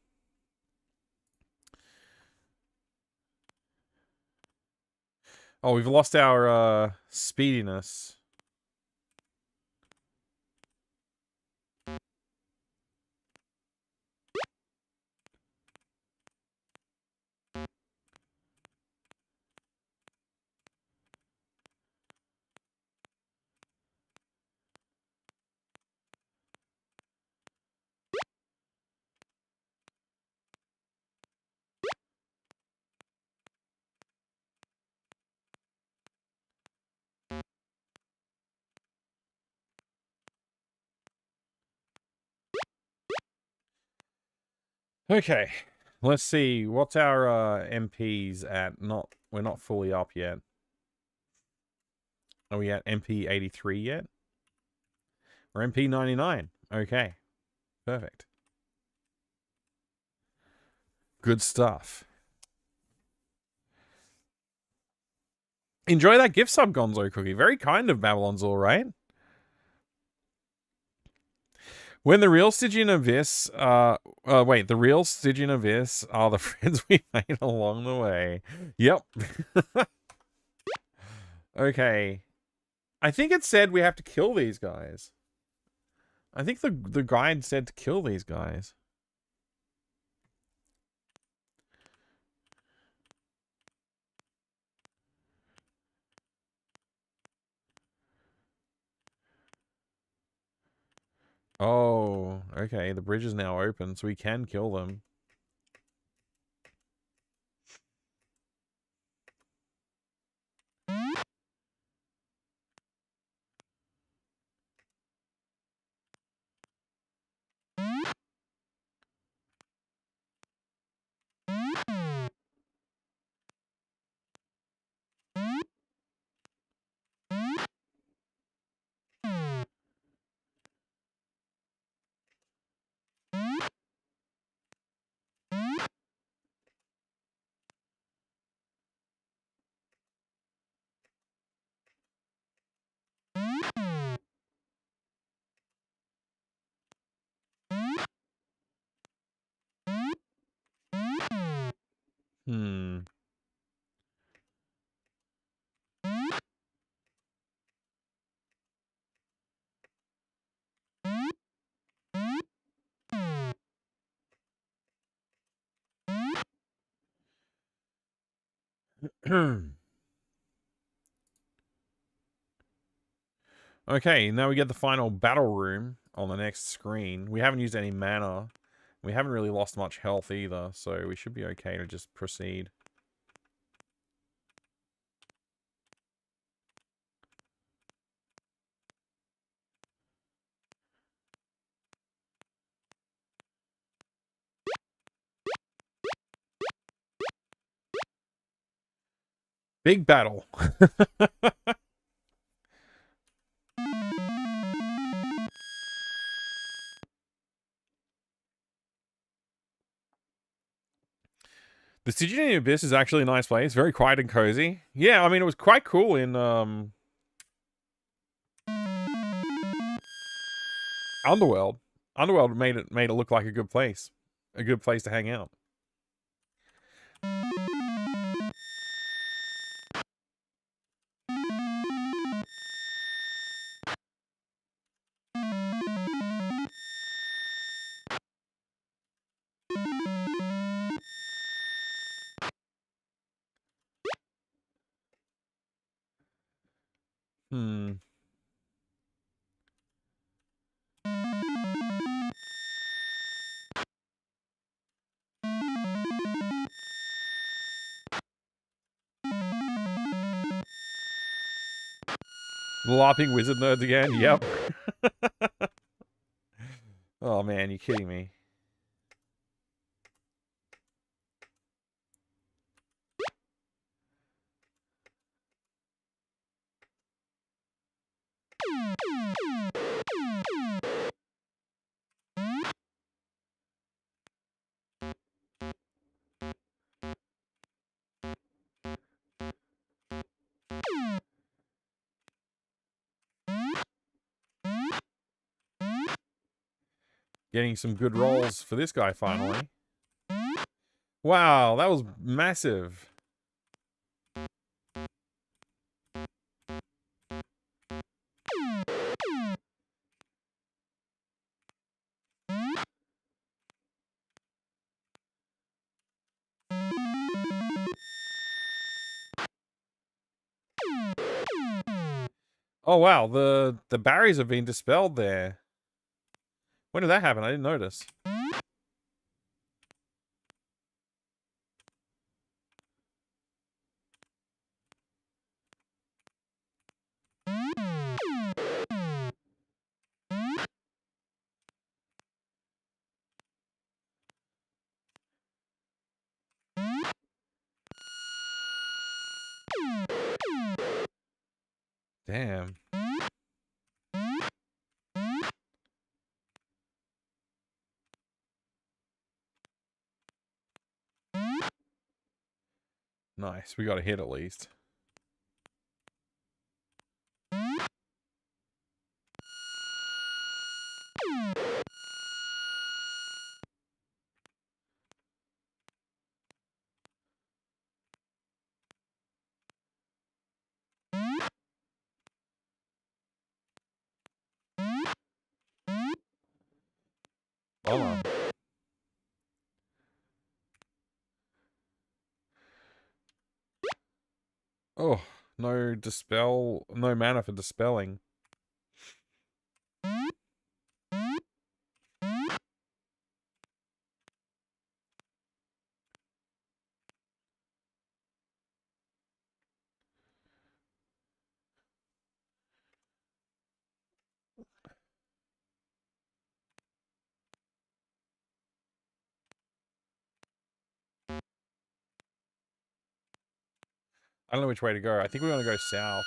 Oh, we've lost our speediness. Okay. Let's see. What's our MPs at? We're not fully up yet. Are we at MP 83 yet? Or MP99. Okay. Perfect. Good stuff. Enjoy that gift sub, Gonzo Cookie. Very kind of Babylon's all right. When the real Stygian Abyss, wait, the real Stygian Abyss are the friends we made along the way. Yep. Okay. I think it said we have to kill these guys. I think the guide said to kill these guys. Oh, okay. The bridge is now open, so we can kill them. Hmm. Okay, now we get the final battle room on the next screen. We haven't used any mana. We haven't really lost much health either, so we should be okay to just proceed. Big battle. The Stygian Abyss is actually a nice place. Very quiet and cozy. Yeah, I mean, it was quite cool in, Underworld. Underworld made it look like a good place. A good place to hang out. Hmm. LARPing wizard nerds again? Yep. Oh man, you kidding me? Getting some good rolls for this guy finally. Wow, that was massive. Oh wow, the barriers have been dispelled there. When did that happen? I didn't notice. Damn. Nice. We got a hit at least. Oh. Oh, no dispel, no mana for dispelling. I don't know which way to go. I think we want to go south.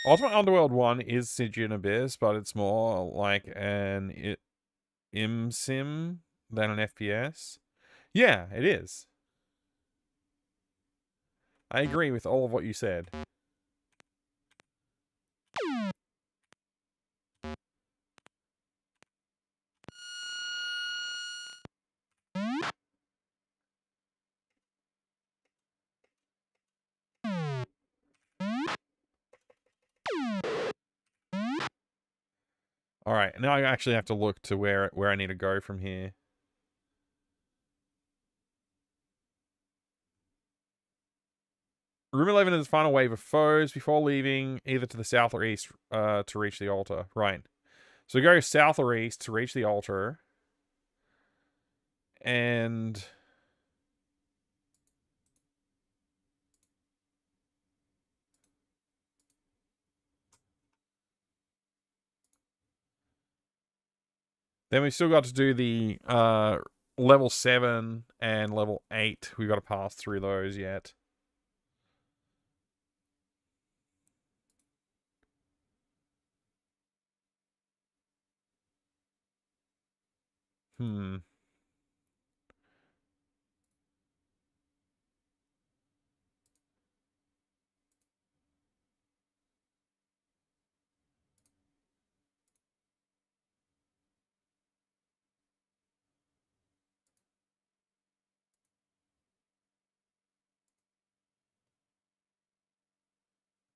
Ultimate Underworld 1 is Stygian Abyss, but it's more like an IM-sim than an FPS. Yeah, it is. I agree with all of what you said. All right, now I actually have to look to where I need to go from here. Room 11 is the final wave of foes before leaving either to the south or east to reach the altar. Right. So we go south or east to reach the altar. And... then we still got to do the level 7 and level 8. We've got to pass through those yet.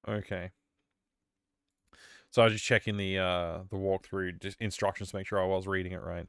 Okay. So I was just checking the walkthrough just instructions to make sure I was reading it right.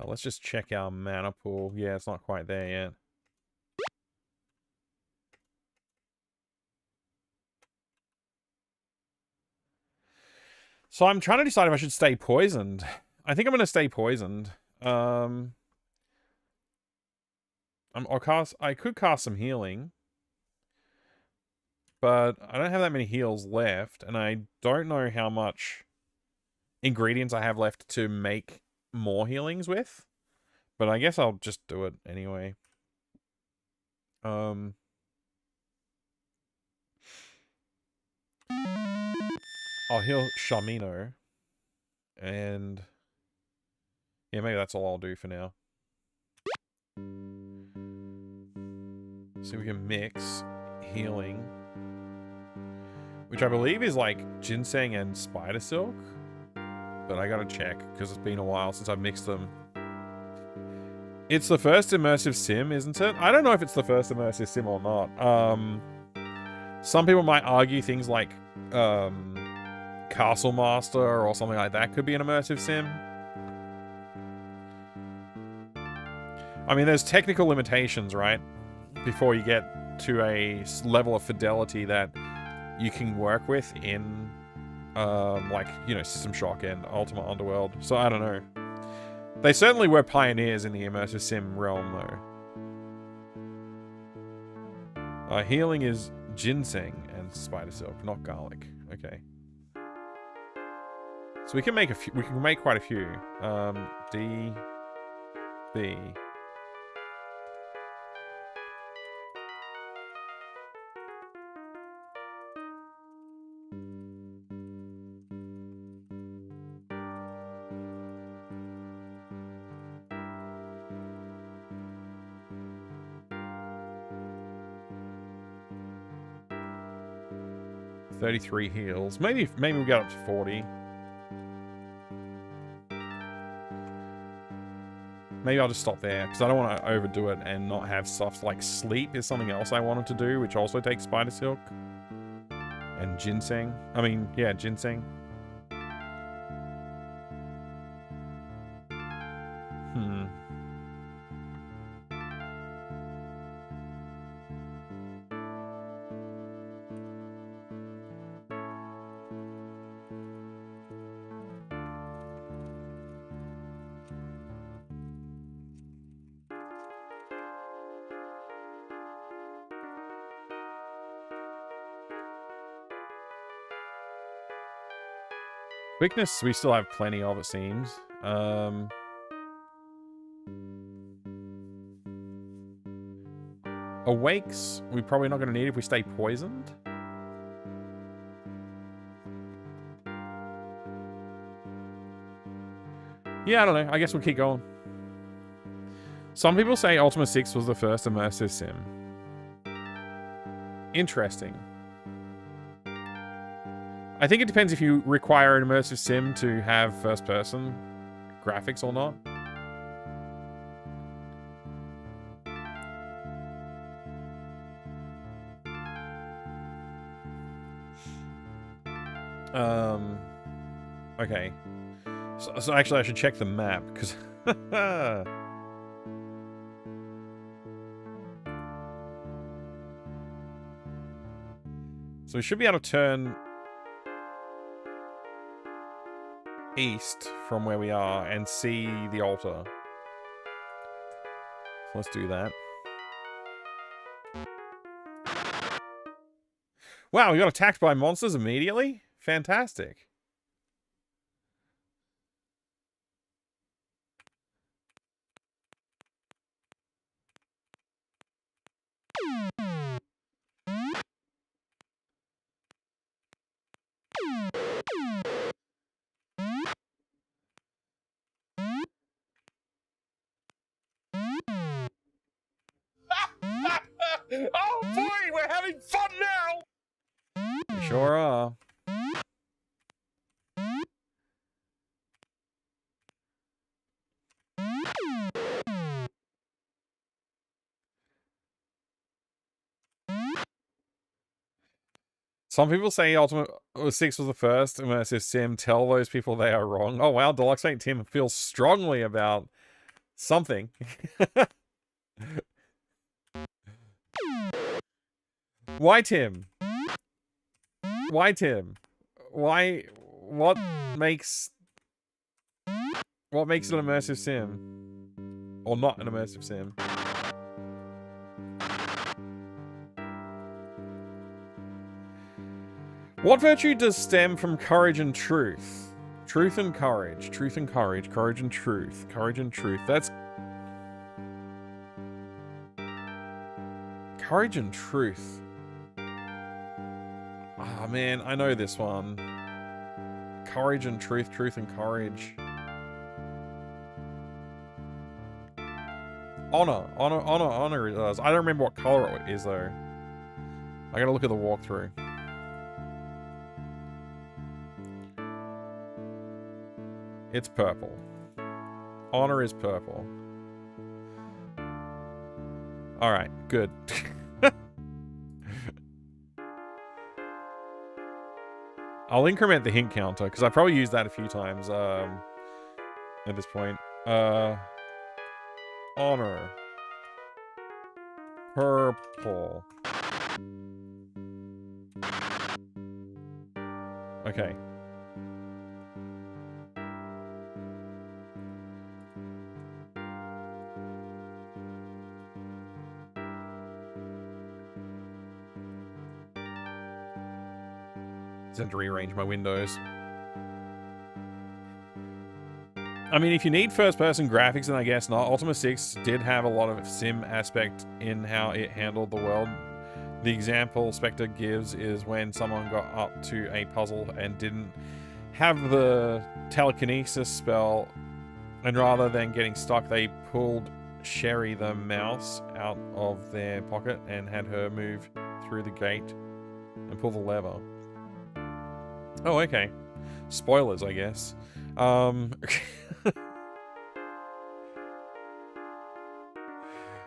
Let's just check our mana pool. Yeah, it's not quite there yet. So I'm trying to decide if I should stay poisoned. I think I'm going to stay poisoned. I could cast some healing. But I don't have that many heals left. And I don't know how much ingredients I have left to make more healings with. But I guess I'll just do it anyway. I'll heal Shamino. And yeah, maybe that's all I'll do for now. So we can mix healing, which I believe is like ginseng and spider silk. But I gotta check because it's been a while since I've mixed them. It's the first immersive sim, isn't it? I don't know if it's the first immersive sim or not. Some people might argue things like Castle Master or something like that could be an immersive sim. I mean, there's technical limitations, right? Before you get to a level of fidelity that you can work with in, like, you know, System Shock and Ultima Underworld. So I don't know. They certainly were pioneers in the immersive sim realm, though. Healing is ginseng and spider silk, not garlic. Okay. So we can make a few. We can make quite a few. D, B. $33 heals. Maybe we'll get up to 40. Maybe I'll just stop there, because I don't want to overdo it and not have stuff like sleep is something else I wanted to do, which also takes spider silk. And ginseng. I mean, yeah, ginseng. Quickness, we still have plenty of, it seems. Awakes, we're probably not going to need if we stay poisoned. Yeah, I don't know. I guess we'll keep going. Some people say Ultima 6 was the first immersive sim. Interesting. I think it depends if you require an immersive sim to have first-person graphics or not. Okay. So actually I should check the map, because... So we should be able to turn east from where we are and see the altar. So let's do that. Wow, we got attacked by monsters immediately? Fantastic. Oh boy, we're having fun now! We sure are. Some people say Ultima 6 was the first immersive sim. Tell those people they are wrong. Oh wow, Deluxe Saint Tim feels strongly about something. Why Tim? Why Tim? Why? What makes it an immersive sim? Or not an immersive sim? What virtue does stem from courage and truth? Truth and courage. Truth and courage. Courage and truth. Courage and truth. That's... Courage and truth. Ah, man, I know this one. Courage and truth. Truth and courage. Honor. Honor it does. I don't remember what color it is, though. I gotta look at the walkthrough. It's purple. Honor is purple. Alright, good. I'll increment the hint counter, because I probably used that a few times at this point. Honor. Purple. Okay. Just had to rearrange my windows. I mean, if you need first-person graphics, then I guess not. Ultima 6 did have a lot of sim aspect in how it handled the world. The example Spectre gives is when someone got up to a puzzle and didn't have the telekinesis spell, and rather than getting stuck, they pulled Sherry the mouse out of their pocket and had her move through the gate and pull the lever. Oh, okay. Spoilers, I guess.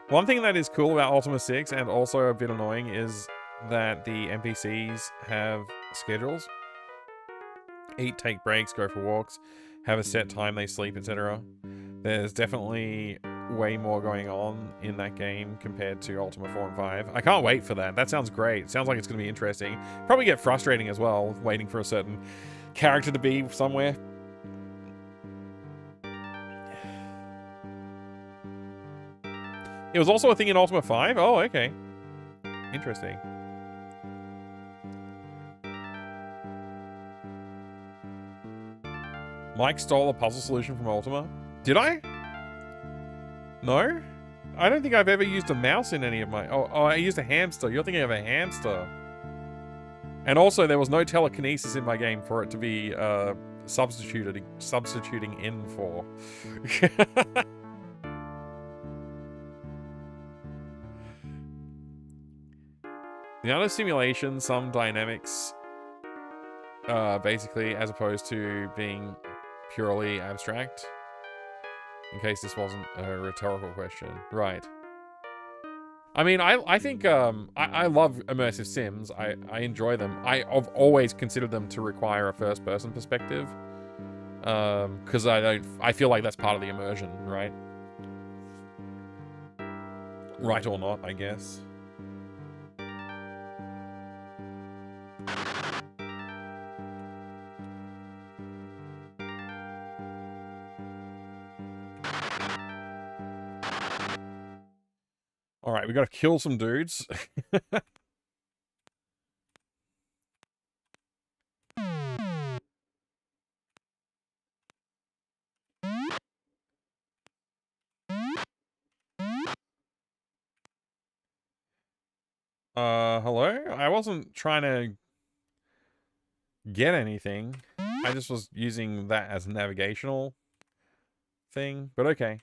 One thing that is cool about Ultima 6 and also a bit annoying is that the NPCs have schedules. Eat, take breaks, go for walks, have a set time they sleep, etc. There's definitely way more going on in that game compared to Ultima 4 and 5. I can't wait for that. That sounds great. Sounds like it's going to be interesting. Probably get frustrating as well, waiting for a certain character to be somewhere. It was also a thing in Ultima 5? Oh, okay. Interesting. Mike stole a puzzle solution from Ultima. Did I? No? I don't think I've ever used a mouse in any of my... Oh, I used a hamster. You're thinking of a hamster. And also, there was no telekinesis in my game for it to be substituting in for. The other simulation, some dynamics, basically, as opposed to being purely abstract. In case this wasn't a rhetorical question. Right. I mean, I think, I love immersive sims. I enjoy them. I've always considered them to require a first-person perspective. Because I feel like that's part of the immersion, right? Right or not, I guess. All right, we got to kill some dudes. Hello? I wasn't trying to get anything. I just was using that as a navigational thing, but okay.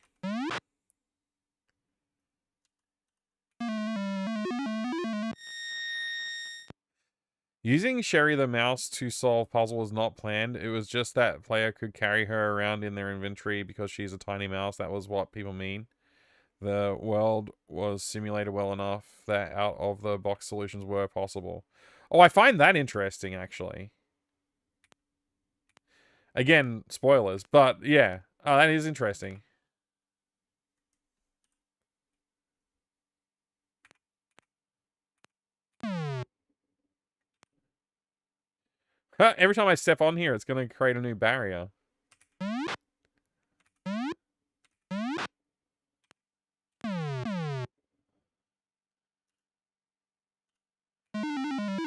Using Sherry the mouse to solve puzzle was not planned. It was just that player could carry her around in their inventory because she's a tiny mouse. That was what people mean. The world was simulated well enough that out-of-the-box solutions were possible. Oh, I find that interesting, actually. Again, spoilers, but yeah. Oh, that is interesting. Every time I step on here, it's going to create a new barrier.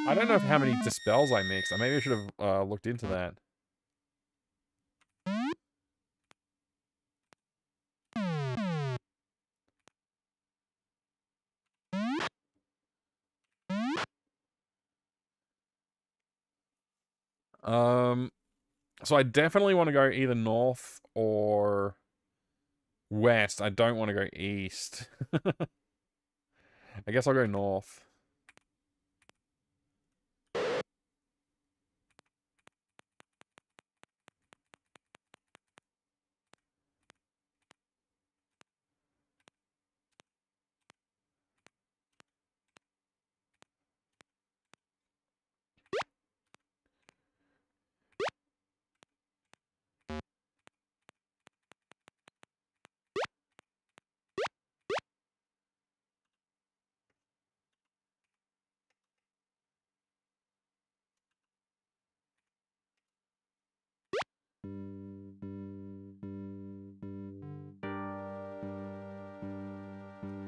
I don't know how many dispels I mixed. Maybe I should have looked into that. So I definitely want to go either north or west. I don't want to go east. I guess I'll go north.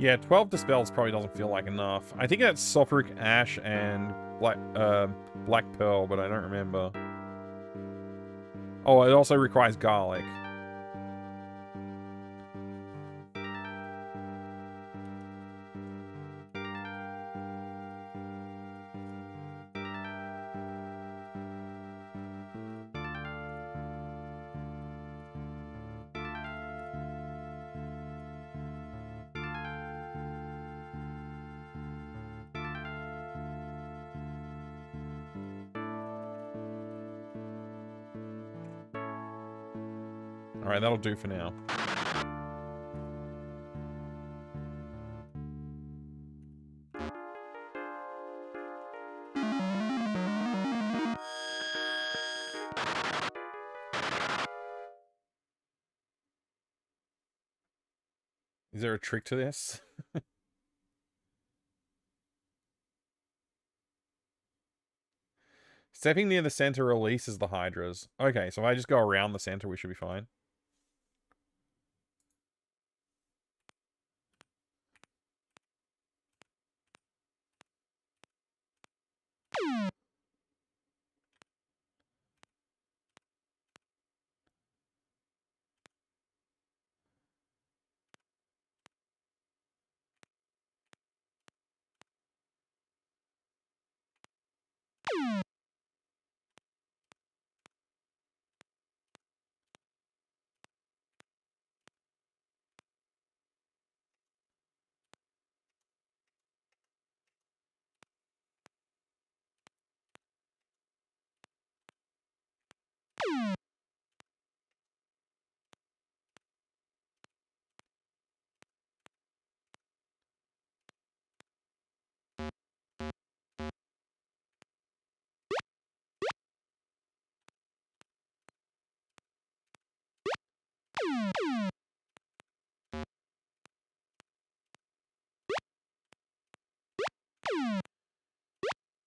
Yeah, 12 dispels probably doesn't feel like enough. I think that's sulfuric ash and black pearl, but I don't remember. Oh, it also requires garlic. Alright, that'll do for now. Is there a trick to this? Stepping near the center releases the hydras. Okay, so if I just go around the center, we should be fine.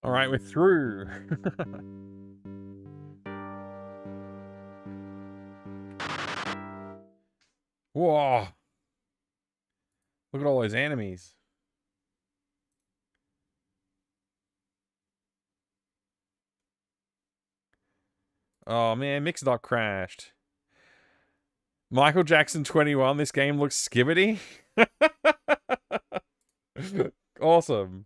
Alright, we're through. Whoa. Look at all those enemies. Oh man, Mixdoc crashed. Michael Jackson 21, this game looks skibbity. Awesome.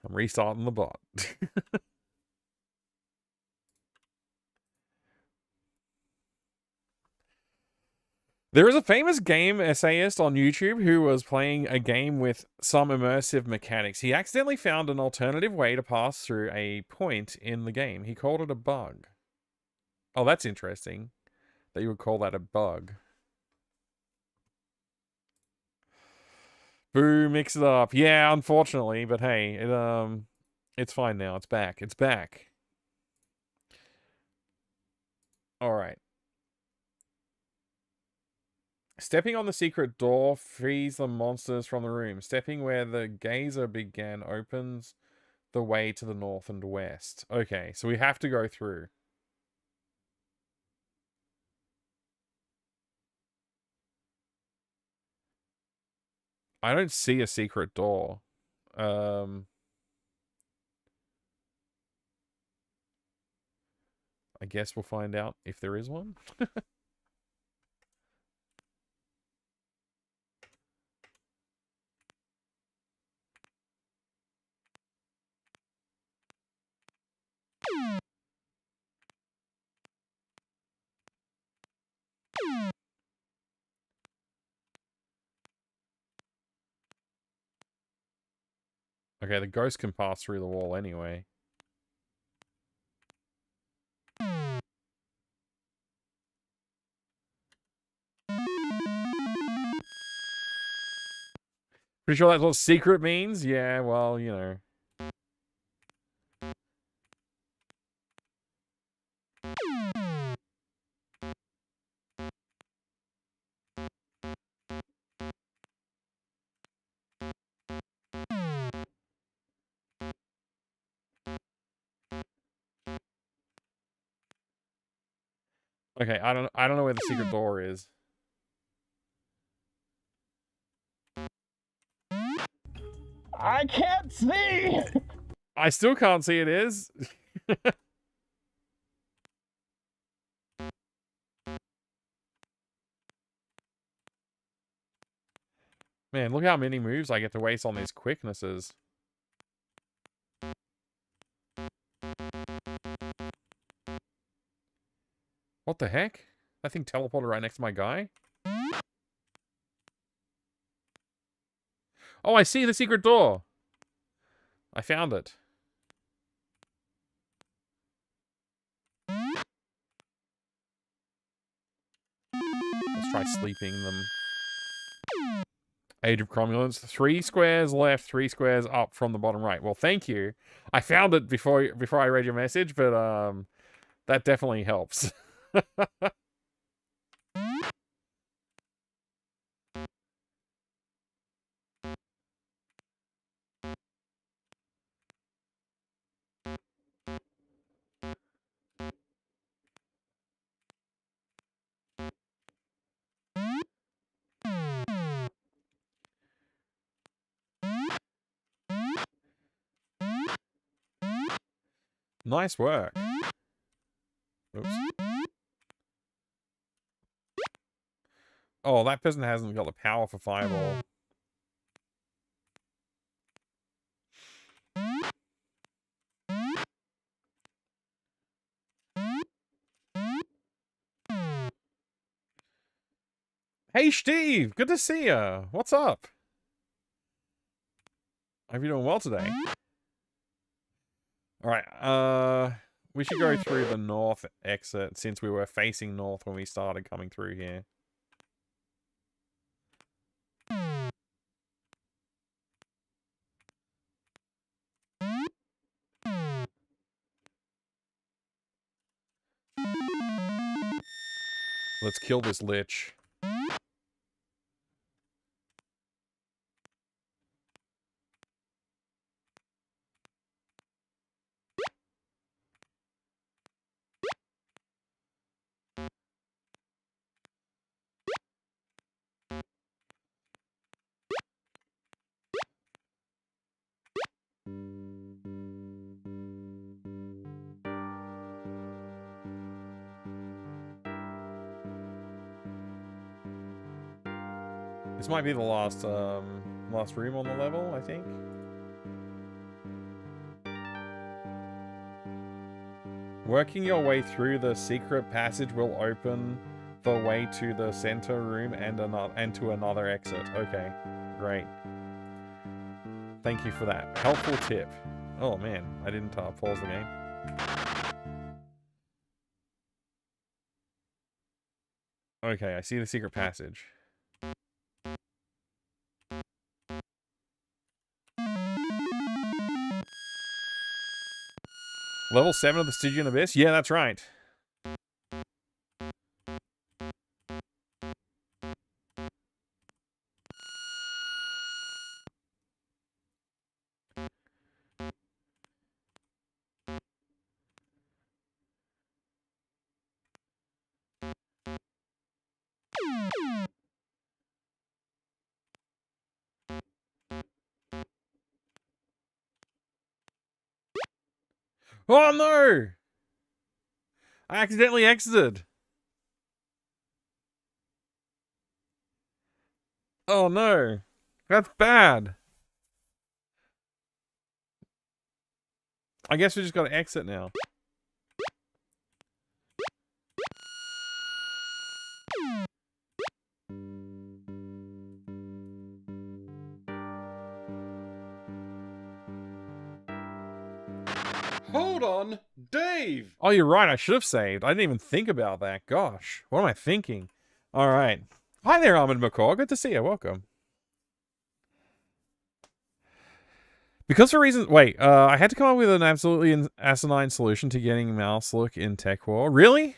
I'm restarting the bot. There is a famous game essayist on YouTube who was playing a game with some immersive mechanics. He accidentally found an alternative way to pass through a point in the game. He called it a bug. Oh, that's interesting that you would call that a bug. Boo, mix it up. Yeah, unfortunately, but hey, it's fine now. It's back. It's back. All right. Stepping on the secret door frees the monsters from the room. Stepping where the geyser began opens the way to the north and west. Okay, so we have to go through. I don't see a secret door. I guess we'll find out if there is one. Okay, the ghost can pass through the wall anyway. Pretty sure that's what secret means? Yeah, well, you know. Okay, I don't know where the secret door is. I can't see! I still can't see it is. Man, look how many moves I get to waste on these quicknesses. What the heck? That thing teleported right next to my guy? Oh, I see the secret door. I found it. Let's try sleeping them. Age of Cromulence. 3 squares left, 3 squares up from the bottom right. Well, thank you. I found it before I read your message, but that definitely helps. Nice work. Oops. Oh, that person hasn't got the power for Fireball. Hey, Steve! Good to see ya! What's up? Hope you're doing well today. Alright, we should go through the north exit since we were facing north when we started coming through here. Let's kill this lich. This might be the last room on the level, I think. Working your way through the secret passage will open the way to the center room and to another exit. Okay, great. Thank you for that helpful tip. Oh man, I didn't pause the game. Okay, I see the secret passage. Level 7 of the Stygian Abyss? Yeah, that's right. Oh no! I accidentally exited. Oh no. That's bad. I guess we just gotta exit now. Hold on, Dave! Oh, you're right. I should have saved. I didn't even think about that. Gosh, what am I thinking? All right. Hi there, Armand McCaw. Good to see you. Welcome. Because for reasons... Wait, I had to come up with an absolutely asinine solution to getting mouse look in Tech War. Really?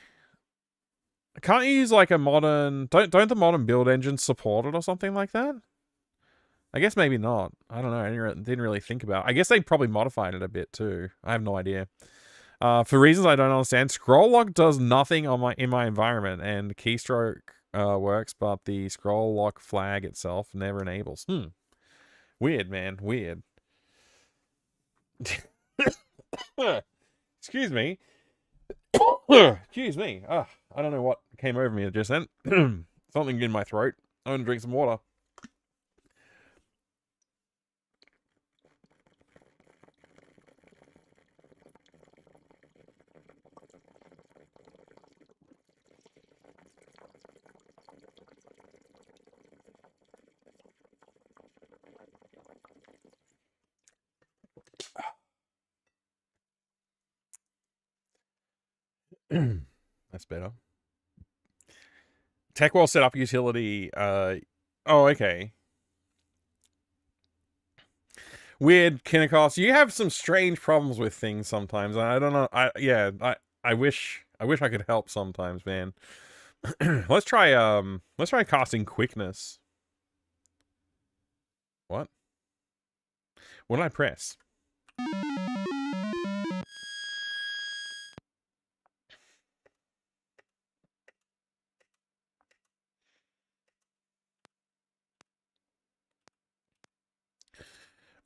Can't you use like a modern... Don't the modern build engines support it or something like that? I guess maybe not. I don't know. I didn't really think about it. I guess they probably modified it a bit too. I have no idea. For reasons I don't understand, scroll lock does nothing on in my environment, and keystroke works, but the scroll lock flag itself never enables. Weird, man. Weird. Excuse me. Excuse me. I don't know what came over me just then. Something in my throat. I'm gonna drink some water. That's better. TechWall setup utility. Oh, okay. Weird, Kinnikos. You have some strange problems with things sometimes. I don't know. I wish I could help sometimes, man. Let's try casting quickness. What? What did I press?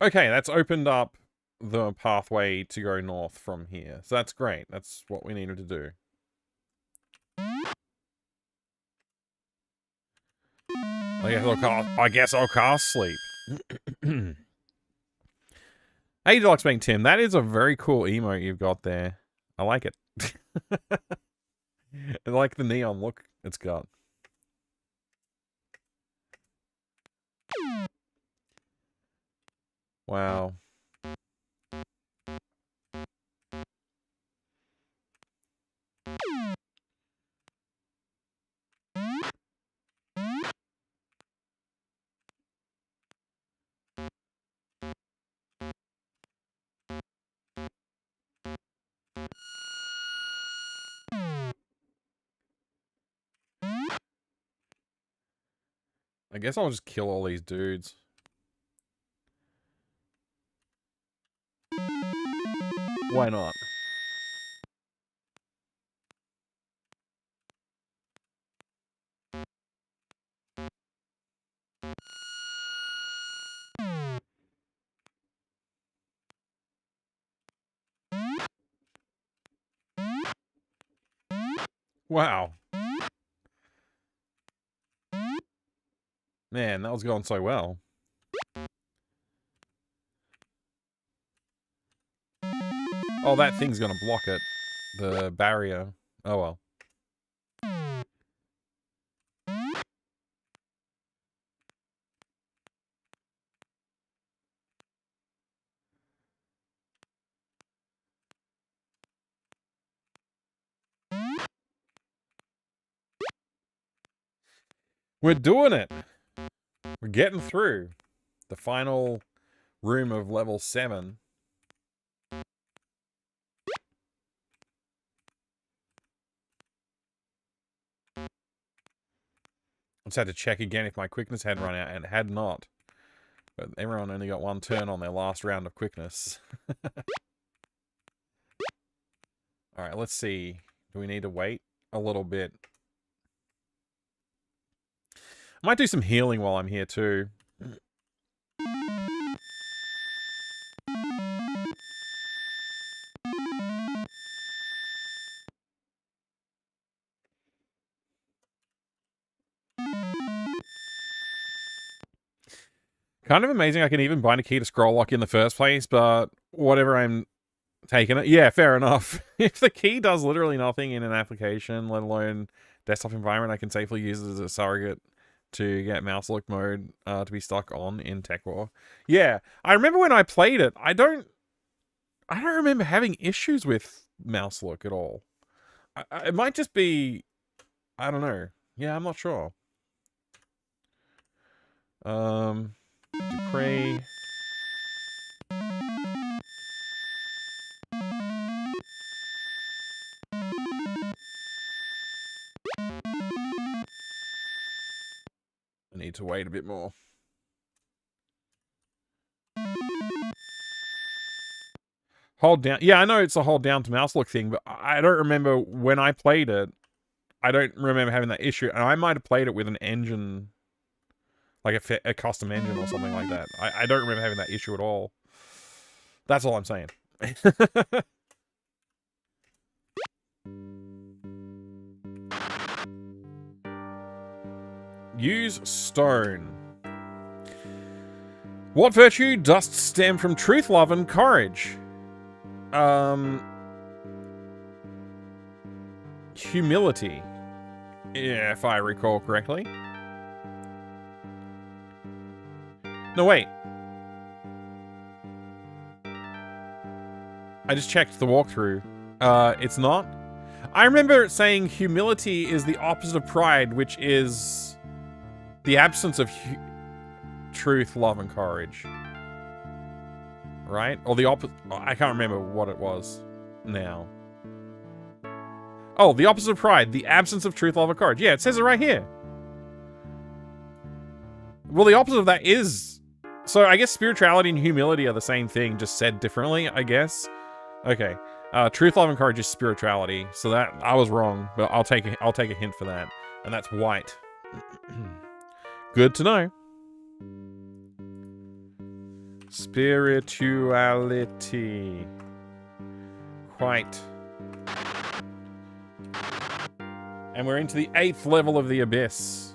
Okay, that's opened up the pathway to go north from here. So that's great. That's what we needed to do. I guess I'll cast sleep. Hey, Deluxe Bank Tim, that is a very cool emote you've got there. I like it. I like the neon look it's got. Wow. I guess I'll just kill all these dudes. Why not? Wow. Man, that was going so well. Oh, that thing's gonna block it. The barrier. Oh well. We're doing it! We're getting through. The final room of level 7. I just had to check again if my quickness had run out, and it had not. But everyone only got one turn on their last round of quickness. Alright, let's see. Do we need to wait a little bit? I might do some healing while I'm here too. Kind of amazing I can even bind a key to scroll lock in the first place, but whatever, I'm taking it. Yeah, fair enough. If the key does literally nothing in an application, let alone desktop environment, I can safely use it as a surrogate to get mouse lock mode to be stuck on in Tech War. Yeah, I remember when I played it, I don't remember having issues with mouse lock at all. It might just be, I don't know. Yeah, I'm not sure. Dupree. I need to wait a bit more. Hold down. Yeah, I know it's a hold down to mouse look thing, but I don't remember when I played it. I don't remember having that issue. And I might have played it with an engine, like a custom engine or something like that. I don't remember having that issue at all. That's all I'm saying. Use stone. What virtue dost stem from truth, love, and courage? Humility. Yeah, if I recall correctly. No, wait. I just checked the walkthrough. It's not. I remember saying humility is the opposite of pride, which is the absence of truth, love, and courage. Right? Or the opposite. I can't remember what it was now. Oh, the opposite of pride. The absence of truth, love, and courage. Yeah, it says it right here. Well, the opposite of that is... So, I guess spirituality and humility are the same thing, just said differently, I guess. Okay. Truth, love, and courage is spirituality. So that... I was wrong, but I'll take a hint for that. And that's white. Good to know. Spirituality. Quite. And we're into the 8th level of the Abyss.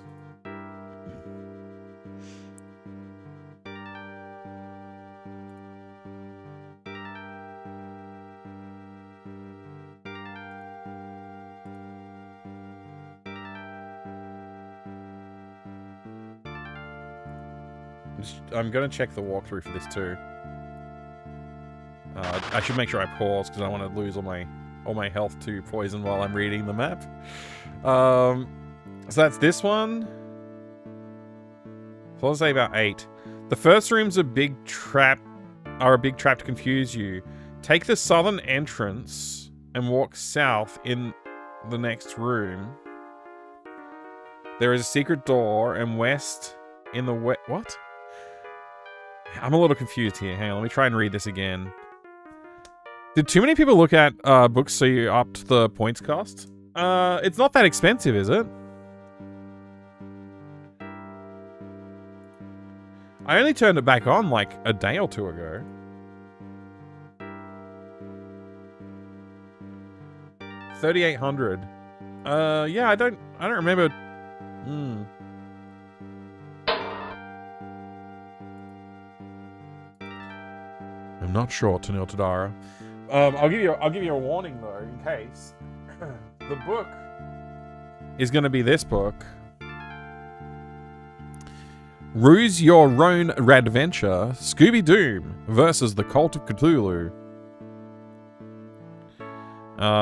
I'm gonna check the walkthrough for this too. I should make sure I pause because I don't want to lose all my health to poison while I'm reading the map. So that's this one. So let's say about 8. The first room's a big trap to confuse you. Take the southern entrance and walk south in the next room. There is a secret door and west in the what? I'm a little confused here. Hang on, let me try and read this again. Did too many people look at books so you upped the points cost? It's not that expensive, is it? I only turned it back on like a day or two ago. $3,800. Yeah, I don't remember. I'm not sure, Tanil Tadara. I'll give you a warning though, in case. The book is going to be this book. Ruse Your Own Radventure, Scooby-Doom versus the Cult of Cthulhu.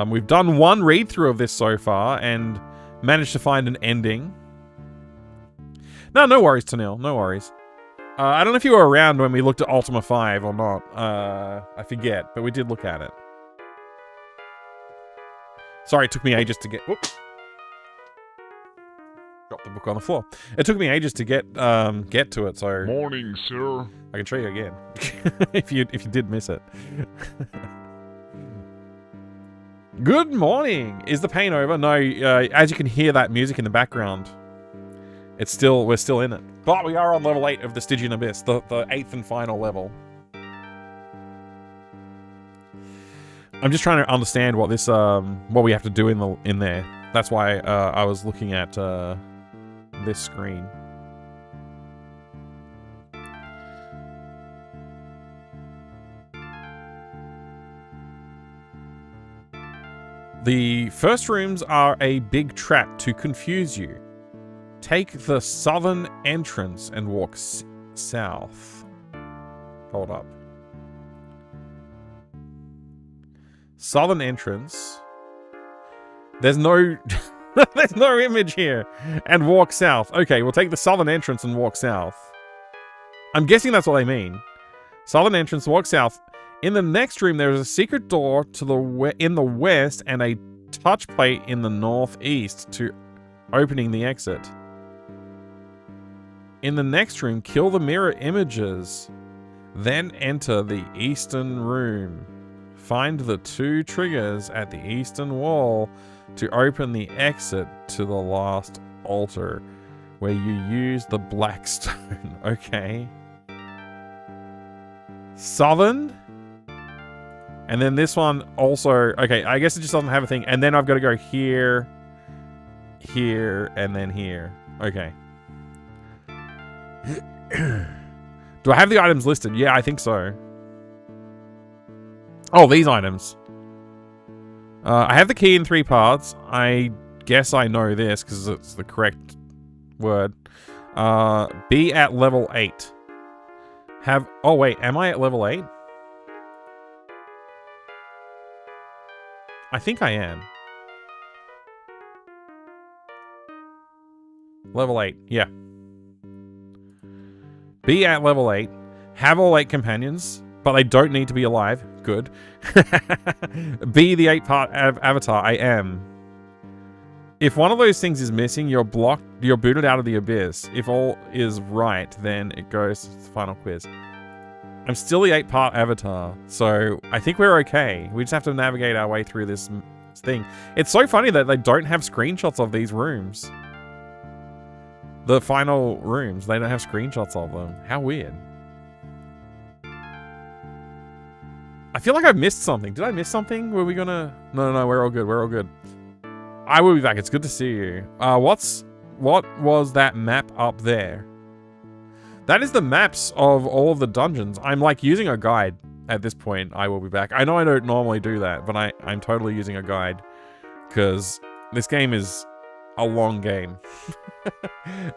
We've done one read-through of this so far and managed to find an ending. No worries, Tanil. No worries. I don't know if you were around when we looked at Ultima V or not. I forget, but we did look at it. Sorry, it took me ages to get... Whoops. Dropped the book on the floor. It took me ages to get to it, so... Morning, sir. I can show you again. if you did miss it. Good morning! Is the pain over? No, as you can hear that music in the background, we're still in it. But we are on level 8 of the Stygian Abyss, the 8th and final level. I'm just trying to understand what this what we have to do in there. That's why I was looking at this screen. The first rooms are a big trap to confuse you. Take the southern entrance and walk south. Hold up. Southern entrance. There's no... There's no image here. And walk south. Okay, we'll take the southern entrance and walk south. I'm guessing that's what they mean. Southern entrance, walk south. In the next room, there is a secret door to in the west and a touch plate in the northeast to opening the exit. In the next room, kill the mirror images. Then enter the eastern room. Find the 2 triggers at the eastern wall to open the exit to the last altar, where you use the black stone. Okay. Southern And then this one also... Okay, I guess it just doesn't have a thing. And then I've got to go here, here, and then here. Okay. Do I have the items listed? Yeah, I think so. Oh, these items. I have the key in 3 parts. I guess I know this because it's the correct word. Be at level 8. Oh, wait. Am I at level 8? I think I am. Level 8. Yeah. Be at level 8. Have all 8 companions, but they don't need to be alive. Good. Be the 8-part avatar. I am. If one of those things is missing, you're blocked. You're booted out of the abyss. If all is right, then it goes to the final quiz. I'm still the 8-part avatar, so I think we're okay. We just have to navigate our way through this thing. It's so funny that they don't have screenshots of these rooms. The final rooms, they don't have screenshots of them. How weird. I feel like I've missed something. Did I miss something? Were we gonna... No, we're all good. We're all good. I will be back. It's good to see you. What was that map up there? That is the maps of all of the dungeons. I'm like using a guide at this point. I will be back. I know I don't normally do that, but I'm totally using a guide because this game is a long game.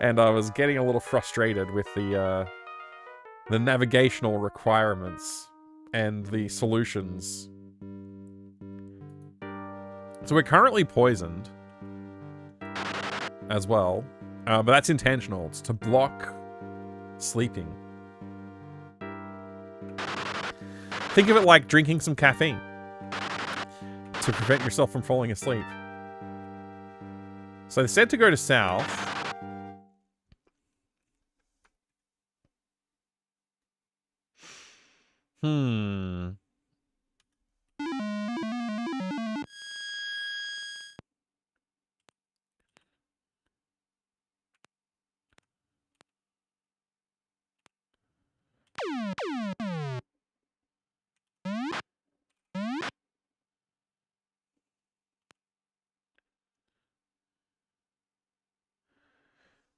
And I was getting a little frustrated with the navigational requirements and the solutions. So we're currently poisoned as well, but that's intentional. It's to block sleeping. Think of it like drinking some caffeine to prevent yourself from falling asleep. So they said to go to south.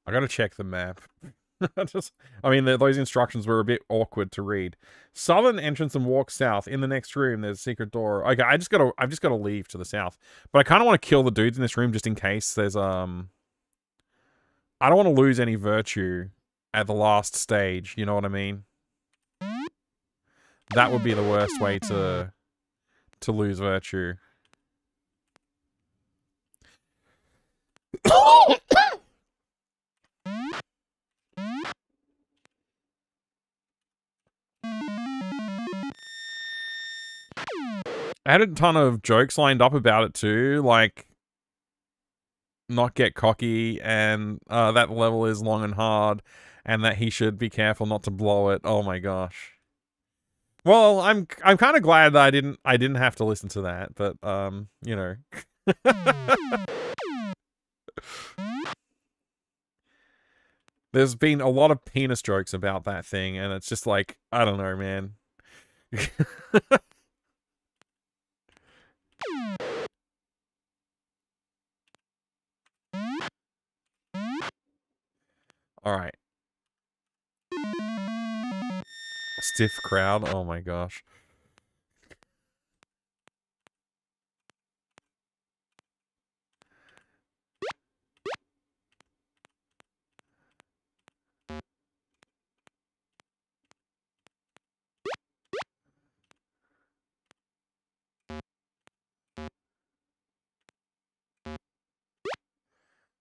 I gotta check the map. I mean, those instructions were a bit awkward to read. Southern entrance and walk south. In the next room, there's a secret door. Okay, I've just gotta leave to the south. But I kind of want to kill the dudes in this room just in case there's I don't want to lose any virtue at the last stage. You know what I mean? That would be the worst way to lose virtue. I had a ton of jokes lined up about it too, like not get cocky and that level is long and hard and that he should be careful not to blow it. Oh my gosh. Well, I'm kind of glad that I didn't have to listen to that, but you know. There's been a lot of penis jokes about that thing and it's just like, I don't know, man. All right. Stiff crowd. Oh my gosh.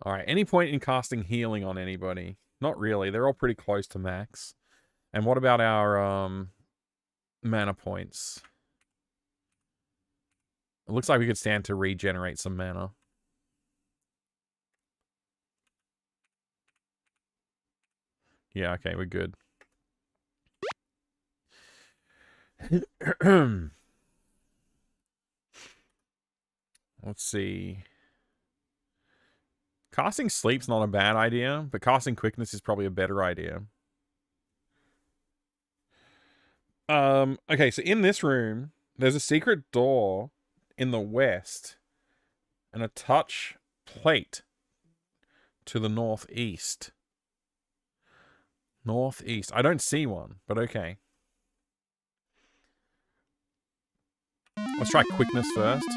All right. Any point in casting healing on anybody? Not really. They're all pretty close to max. And what about our mana points? It looks like we could stand to regenerate some mana. Yeah, okay, we're good. Let's see. Casting sleep's not a bad idea, but casting quickness is probably a better idea. Okay, so in this room, There's a secret door in the west and a touch plate to the northeast. Northeast. I don't see one, but okay. Let's try quickness first.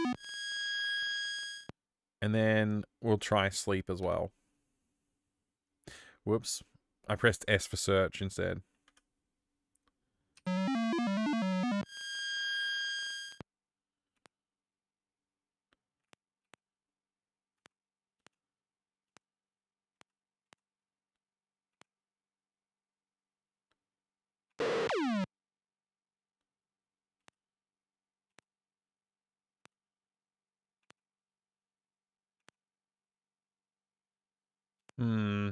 And then we'll try sleep as well. Whoops. I pressed S for search instead. Hmm.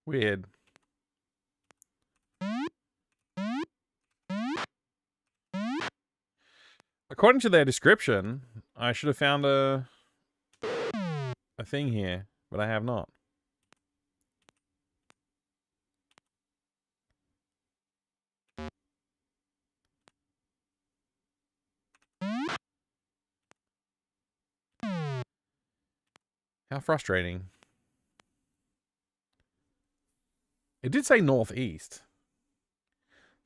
Weird. According to their description, I should have found a thing here, but I have not. How frustrating. It did say northeast.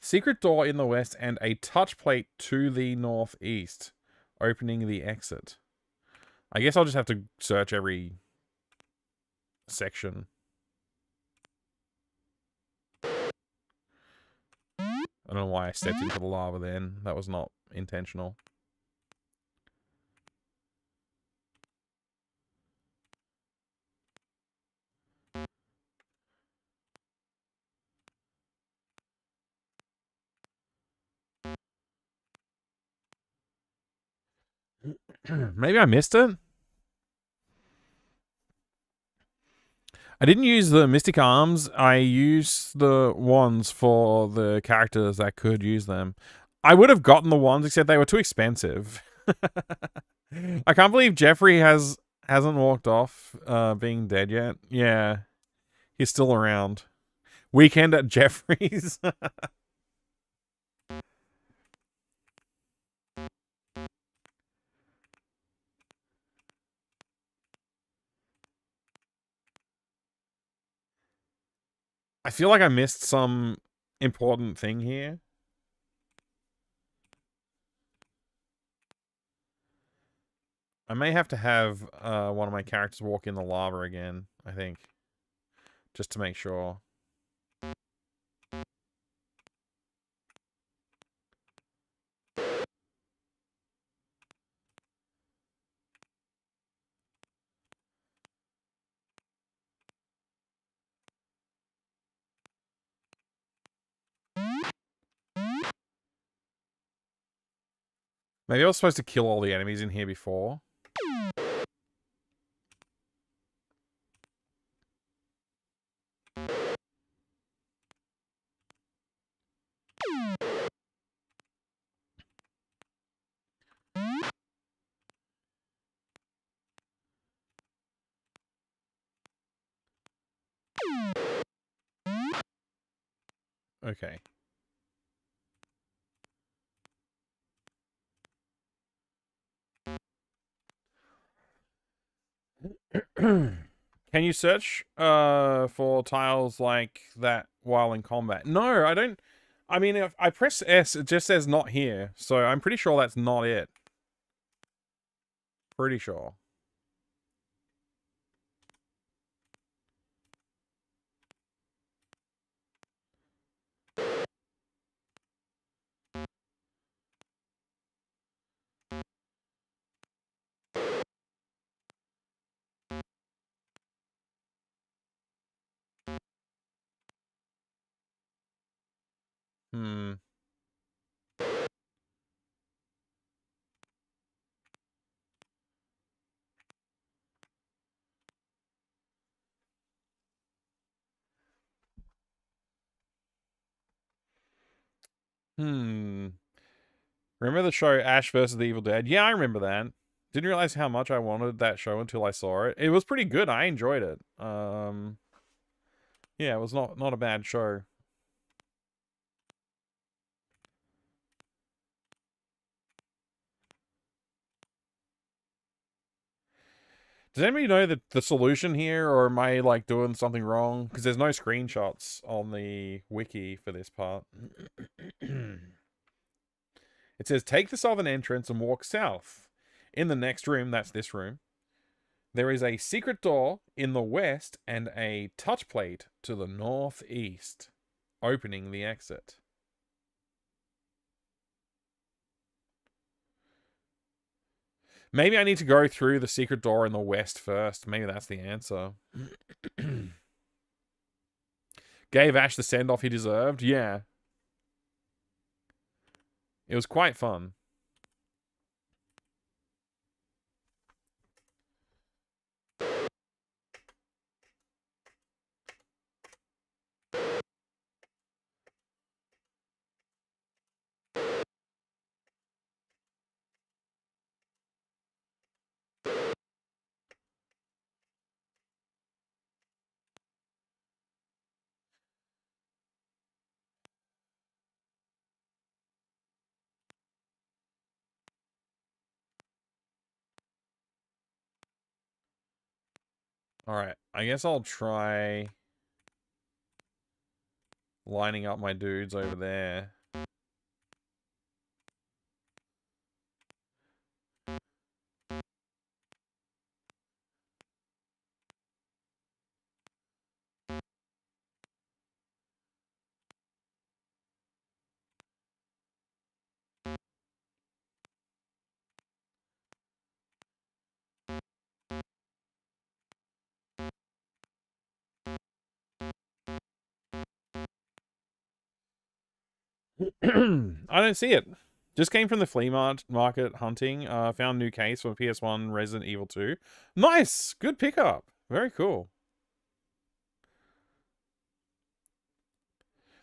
Secret door in the west and a touch plate to the northeast, opening the exit. I guess I'll just have to search every section. I don't know why I stepped into the lava then. That was not intentional. Maybe I missed it? I didn't use the Mystic Arms. I used the wands for the characters that could use them. I would have gotten the wands, except they were too expensive. I can't believe Jeffrey hasn't walked off being dead yet. Yeah. He's still around. Weekend at Jeffrey's. I feel like I missed some important thing here. I may have to have one of my characters walk in the lava again, I think. Just to make sure. Maybe I was supposed to kill all the enemies in here before. Okay. Can you search for tiles like that while in combat? No, I don't. I mean, if I press S, it just says not here. So I'm pretty sure that's not it. Pretty sure. Hmm. Hmm. Remember the show Ash vs. the Evil Dead? Yeah, I remember that. Didn't realize how much I wanted that show until I saw it. It was pretty good. I enjoyed it. Yeah, it was not a bad show. Does anybody know the solution here, or am I like doing something wrong? Because there's no screenshots on the wiki for this part. It says, take the southern entrance and walk south. In the next room, that's this room, there is a secret door in the west and a touch plate to the northeast, opening the exit. Maybe I need to go through the secret door in the west first. Maybe that's the answer. Gave Ash the send-off he deserved? Yeah. It was quite fun. Alright, I guess I'll try lining up my dudes over there. I don't see it. Just came from the flea market hunting. Found new case for PS1 Resident Evil 2. Nice! Good pickup. Very cool.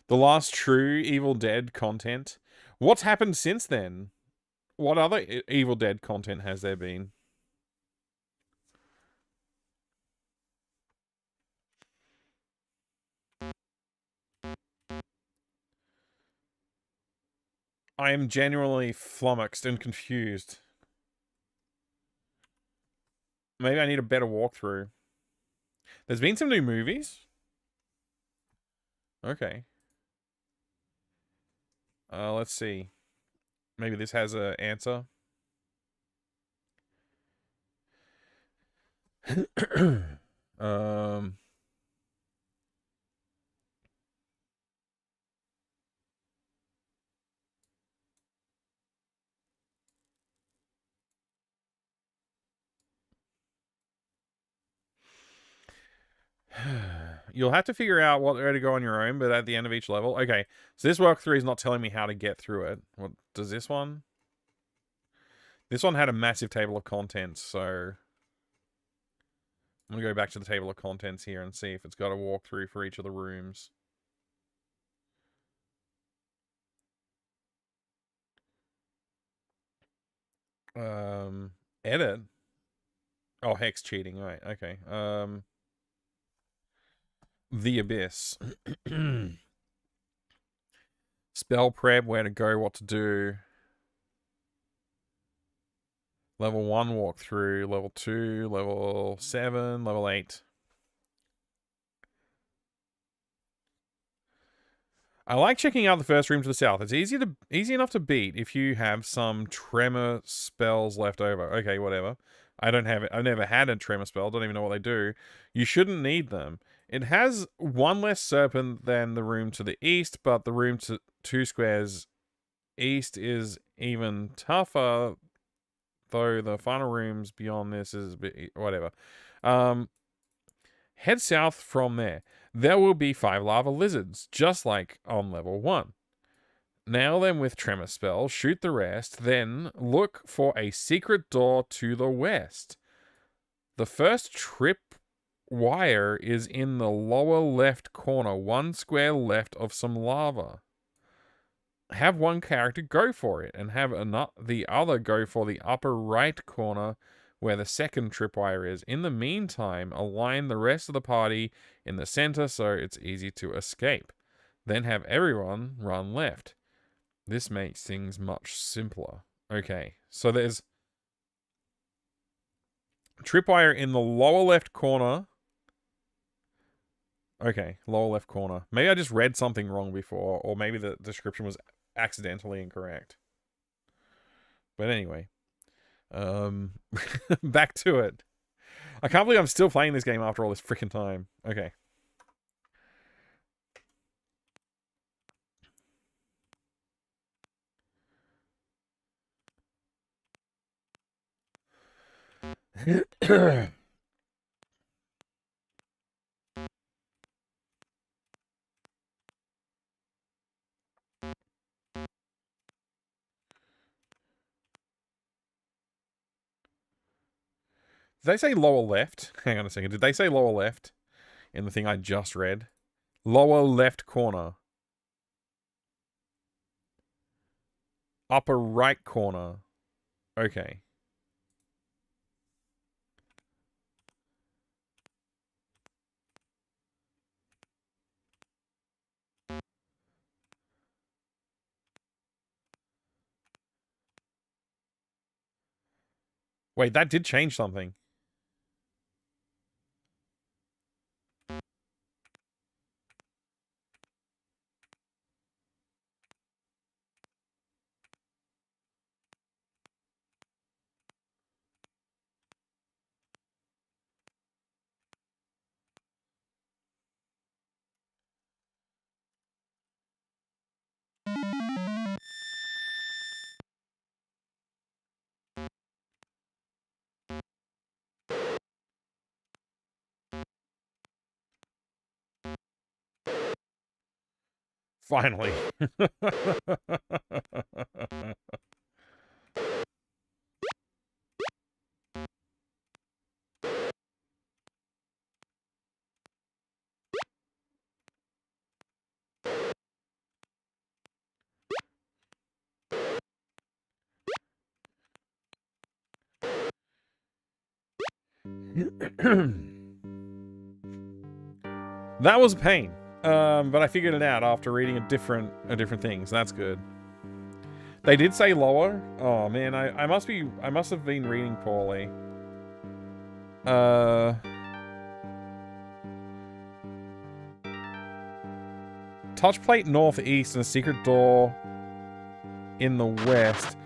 The last true Evil Dead content. What's happened since then? What other Evil Dead content has there been? I am genuinely flummoxed and confused. Maybe I need a better walkthrough. There's been some new movies. Okay. Let's see. Maybe this has an answer. You'll have to figure out where to go on your own, but at the end of each level. Okay, so this walkthrough is not telling me how to get through it. What does this one? This one had a massive table of contents, so I'm gonna go back to the table of contents here and see if it's got a walkthrough for each of the rooms. Edit. Oh, hex cheating. Right. Okay. The Abyss. Spell prep, where to go, what to do. Level 1 walkthrough, level 2, level 7, level 8. I like checking out the first room to the south. It's easy enough to beat if you have some tremor spells left over. Okay, whatever. I don't have it. I've never had a tremor spell. Don't even know what they do. You shouldn't need them. It has one less serpent than the room to the east, but the room to 2 squares east is even tougher, though the final rooms beyond this is a bit, whatever. Head south from there. There will be 5 lava lizards, just like on level 1. Nail them with tremor spell, shoot the rest, then look for a secret door to the west. The first trip wire is in the lower left corner, 1 square left of some lava. have one character go for it and have the other go for the upper right corner where the second tripwire is. In the meantime, align the rest of the party in the center so it's easy to escape. Then have everyone run left. This makes things much simpler. Okay, so there's tripwire in the lower left corner. Okay, lower left corner. Maybe I just read something wrong before, or maybe the description was accidentally incorrect. But anyway, back to it. I can't believe I'm still playing this game after all this freaking time. Okay. Did they say lower left? Hang on a second. Did they say lower left in the thing I just read? Lower left corner. Upper right corner. Okay. Wait, that did change something. Finally. That was a pain. But I figured it out after reading a different thing, so that's good. They did say lower. Oh man, I must have been reading poorly. Touch plate northeast and a secret door in the west.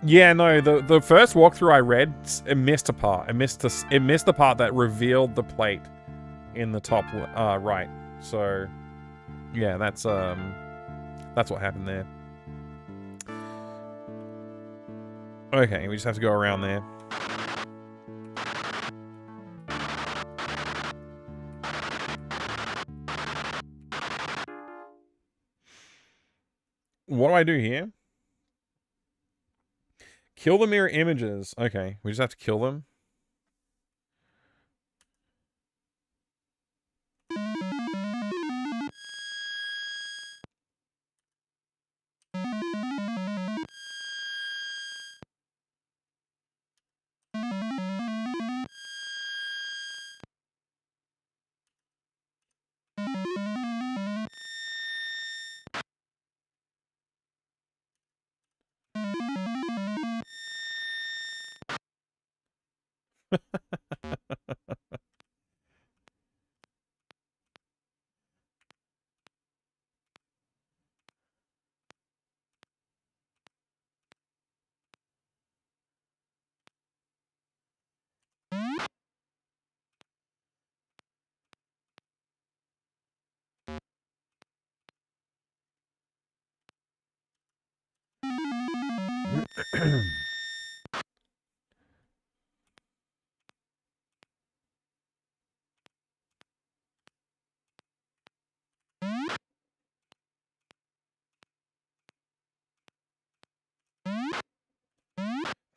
Yeah, no, the first walkthrough I read, it missed a part. It missed the part that revealed the plate in the top right. So yeah, that's what happened there. Okay, we just have to go around there. What do I do here? Kill the mirror images. Okay, we just have to kill them.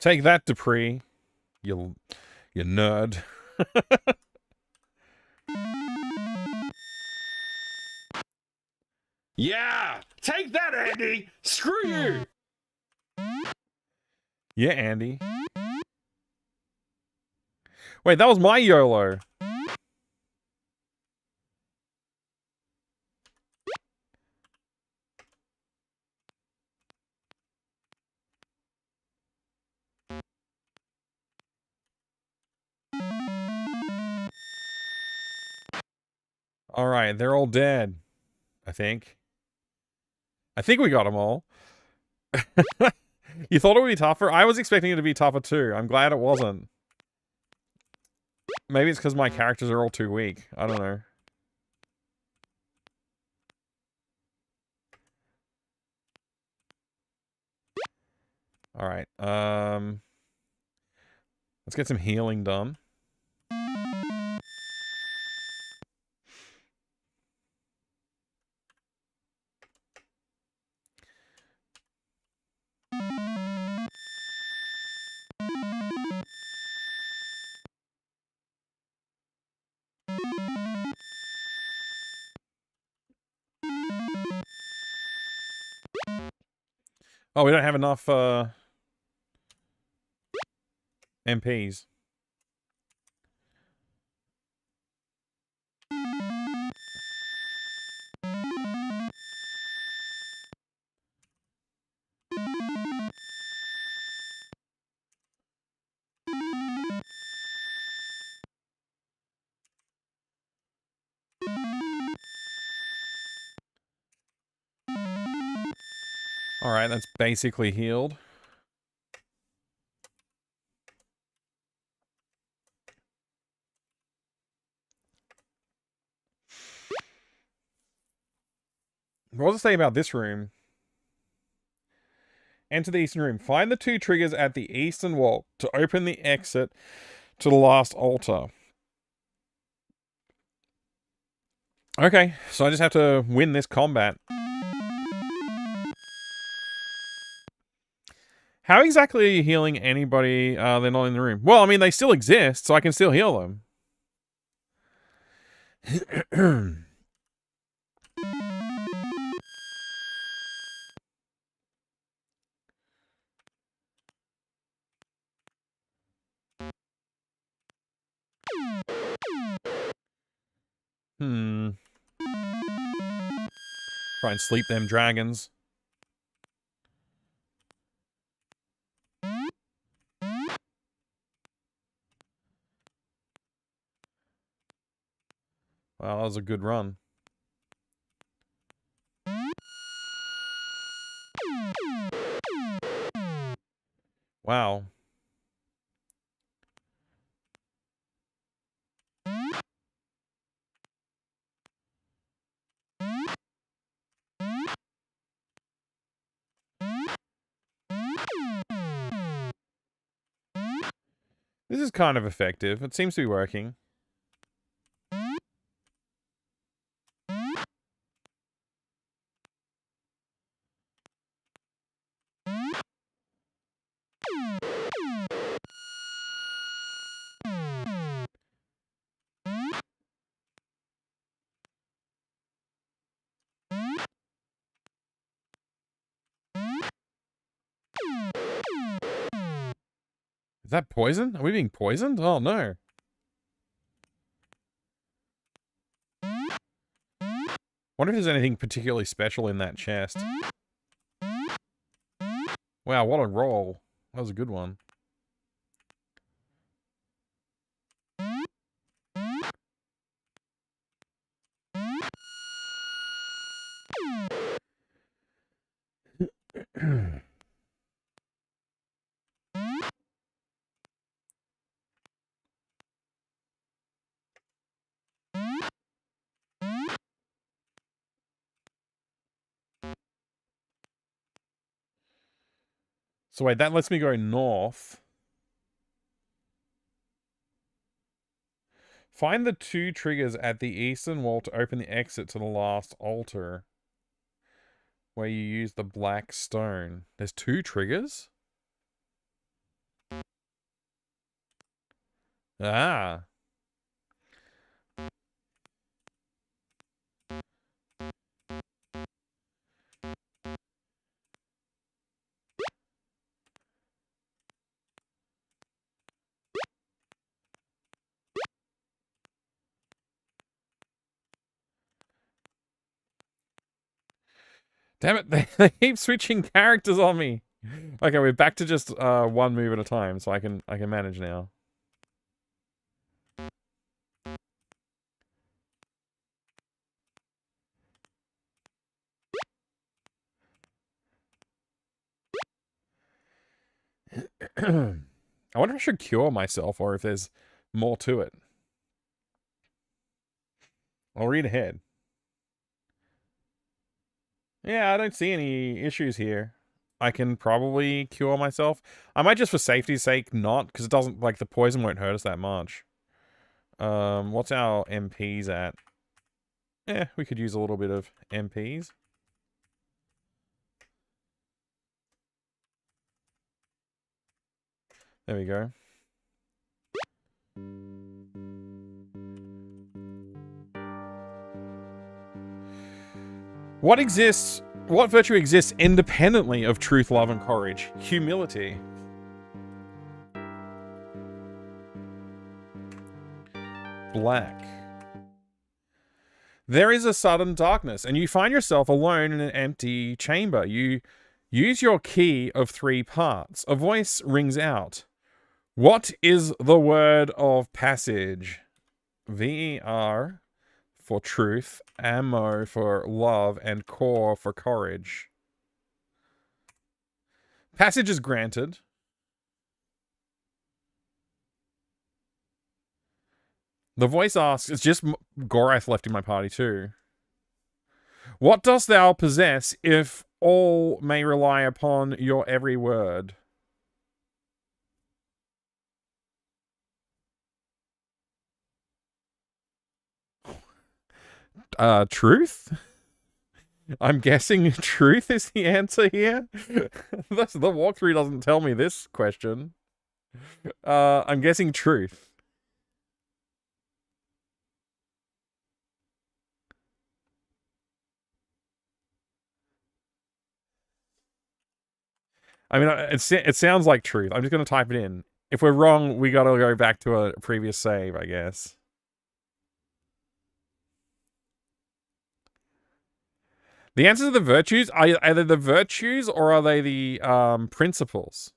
Take that, Dupree. You nerd. Yeah! Take that, Andy! Screw you! Yeah, Andy. Wait, that was my YOLO. Alright, they're all dead. I think. I think we got them all. You thought it would be tougher? I was expecting it to be tougher too. I'm glad it wasn't. Maybe it's because my characters are all too weak. I don't know. Alright, let's get some healing done. Oh, we don't have enough, MPs. Alright, that's basically healed. What does it say about this room? Enter the eastern room. Find the 2 triggers at the eastern wall to open the exit to the last altar. Okay, so I just have to win this combat. How exactly are you healing anybody they're not in the room? Well, I mean, they still exist, so I can still heal them. Try and sleep them dragons. Wow, that was a good run. Wow. This is kind of effective. It seems to be working. Is that poison? Are we being poisoned? Oh, no. Wonder if there's anything particularly special in that chest. Wow, what a roll. That was a good one. So wait, that lets me go north. Find the 2 triggers at the eastern wall to open the exit to the last altar. Where you use the black stone. There's 2 triggers? Ah. Damn it, they keep switching characters on me. Okay, we're back to just one move at a time, so I can manage now. I wonder if I should cure myself or if there's more to it. I'll read ahead. Yeah, I don't see any issues here. I can probably cure myself. I might just for safety's sake not, because it doesn't, like, the poison won't hurt us that much. What's our MPs at? Yeah, we could use a little bit of MPs. There we go. What virtue exists independently of truth, love, and courage? Humility. Black. There is a sudden darkness, and you find yourself alone in an empty chamber. You use your key of 3 parts. A voice rings out. What is the word of passage? VER for truth, ammo for love, and core for courage. Passage is granted. The voice asks, it's just Gorath left in my party too. What dost thou possess if all may rely upon your every word? Truth? I'm guessing truth is the answer here. The walkthrough doesn't tell me this question. I'm guessing truth. I mean, it sounds like truth. I'm just going to type it in. If we're wrong, we got to go back to a previous save, I guess. The answers to the virtues, are they the virtues or are they the principles?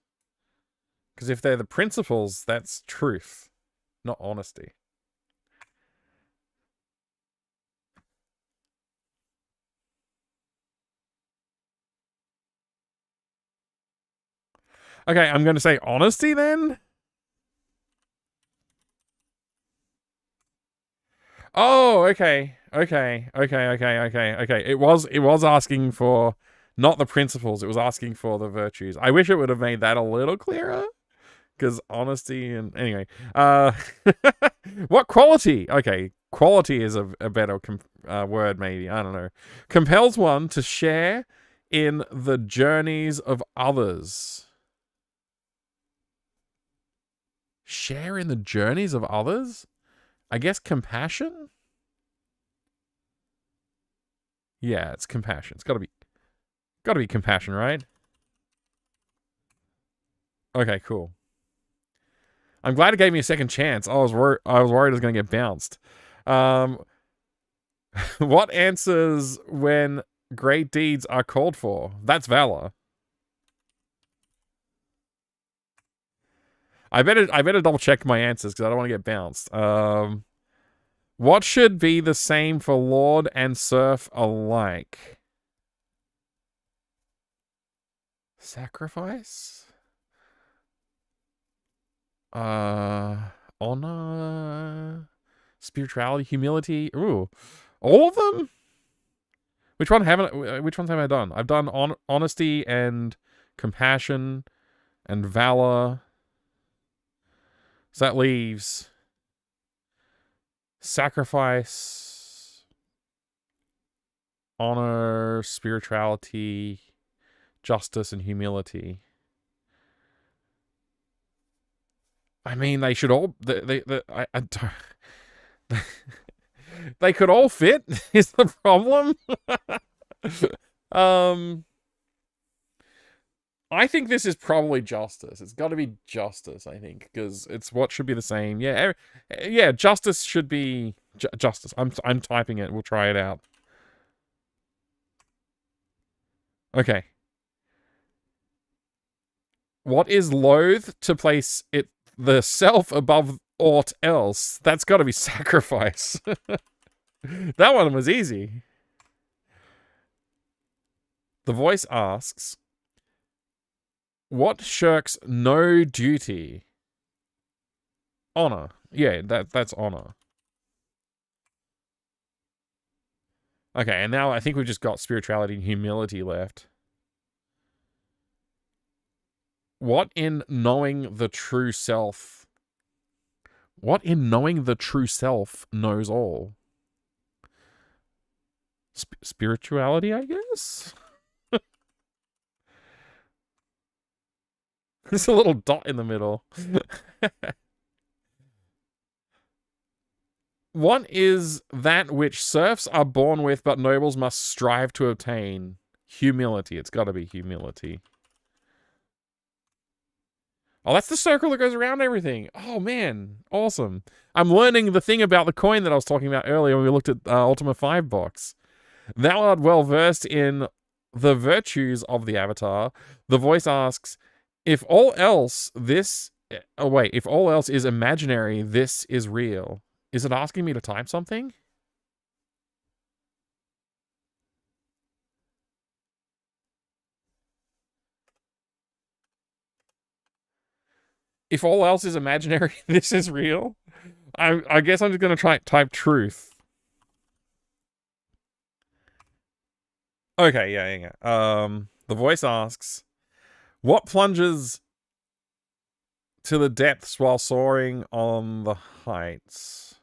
Because if they're the principles, that's truth, not honesty. Okay, I'm going to say honesty then. Oh, okay. Okay. It was asking for not the principles, it was asking for the virtues. I wish it would have made that a little clearer. Because honesty and... Anyway. What quality? Okay, quality is a better word, maybe. I don't know. Compels one to share in the journeys of others. Share in the journeys of others? I guess compassion? Yeah, it's compassion. It's gotta be compassion, right? Okay, cool. I'm glad it gave me a second chance. I was worried I was gonna get bounced. What answers when great deeds are called for? That's valor. I better double check my answers because I don't want to get bounced. What should be the same for Lord and Serf alike? Sacrifice? Honor? Spirituality? Humility? Ooh. All of them? Which ones have I done? I've done honesty and compassion and valor. So that leaves sacrifice, honor, spirituality, justice, and humility. I mean, they should all... They could all fit, is the problem. I think this is probably justice. It's got to be justice, I think, because it's what should be the same. Yeah, yeah, justice should be justice. I'm typing it. We'll try it out. Okay. What is loath to place the self above aught else? That's got to be sacrifice. That one was easy. The voice asks, what shirks no duty? Honor. Yeah, that's honor. Okay, and now I think we've just got spirituality and humility left. What in knowing the true self? What in knowing the true self knows all? Spirituality, I guess? There's a little dot in the middle. What is that which serfs are born with, but nobles must strive to obtain? Humility. It's got to be humility. Oh, that's the circle that goes around everything. Oh, man. Awesome. I'm learning the thing about the coin that I was talking about earlier when we looked at Ultima V box. Thou art well versed in the virtues of the avatar. The voice asks, if all else if all else is imaginary, this is real. Is it asking me to type something? If all else is imaginary, this is real? I guess I'm just going to try type truth. Okay, yeah. The voice asks, what plunges to the depths while soaring on the heights?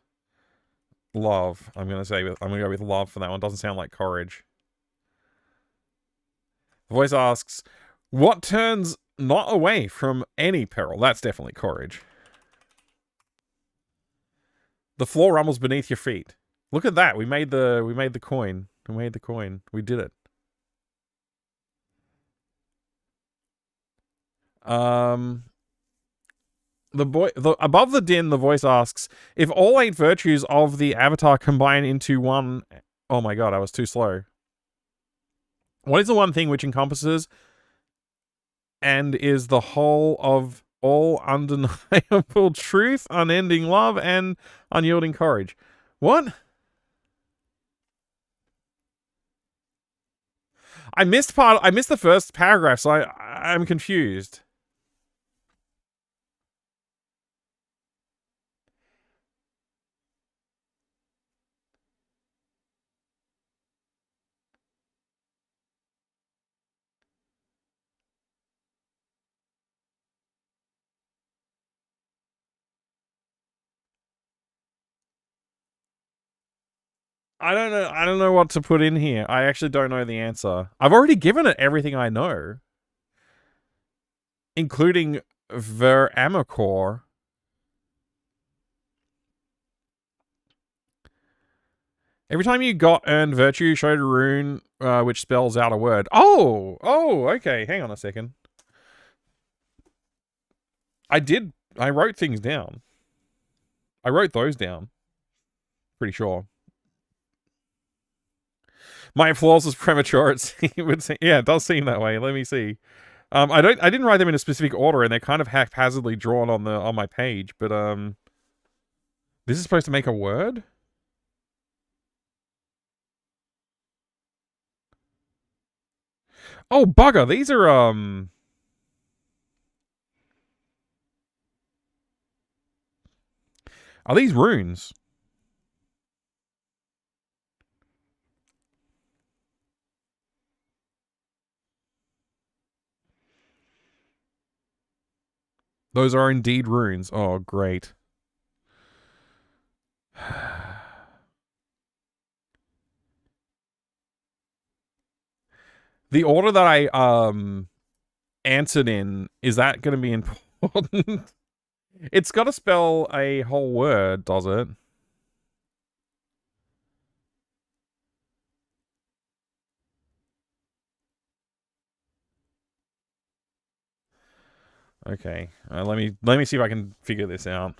Love. I'm going to go with love for that one. Doesn't sound like courage. The voice asks, what turns not away from any peril? That's definitely courage. The floor rumbles beneath your feet. Look at that. We made the coin. We made the coin. We did it. Above the din, the voice asks, if all 8 virtues of the avatar combine into one... Oh my god, I was too slow. What is the one thing which encompasses and is the whole of all undeniable truth, unending love, and unyielding courage? What? I missed the first paragraph, so I'm confused. I don't know what to put in here. I actually don't know the answer. I've already given it everything I know. Including Ver Amacor. Every time you got earned virtue, you showed a rune which spells out a word. Oh, okay. Hang on a second. I wrote things down. I wrote those down. Pretty sure. My applause was premature. Yeah, it does seem that way. Let me see. I didn't write them in a specific order, and they're kind of haphazardly drawn on my page. But this is supposed to make a word. Oh bugger! These are Are these runes? Those are indeed runes. Oh, great. The order that I answered in, is that going to be important? It's got to spell a whole word, does it? Okay, let me see if I can figure this out.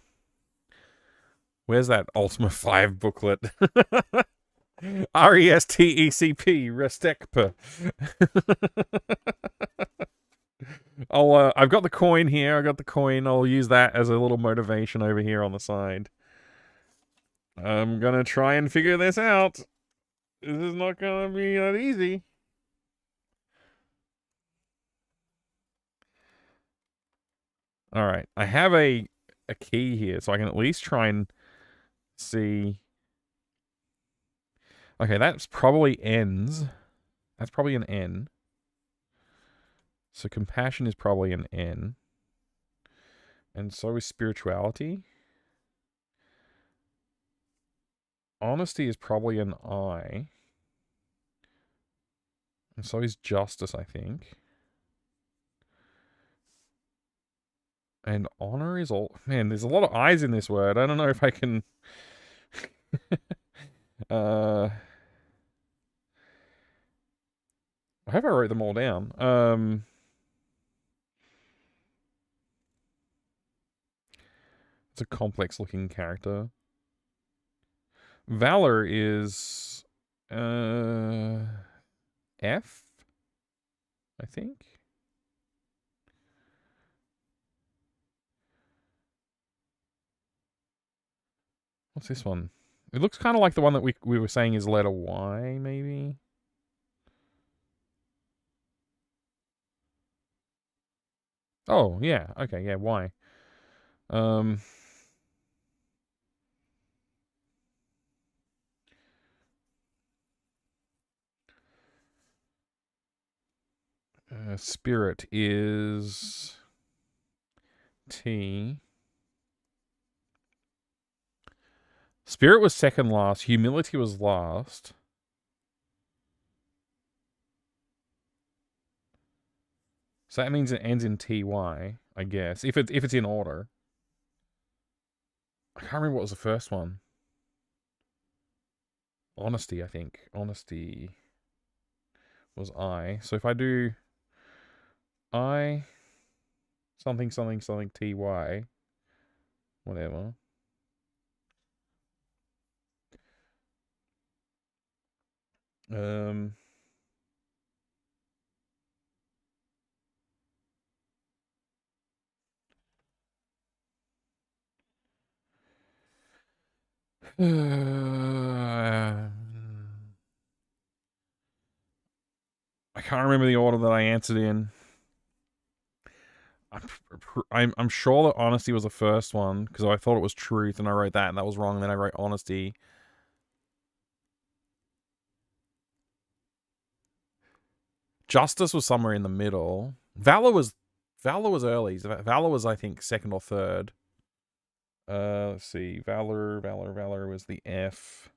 Where's that Ultima 5 booklet? R-E-S-T-E-C-P, Restekpa. I've got the coin here. I got the coin. I'll use that as a little motivation over here on the side. I'm gonna try and figure this out. This is not gonna be that easy. All right, I have a key here, so I can at least try and see. Okay, that's probably ends. That's probably an N. So compassion is probably an N. And so is spirituality. Honesty is probably an I. And so is justice, I think. And honor is all... Man, there's a lot of I's in this word. I don't know if I can... I hope I wrote them all down. It's a complex looking character. Valor is F, I think. What's this one? It looks kind of like the one that we were saying is letter Y, maybe. Oh, yeah. Okay, yeah, Y. Spirit is T. Spirit was second last. Humility was last. So that means it ends in TY, I guess. If it's in order. I can't remember what was the first one. Honesty, I think. Honesty was I. So if I do I something something something TY, whatever. I can't remember the order that I answered in. I'm sure that honesty was the first one because I thought it was truth and I wrote that and that was wrong. And then I wrote honesty. Justice was somewhere in the middle. Valor was early. Valor was, I think, second or third. Let's see. Valor was the F.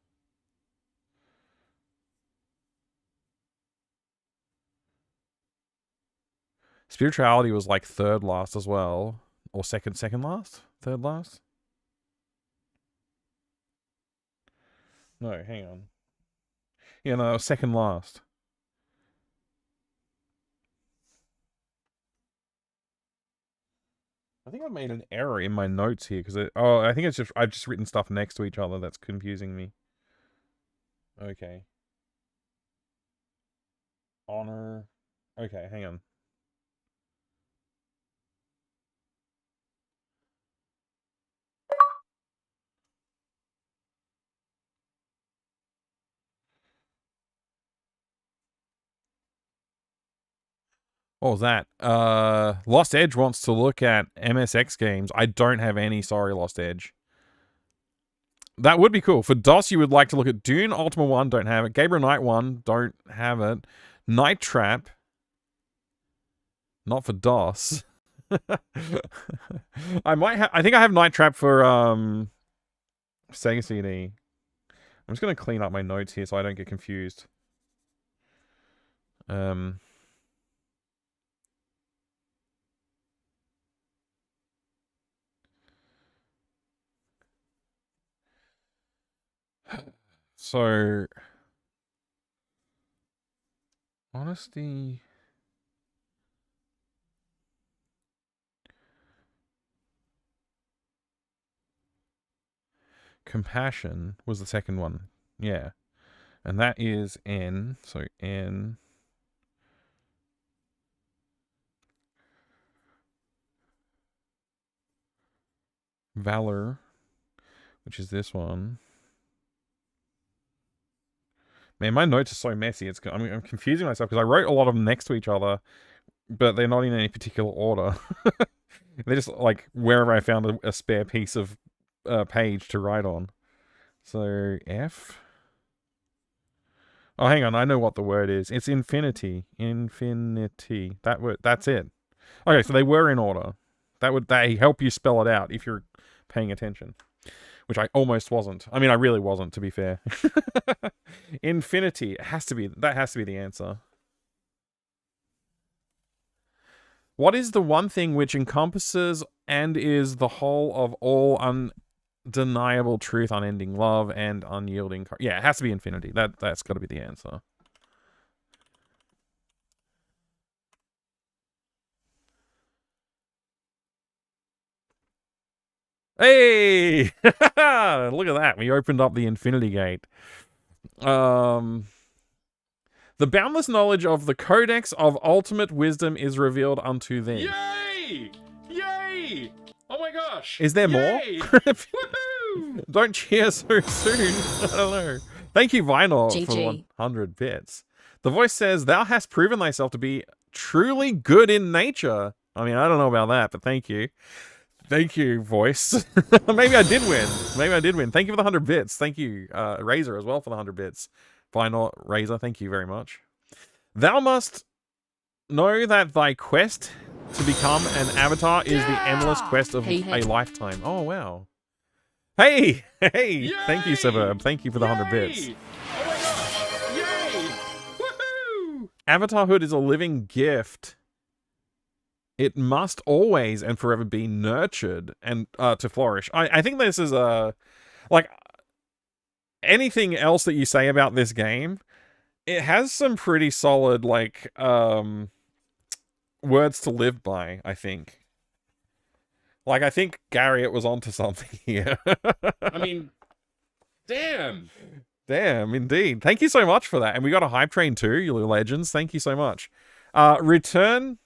Spirituality was like third last as well. Or second last? Third last? No, hang on. Yeah, no, second last. I think I made an error in my notes here because I think it's just I've just written stuff next to each other that's confusing me. Okay. Honor. Okay, hang on. What was that? Lost Edge wants to look at MSX games. I don't have any. Sorry, Lost Edge. That would be cool. For DOS, you would like to look at Dune, Ultima 1, don't have it. Gabriel Knight 1, don't have it. Night Trap, not for DOS. I think I have Night Trap for Sega CD. I'm just gonna clean up my notes here so I don't get confused. So honesty. Compassion was the second one. Yeah. And that is N. So N. Valor, which is this one. Man, my notes are so messy. I'm confusing myself because I wrote a lot of them next to each other, but they're not in any particular order. They're just like wherever I found a spare piece of page to write on. So F. Oh, hang on. I know what the word is. It's infinity. Infinity. That word. That's it. Okay, so they were in order. They help you spell it out if you're paying attention. Which I almost wasn't. I mean, I really wasn't, to be fair. Infinity. That has to be the answer. What is the one thing which encompasses and is the whole of all undeniable truth, unending love, and unyielding... Yeah, it has to be infinity. That's got to be the answer. Hey! Look at that. We opened up the infinity gate. The boundless knowledge of the codex of ultimate wisdom is revealed unto thee. Yay! Yay! Oh my gosh! Is there more? Woohoo! Don't cheer so soon. I don't know. Thank you, Vinyl, GG. for 100 bits. The voice says, thou hast proven thyself to be truly good in nature. I mean, I don't know about that, but thank you. Thank you, voice. Maybe I did win. Maybe I did win. Thank you for the 100 bits. Thank you, Razor, as well, for the 100 bits. Vinyl, Razor, thank you very much. Thou must know that thy quest to become an avatar is the endless quest of a lifetime. Oh, wow. Hey! Hey! Yay! Thank you, Suburb. Thank you for the 100 bits. Yay! Oh my gosh! Yay! Woohoo! Avatarhood is a living gift. It must always and forever be nurtured and to flourish. I think this is like anything else that you say about this game, it has some pretty solid like words to live by, I think. Like I think Garriott was onto something here. I mean, damn. Damn, indeed. Thank you so much for that. And we got a hype train too, you legends. Thank you so much. Return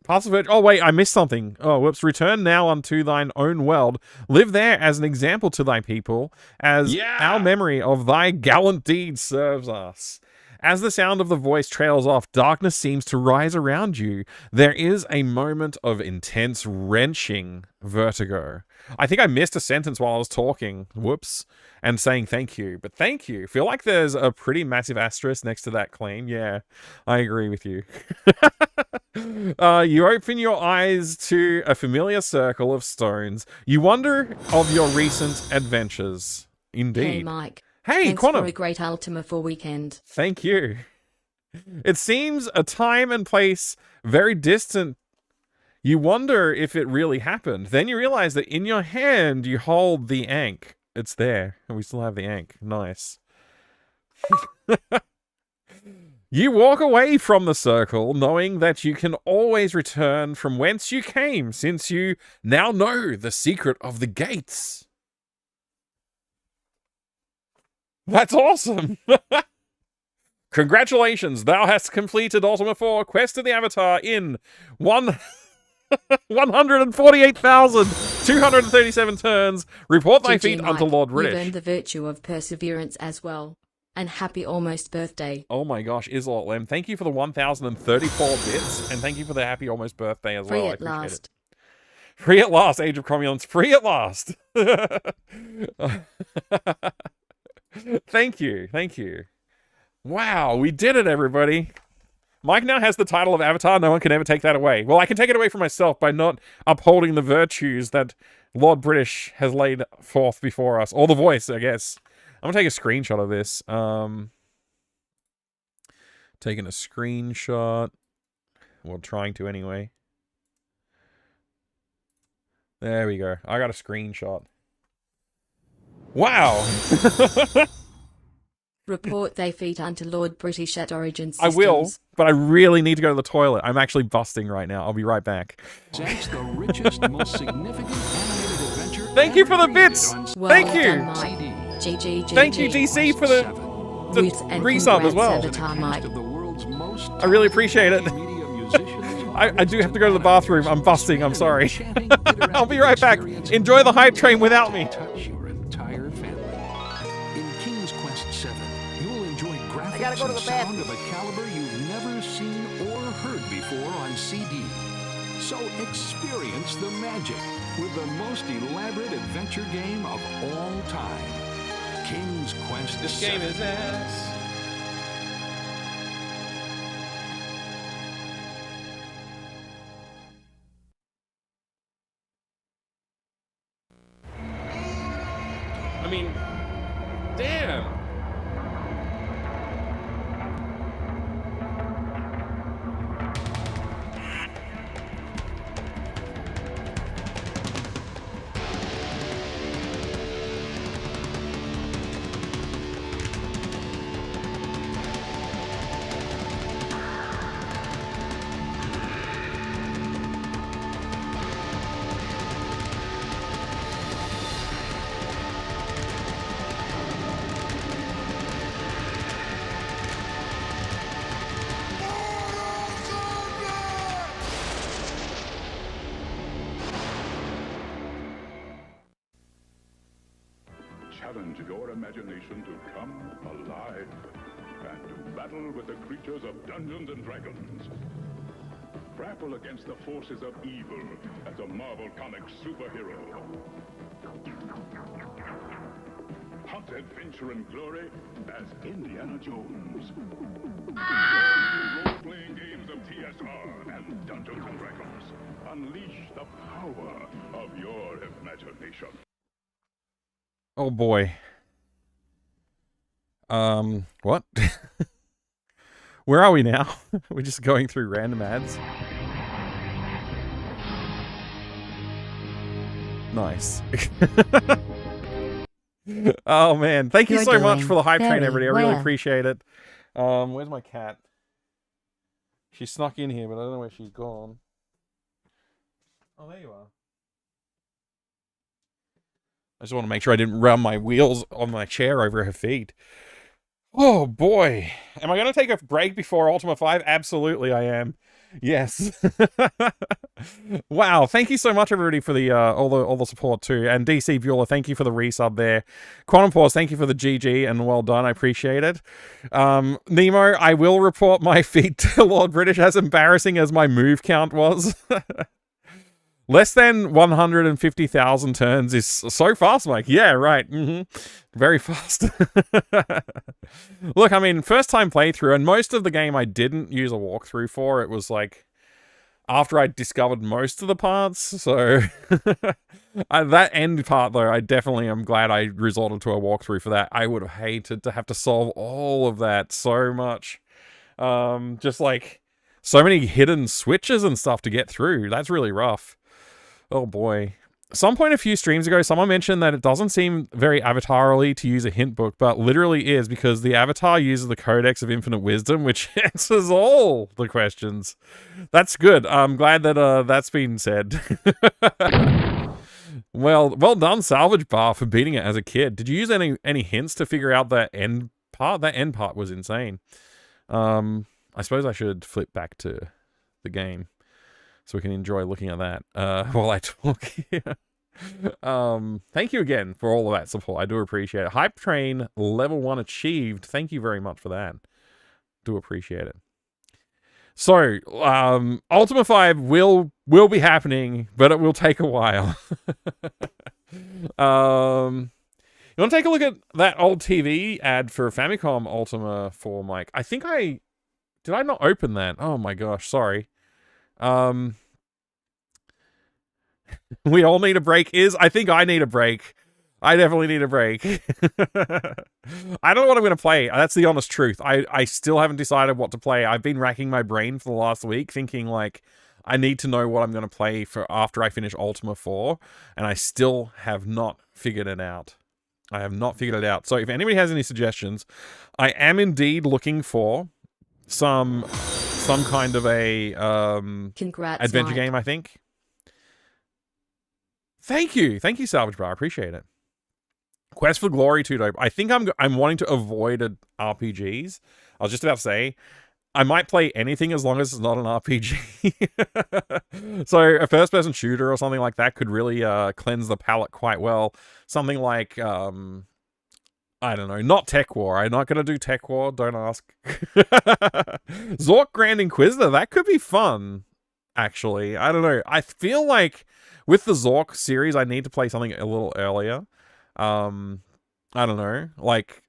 Pass of Oh, wait, I missed something. Oh, whoops. Return now unto thine own world. Live there as an example to thy people, as our memory of thy gallant deeds serves us. As the sound of the voice trails off, darkness seems to rise around you. There is a moment of intense, wrenching vertigo. I think I missed a sentence while I was talking. Whoops. And saying thank you. But thank you. Feel like there's a pretty massive asterisk next to that claim. Yeah, I agree with you. You open your eyes to a familiar circle of stones. You wonder of your recent adventures. Indeed. Hey, Mike. Hey, Thanks Quantum. for a great Ultima IV weekend. Thank you. It seems a time and place very distant. You wonder if it really happened. Then you realize that in your hand you hold the Ankh. It's there. And we still have the Ankh. Nice. You walk away from the circle knowing that you can always return from whence you came, since you now know the secret of the gates. That's awesome! Congratulations, thou hast completed Ultima IV Quest of the Avatar in 148,237 turns. Report thy feet Mike, unto Lord you've British. earned the virtue of perseverance as well. And happy almost birthday. Oh my gosh, Islot Lem, thank you for the 1,034 bits, and thank you for the happy almost birthday as well. Free I at appreciate last. it. Free at last, Age of Cromulence. Free at last. Thank you. Thank you. Wow, we did it, everybody. Mike now has the title of Avatar. No one can ever take that away. Well, I can take it away from myself by not upholding the virtues that Lord British has laid forth before us. Or the voice, I guess. I'm going to take a screenshot of this. Taking a screenshot. Well, trying to anyway. There we go. I got a screenshot. Wow! Report thy feet unto Lord British at Origin I Systems. will, but I really need to go to the toilet. I'm actually busting right now. I'll be right back. The richest, most significant animated adventure. Thank you for the bits! Well Thank you! done, Mike. GG. Thank you, GC, for the the Roots and resub as congrats, well. Avatar Mike. Of the world's most I really appreciate it. media musicians, I do have to go to the bathroom. I'm busting. I'm sorry. enchanting, I'll be right back. experience Enjoy the hype train without me. touch your entire family. In King's Quest VII, you will enjoy graphics gotta go to and the sound bathroom. of a caliber you've never seen or heard before on CD. So experience the magic with the most elaborate adventure game of all time. King's Quest This VII. game is ass. I mean, damn. Challenge your imagination to come alive and to battle with the creatures of Dungeons and Dragons. Grapple against the forces of evil as a Marvel Comics superhero. Hunt adventure and glory as Indiana Jones. Enjoy role-playing games of TSR and Dungeons and Dragons. Unleash the power of your imagination. Oh boy. What? Where are we now? We're just going through random ads. Nice. Oh man, thank you You're so much doing for the hype train, very everybody. I really well. appreciate it. Where's my cat? She snuck in here, but I don't know where she's gone. Oh, there you are. I just want to make sure I didn't run my wheels on my chair over her feet. Oh boy. Am I going to take a break before Ultima 5? Absolutely I am. Yes. Wow, thank you so much everybody for the all the support too. And DC Bueller, thank you for the resub there. Quantum Pause, thank you for the GG and well done. I appreciate it. Nemo, I will report my feat to Lord British, as embarrassing as my move count was. Less than 150,000 turns is so fast, Mike. Yeah, right. Very fast. Look, I mean, first time playthrough, and most of the game I didn't use a walkthrough for. It was like after I discovered most of the parts. So that end part, though, I definitely am glad I resorted to a walkthrough for that. I would have hated to have to solve all of that so much. Just like so many hidden switches and stuff to get through. That's really rough. Oh boy. Some point a few streams ago, someone mentioned that it doesn't seem very Avatar-y to use a hint book, but literally is, because the Avatar uses the Codex of Infinite Wisdom, which answers all the questions. That's good. I'm glad that that's been said. Well done, Salvage Bar, for beating it as a kid. Did you use any hints to figure out that end part? That end part was insane. I suppose I should flip back to the game so we can enjoy looking at that while I talk here. Thank you again for all of that support. I do appreciate it. Hype Train level 1 achieved. Thank you very much for that. Do appreciate it. So, Ultima 5 will be happening, but it will take a while. You want to take a look at that old TV ad for Famicom Ultima 4, Mike? I think did I not open that? Oh my gosh, sorry. We all need a break. I think I need a break. I definitely need a break. I don't know what I'm going to play. That's the honest truth. I still haven't decided what to play. I've been racking my brain for the last week thinking like I need to know what I'm going to play for after I finish Ultima 4, and I still have not figured it out. I have not figured it out. So if anybody has any suggestions, I am indeed looking for some kind of a Congrats, adventure Mike. game, I think. Thank you, Salvage Bar. I appreciate it. Quest for Glory 2 dope. I think I'm wanting to avoid RPGs. I was just about to say, I might play anything as long as it's not an RPG. So a first-person shooter or something like that could really cleanse the palate quite well. Something like, I don't know, not Tech War. I'm not going to do Tech War, don't ask. Zork Grand Inquisitor, that could be fun, actually. I don't know. I feel like with the Zork series, I need to play something a little earlier. I don't know, like,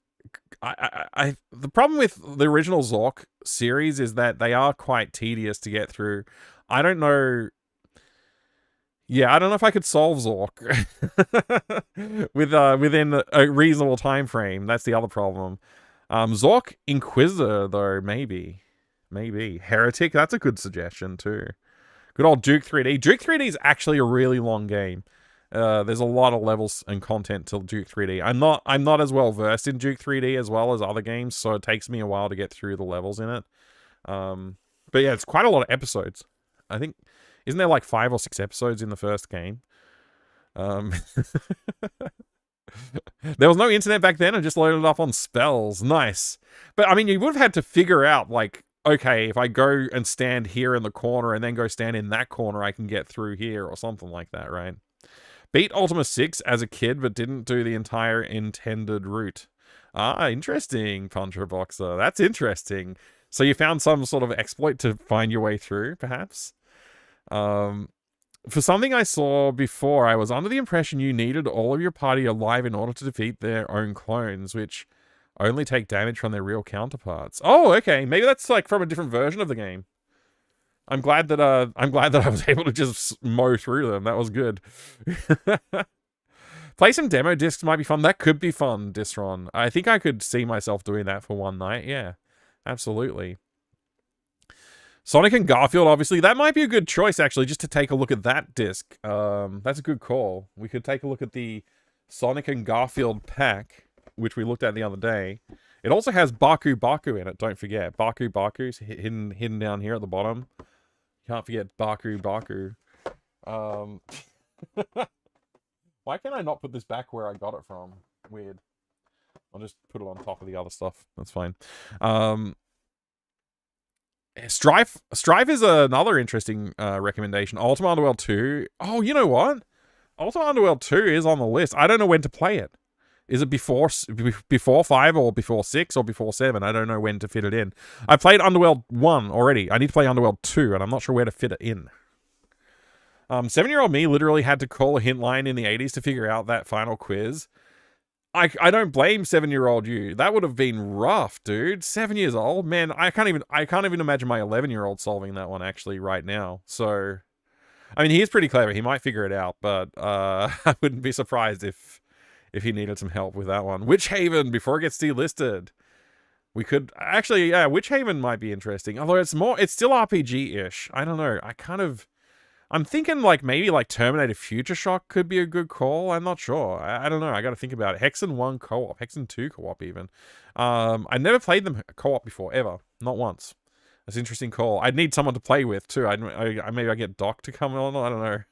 the problem with the original Zork series is that they are quite tedious to get through. I don't know. Yeah, I don't know if I could solve Zork within a reasonable time frame. That's the other problem. Zork Inquisitor though, maybe Heretic. That's a good suggestion too. Good old Duke 3D. Duke 3D is actually a really long game. There's a lot of levels and content to Duke 3D. I'm not as well versed in Duke 3D as well as other games, so it takes me a while to get through the levels in it. But yeah, it's quite a lot of episodes. I think, isn't there like 5 or 6 episodes in the first game? There was no internet back then. I just loaded it up on spells. Nice. But I mean, you would have had to figure out, like, okay, if I go and stand here in the corner and then go stand in that corner, I can get through here or something like that, right? Beat Ultima 6 as a kid, but didn't do the entire intended route. Ah, interesting, Puncher Boxer. That's interesting. So you found some sort of exploit to find your way through, perhaps? For something I saw before, I was under the impression you needed all of your party alive in order to defeat their own clones, which only take damage from their real counterparts. Oh, okay. Maybe that's like from a different version of the game. I'm glad that I was able to just mow through them. That was good. Play some demo discs might be fun. That could be fun, Disron. I think I could see myself doing that for one night. Yeah, absolutely. Sonic and Garfield, obviously. That might be a good choice, actually, just to take a look at that disc. That's a good call. We could take a look at the Sonic and Garfield pack, which we looked at the other day. It also has Baku Baku in it, don't forget. Baku Baku's hidden down here at the bottom. Can't forget Baku Baku. Why can I not put this back where I got it from? Weird. I'll just put it on top of the other stuff. That's fine. Strife is another interesting recommendation. Ultima Underworld 2. Oh, you know what? Ultima Underworld 2 is on the list. I don't know when to play it. Is it before 5 or before 6 or before 7? I don't know when to fit it in. I played Underworld 1 already. I need to play Underworld 2, and I'm not sure where to fit it in. 7-year-old me literally had to call a hint line in the 80s to figure out that final quiz. I don't blame 7-year-old you. That would have been rough, dude. 7 years old, man. I can't even imagine my 11-year-old solving that one actually right now. So, I mean, he's pretty clever. He might figure it out, but I wouldn't be surprised if he needed some help with that one. Witch Haven, before it gets delisted. We could actually, yeah, Witch Haven might be interesting. Although it's still RPG-ish. I don't know. I'm thinking like maybe like Terminator Future Shock could be a good call. I'm not sure. I don't know. I got to think about it. Hexen 1 co-op, Hexen 2 co-op even. I never played them co-op before, ever. Not once. That's an interesting call. I'd need someone to play with too. Maybe I get Doc to come on. I don't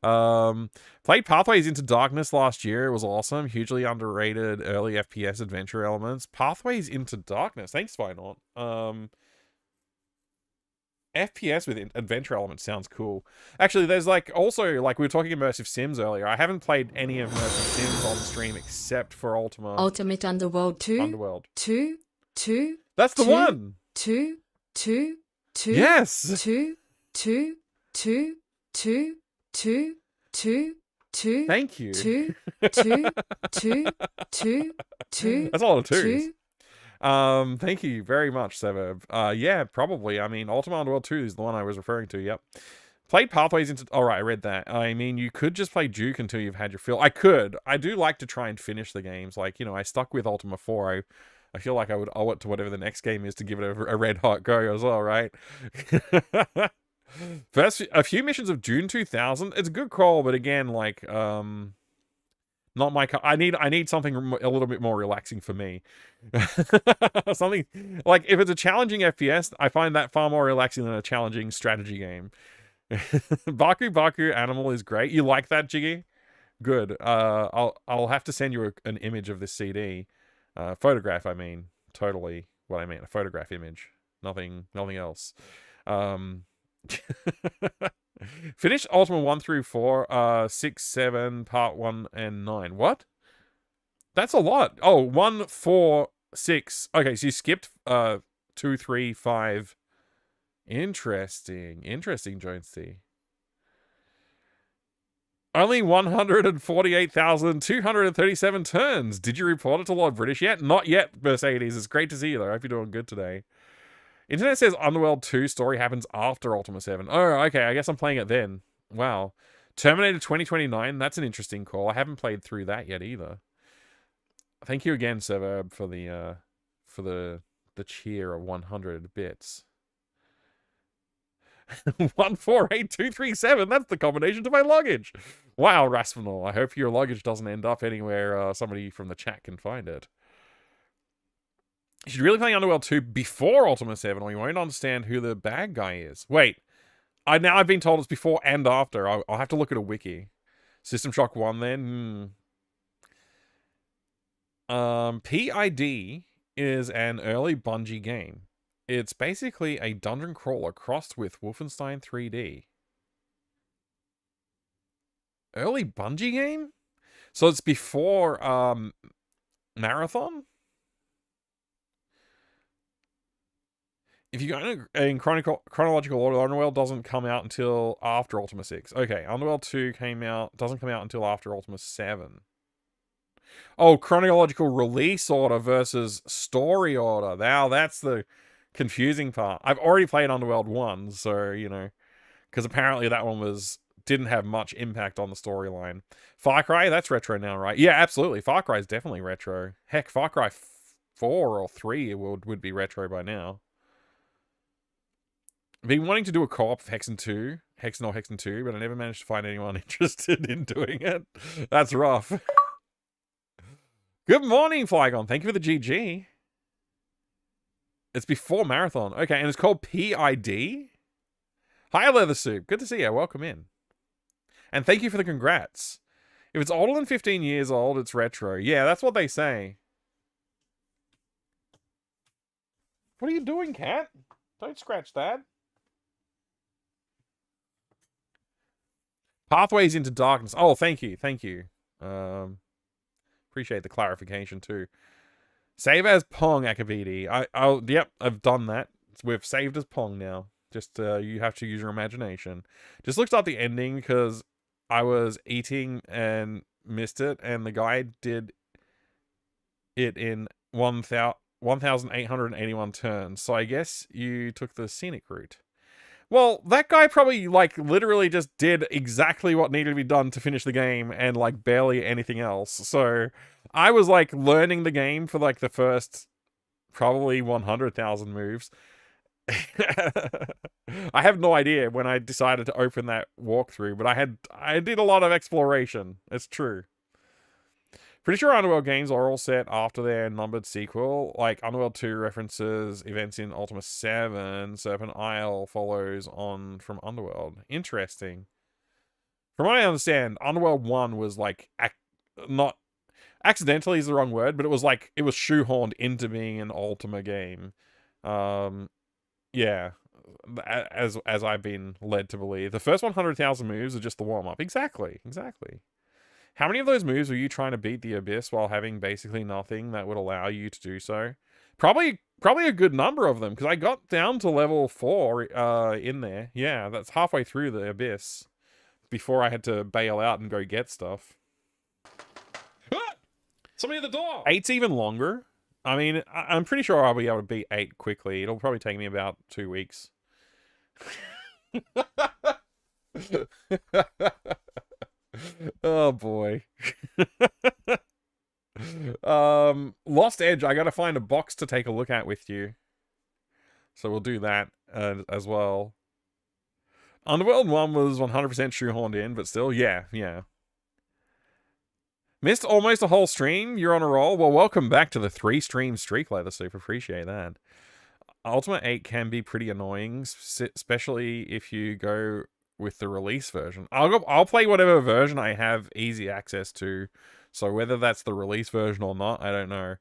know. Played Pathways into Darkness last year. It was awesome. Hugely underrated early FPS adventure elements. Pathways into Darkness. Thanks, Spinot. FPS with adventure elements sounds cool. Actually, there's like also like we were talking immersive sims earlier. I haven't played any immersive sims on stream except for Ultimate Underworld 2. Underworld 2. That's the one. 2. Yes. 2. Thank you. 2. That's a lot of twos. Thank you very much, Severb. Yeah, probably. I mean, Ultima Underworld 2 is the one I was referring to, yep. Played Pathways into... Alright, I read that. I mean, you could just play Duke until you've had your fill. I could. I do like to try and finish the games. Like, you know, I stuck with Ultima 4. I feel like I would owe it to whatever the next game is to give it a red hot go as well, right? First, a few missions of June 2000. It's a good call, but again, like, not my... I need something a little bit more relaxing for me. Something like if it's a challenging FPS, I find that far more relaxing than a challenging strategy game. Baku Baku Animal is great. You like that, Jiggy? Good. I'll have to send you an image of this CD. Photograph, I mean. Totally what I mean. A photograph image. Nothing else. Finished Ultima 1 through 4, 6, 7, part 1 and 9. What? That's a lot. Oh, 1, 4, 6. Okay, so you skipped 2, 3, 5. Interesting, Jonesy. Only 148,237 turns. Did you report it to Lord British yet? Not yet, Mercedes. It's great to see you, though. I hope you're doing good today. Internet says Underworld 2 story happens after Ultima 7. Oh, okay. I guess I'm playing it then. Wow. Terminator 2029. That's an interesting call. I haven't played through that yet either. Thank you again, Suburb, for the cheer of 100 bits. 148237. That's the combination to my luggage. Wow, Raspinal. I hope your luggage doesn't end up anywhere somebody from the chat can find it. You should really play Underworld 2 before Ultima 7, or you won't understand who the bad guy is. Wait. Now I've been told it's before and after. I'll have to look at a wiki. System Shock 1 then. PID is an early Bungie game. It's basically a dungeon crawler crossed with Wolfenstein 3D. Early Bungie game? So it's before Marathon? If you go in chronological order, Underworld doesn't come out until after Ultima 6. Okay, Underworld 2 doesn't come out until after Ultima 7. Oh, chronological release order versus story order. Now that's the confusing part. I've already played Underworld 1, so, you know, because apparently that one didn't have much impact on the storyline. Far Cry, that's retro now, right? Yeah, absolutely. Far Cry is definitely retro. Heck, Far Cry 4 or 3 would be retro by now. I've been wanting to do a co-op of Hexen 2, Hexen or Hexen 2, but I never managed to find anyone interested in doing it. That's rough. Good morning, Flygon. Thank you for the GG. It's before Marathon. Okay, and it's called PID? Hi, Leather Soup. Good to see you. Welcome in. And thank you for the congrats. If it's older than 15 years old, it's retro. Yeah, that's what they say. What are you doing, cat? Don't scratch that. Pathways into Darkness. Oh, thank you. Thank you. Appreciate the clarification, too. Save as Pong, Akabidi. Yep, I've done that. We've saved as Pong now. Just, you have to use your imagination. Just looked up the ending because I was eating and missed it, and the guy did it in 1,881 turns. So I guess you took the scenic route. Well, that guy probably, like, literally just did exactly what needed to be done to finish the game and, like, barely anything else. So I was, like, learning the game for, like, the first probably 100,000 moves. I have no idea when I decided to open that walkthrough, but I did a lot of exploration. It's true. Pretty sure Underworld games are all set after their numbered sequel. Like, Underworld 2 references events in Ultima 7. Serpent Isle follows on from Underworld. Interesting. From what I understand, Underworld 1 was, like, not... accidentally is the wrong word, but it was, like, it was shoehorned into being an Ultima game. Yeah. As I've been led to believe. The first 100,000 moves are just the warm-up. Exactly. How many of those moves were you trying to beat the Abyss while having basically nothing that would allow you to do so? Probably a good number of them, because I got down to level 4 in there. Yeah, that's halfway through the Abyss before I had to bail out and go get stuff. Somebody at the door! 8's even longer. I mean, I'm pretty sure I'll be able to beat 8 quickly. It'll probably take me about 2 weeks. Oh boy. Lost Edge, I gotta find a box to take a look at with you. So we'll do that as well. Underworld 1 was 100% shoehorned in, but still, yeah. Missed almost a whole stream? You're on a roll? Well, welcome back to the 3-stream streak, Leather Soup. Appreciate that. Ultima 8 can be pretty annoying, especially if you go with the release version. I'll play whatever version I have easy access to. So whether that's the release version or not, I don't know.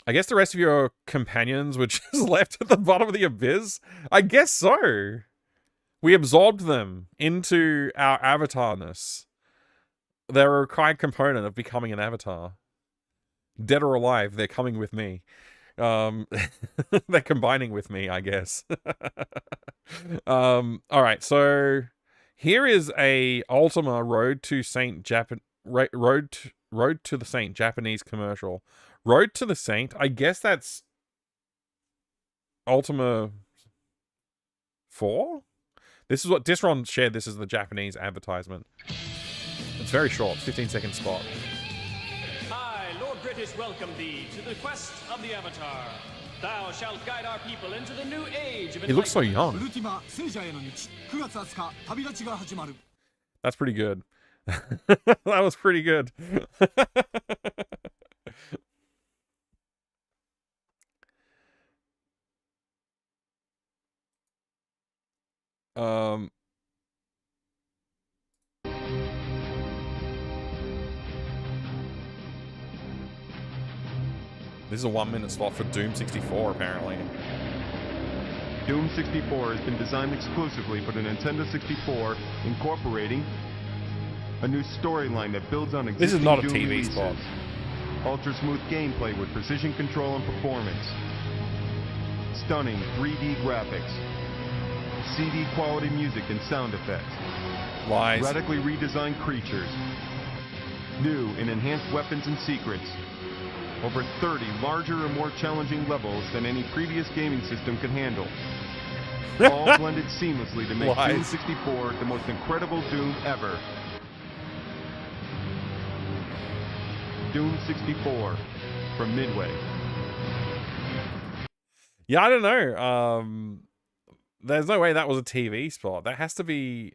I guess the rest of your companions were just left at the bottom of the abyss? I guess so. We absorbed them into our avatarness. They're a required component of becoming an avatar. Dead or alive, they're coming with me. They're combining with me, I guess. All right, so here is a Ultima Road to the Saint Japanese commercial. Road to the Saint. I guess that's Ultima 4. This is what Disron shared. This is the Japanese advertisement. It's very short, 15-second spot. I, Lord British, welcome thee to the quest of the Avatar. Thou shalt guide our people into the new age of He looks so young. Ultima 聖者への道9月20日旅立ちが始まる That's pretty good. That was pretty good. This is a 1-minute slot for Doom 64, apparently. Doom 64 has been designed exclusively for the Nintendo 64, incorporating a new storyline that builds on existing This is not a Doom TV releases. spot. Ultra smooth gameplay with precision control and performance. Stunning 3D graphics. CD quality music and sound effects. Lies. Radically redesigned creatures. New and enhanced weapons and secrets. Over 30 larger and more challenging levels than any previous gaming system could handle. All blended seamlessly to make Lies. Doom 64 the most incredible Doom ever. Doom 64 from Midway. Yeah, I don't know. There's no way that was a TV spot. That has to be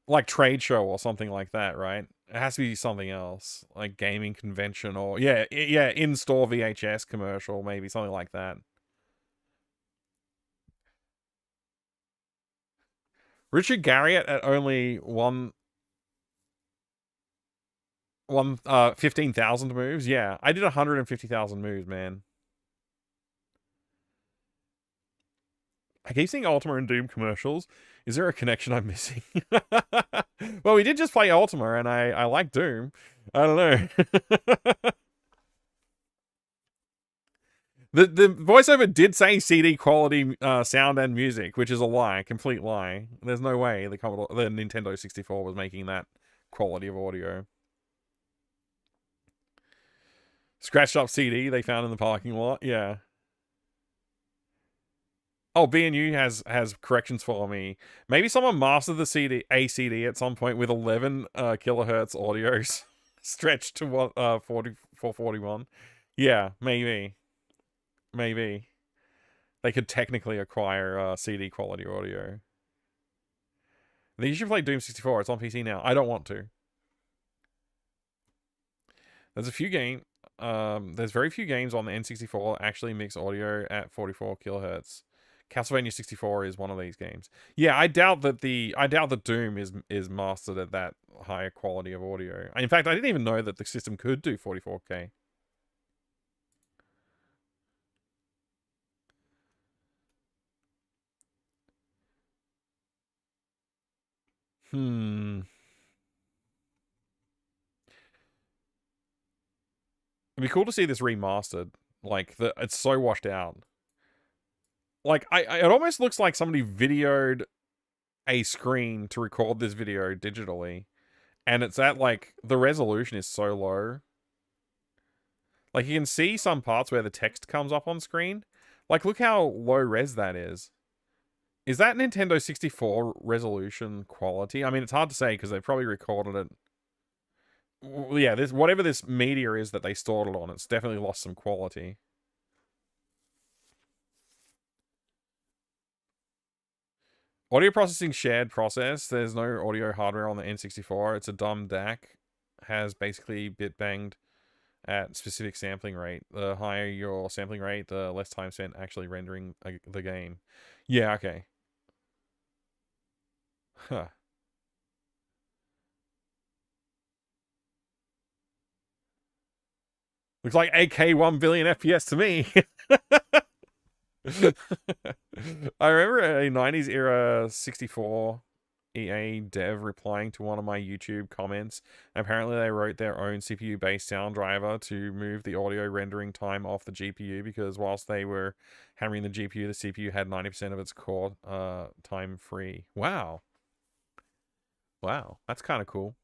like trade show or something like that, right? It has to be something else, like gaming convention or yeah, in-store VHS commercial, maybe something like that. Richard Garriott at only 15,000 moves. Yeah, I did 150,000 moves, man. I keep seeing Ultima and Doom commercials. Is there a connection I'm missing? Well, we did just play Ultima, and I like Doom. I don't know. The voiceover did say CD quality sound and music, which is a lie, complete lie. There's no way the Nintendo 64 was making that quality of audio. Scratched up CD they found in the parking lot. Yeah. Oh, B&U has corrections for me. Maybe someone mastered the CD at some point with 11 kilohertz audio stretched to what 441. Yeah, maybe. Maybe they could technically acquire CD quality audio. You should play Doom 64. It's on PC now. I don't want to. There's a few there's very few games on the N64 that actually mix audio at 44 kilohertz. Castlevania 64 is one of these games. Yeah, I doubt that Doom is mastered at that higher quality of audio. In fact, I didn't even know that the system could do 44K. It'd be cool to see this remastered. Like, it's so washed out. Like, it almost looks like somebody videoed a screen to record this video digitally. And it's at, like, the resolution is so low. Like, you can see some parts where the text comes up on screen. Like, look how low res that is. Is that Nintendo 64 resolution quality? I mean, it's hard to say because they probably recorded it. Yeah, whatever this media is that they stored it on, it's definitely lost some quality. Audio processing shared process. There's no audio hardware on the N64. It's a dumb DAC. Has basically bit banged at specific sampling rate. The higher your sampling rate, the less time spent actually rendering the game. Yeah, okay. Huh. Looks like AK 1 billion FPS to me. I remember a 90s era 64 EA dev replying to one of my YouTube comments. Apparently they wrote their own CPU based sound driver to move the audio rendering time off the GPU, because whilst they were hammering the GPU, the CPU had 90% of its core time free. Wow. Wow, that's kind of cool.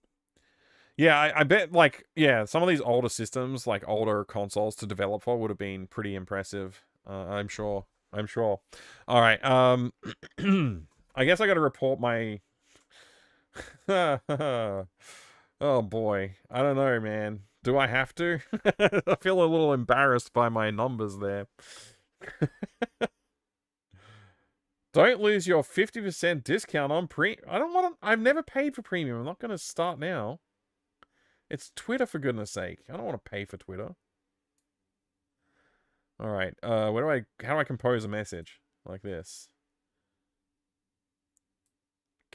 Yeah, I bet, like, yeah, some of these older systems, like older consoles to develop for, would have been pretty impressive. I'm sure. All right. I guess I got to report my. Oh boy, I don't know, man. Do I have to? I feel a little embarrassed by my numbers there. Don't lose your 50% discount on I don't want to. I've never paid for premium. I'm not going to start now. It's Twitter, for goodness sake. I don't want to pay for Twitter. All right. How do I compose a message like this?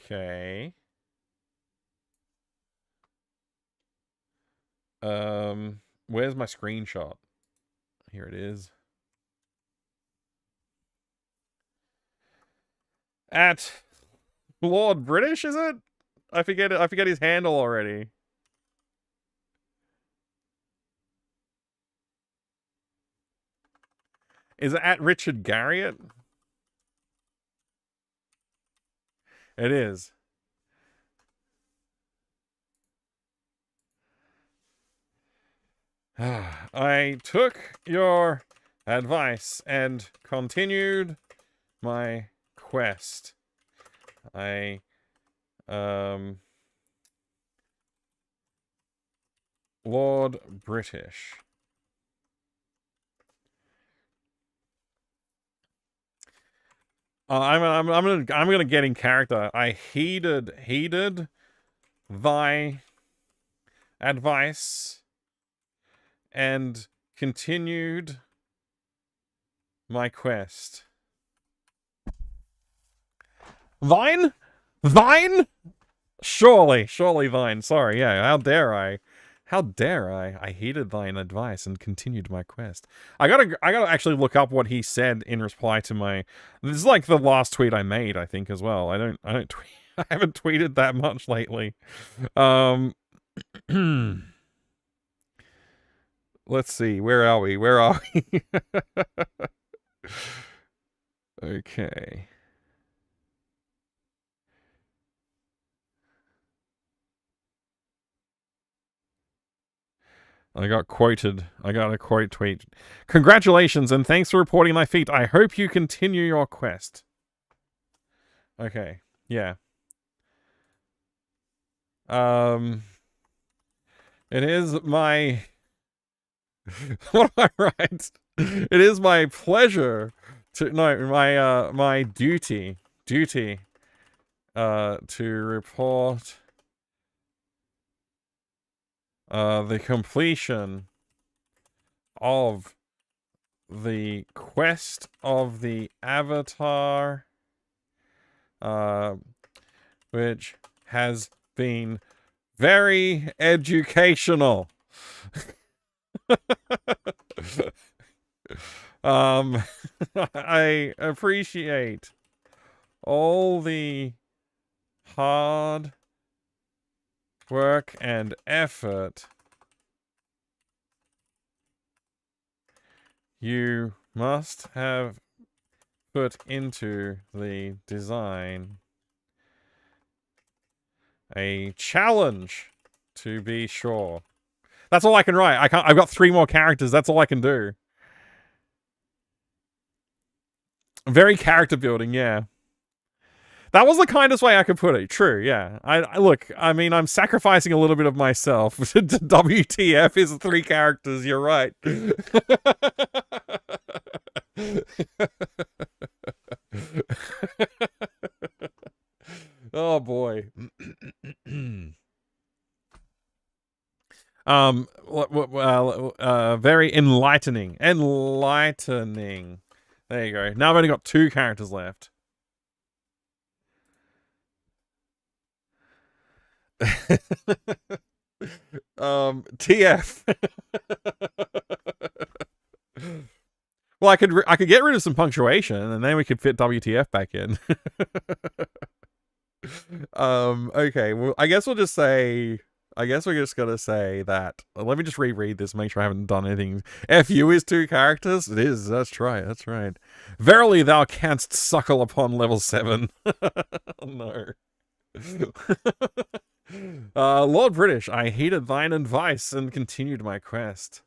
Okay. Where's my screenshot? Here it is. At Lord British, is it? I forget his handle already. Is it at Richard Garriott? It is. I took your advice and continued my quest. Lord British. I'm gonna get in character. I heeded thy advice and continued my quest. Thine? Surely thine. Sorry, yeah. How dare I? I heeded thine advice and continued my quest. I gotta actually look up what he said in reply to my. This is like the last tweet I made, I think, as well. I don't tweet. I haven't tweeted that much lately. Let's see. Where are we? Okay. I got a quote tweet. Congratulations and thanks for reporting my feat. I hope you continue your quest. Okay. Yeah. It is my... What am I right? It is my pleasure to... No, my duty to report... the completion of the quest of the Avatar, which has been very educational. I appreciate all the hard work and effort you must have put into the design. A challenge, to be sure. That's all I can write. I've got 3 more characters. That's all I can do. Very character building, yeah. That was the kindest way I could put it. True, yeah. Look, I mean, I'm sacrificing a little bit of myself. WTF is 3 characters, you're right. Oh boy. Very enlightening. There you go. Now I've only got 2 characters left. TF. Well, I could get rid of some punctuation, and then we could fit WTF back in. Okay. Well, I guess we're just gonna say that. Let me just reread this, make sure I haven't done anything. FU is 2 characters? It is, that's right. Verily thou canst suckle upon level 7. Oh, no. Lord British, I heeded thine advice and continued my quest.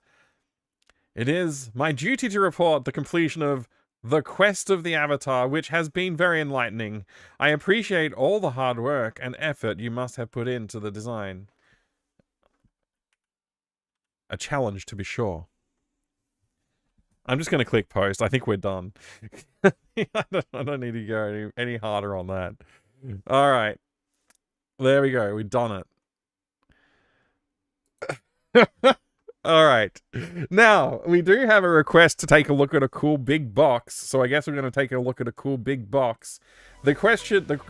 It is my duty to report the completion of the quest of the Avatar, which has been very enlightening. I appreciate all the hard work and effort you must have put into the design. A challenge, to be sure. I'm just going to click post. I think we're done. I don't need to go any harder on that. All right. There we go. We've done it. All right. Now, we do have a request to take a look at a cool big box. So I guess we're going to take a look at a cool big box. The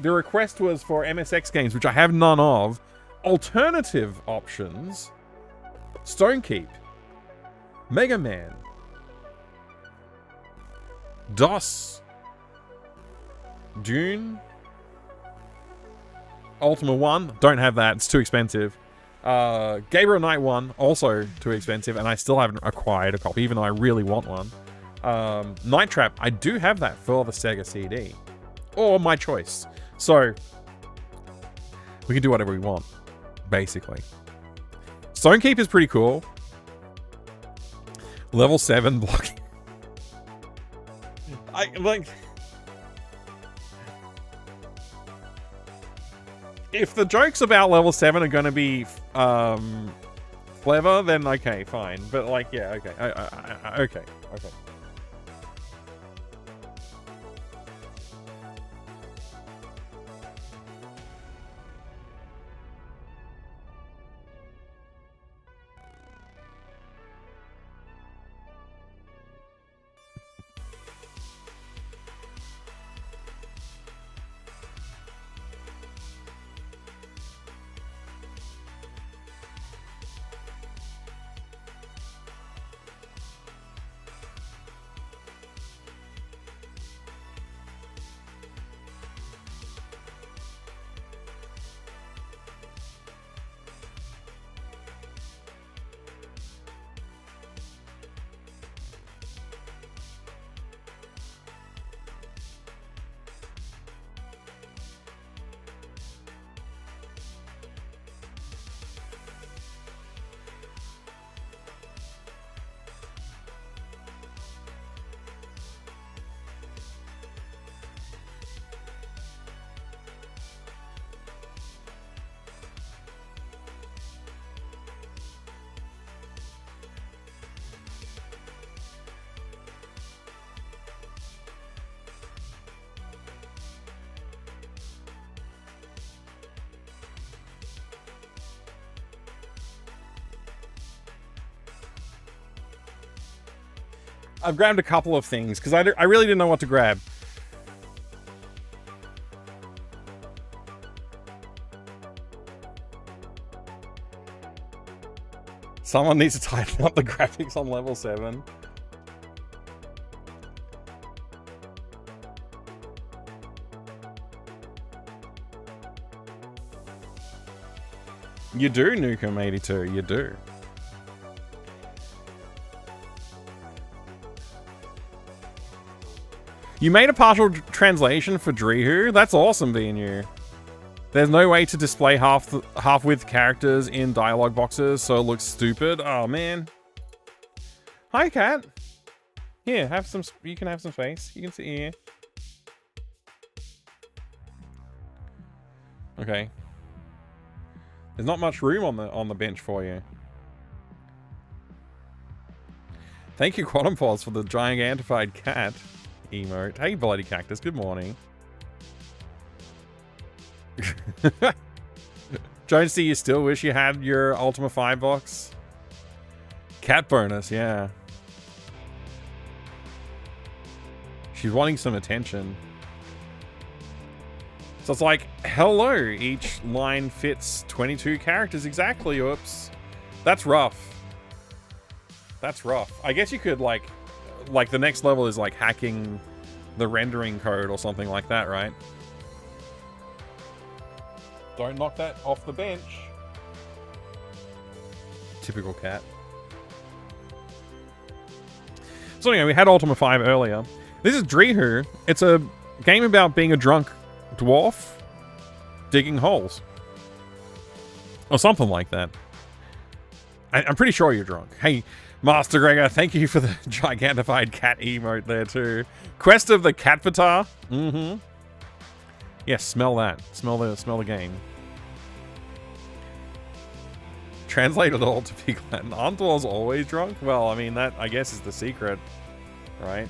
request was for MSX games, which I have none of. Alternative options. Stonekeep. Mega Man. DOS. Dune. Ultima 1. Don't have that. It's too expensive. Gabriel Knight 1. Also too expensive. And I still haven't acquired a copy, even though I really want one. Night Trap. I do have that for the Sega CD. Or my choice. So, we can do whatever we want. Basically. Stonekeep is pretty cool. Level 7 blocking. If the jokes about level 7 are going to be clever, then okay, fine. But like, yeah, okay. Okay. I've grabbed a couple of things, because I really didn't know what to grab. Someone needs to tighten up the graphics on level 7. You do, Nukem82, you do. You made a partial translation for Drihu? That's awesome, BNU. There's no way to display half-width characters in dialogue boxes, so it looks stupid. Oh, man. Hi, Cat. Here, have some. You can have some space. You can sit here. Okay. There's not much room on the bench for you. Thank you, Quantum Pause, for the gigantified cat emote. Hey, Bloody Cactus, good morning. Jonesy, you still wish you had your Ultima 5 box? Cat bonus, yeah. She's wanting some attention. So it's like, hello, each line fits 22 characters exactly. Oops. That's rough. That's rough. I guess you could, like the next level is, like, hacking the rendering code or something like that, right? Don't knock that off the bench. Typical cat. So anyway, we had Ultima 5 earlier. This is Drihu. It's a game about being a drunk dwarf digging holes. Or something like that. I'm pretty sure you're drunk. Hey, Master Gregor, thank you for the gigantified cat emote there too. Quest of the Catvatar. Mm-hmm. Yes, smell that. Smell the game. Translate it all to Pig Latin. Aren't dwarves always drunk? Well, I mean, that, I guess, is the secret, right?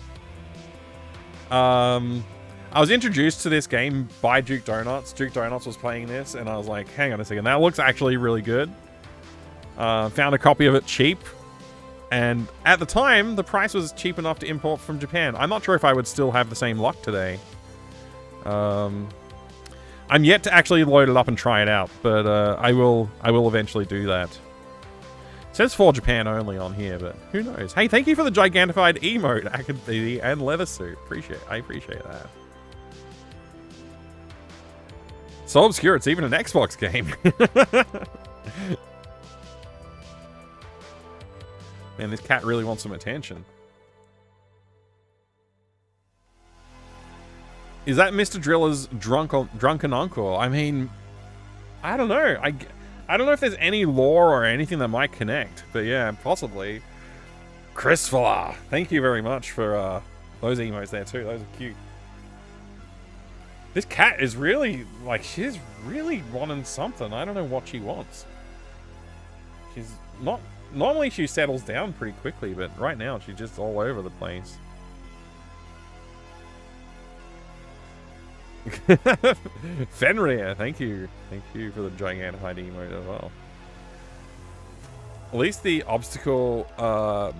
I was introduced to this game by Duke Donuts. Duke Donuts was playing this, and I was like, hang on a second, that looks actually really good. Found a copy of it cheap, and at the time, the price was cheap enough to import from Japan. I'm not sure if I would still have the same luck today. I'm yet to actually load it up and try it out, but I will eventually do that. It says for Japan only on here, but who knows? Hey, thank you for the gigantified emote, Academy and leather suit. I appreciate that. So obscure, it's even an Xbox game. Man, this cat really wants some attention. Is that Mr. Driller's drunken uncle? I mean, I don't know. I don't know if there's any lore or anything that might connect, but yeah, possibly. Christopher, thank you very much for those emotes there too. Those are cute. This cat is really, like, she's really wanting something. I don't know what she wants. She's not... Normally she settles down pretty quickly, but right now she's just all over the place. Fenrir, thank you. Thank you for the gigantified emote as well. At least the obstacle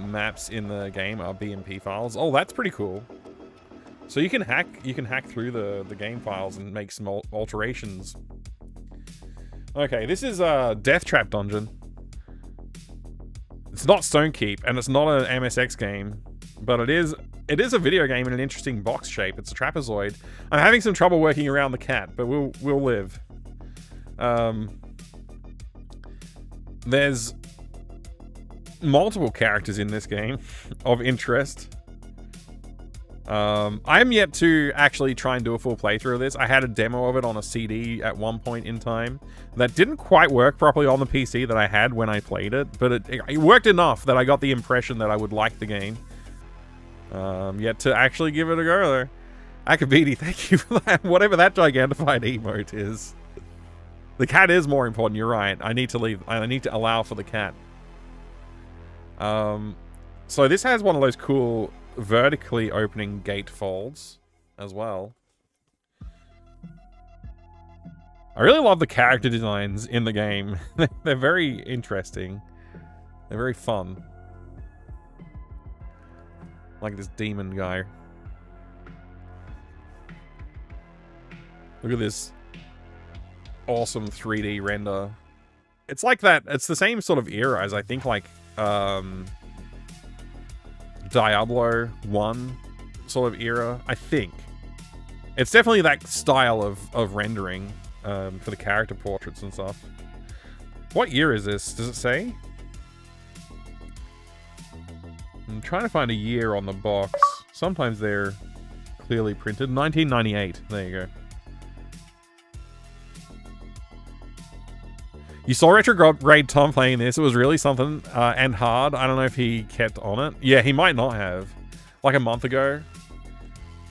maps in the game are BMP files. Oh, that's pretty cool. So you can hack through the game files and make some alterations. Okay, this is a Death Trap Dungeon. It's not Stonekeep, and it's not an MSX game, but it is a video game in an interesting box shape. It's a trapezoid. I'm having some trouble working around the cat, but we'll live. There's multiple characters in this game of interest. I'm yet to actually try and do a full playthrough of this. I had a demo of it on a CD at one point in time that didn't quite work properly on the PC that I had when I played it, but it worked enough that I got the impression that I would like the game. Yet to actually give it a go though. Akabidi, thank you for that. Whatever that gigantified emote is. The cat is more important, you're right. I need to allow for the cat. So this has one of those cool vertically opening gate folds as well. I really love the character designs in the game. They're very interesting. They're very fun. Like this demon guy. Look at this awesome 3D render. It's like that. It's the same sort of era as I think like Diablo 1 sort of era, I think. It's definitely that style of rendering for the character portraits and stuff. What year is this? Does it say? I'm trying to find a year on the box. Sometimes they're clearly printed. 1998. There you go. You saw Retrograde Tom playing this. It was really something and hard. I don't know if he kept on it. Yeah, he might not have. Like a month ago.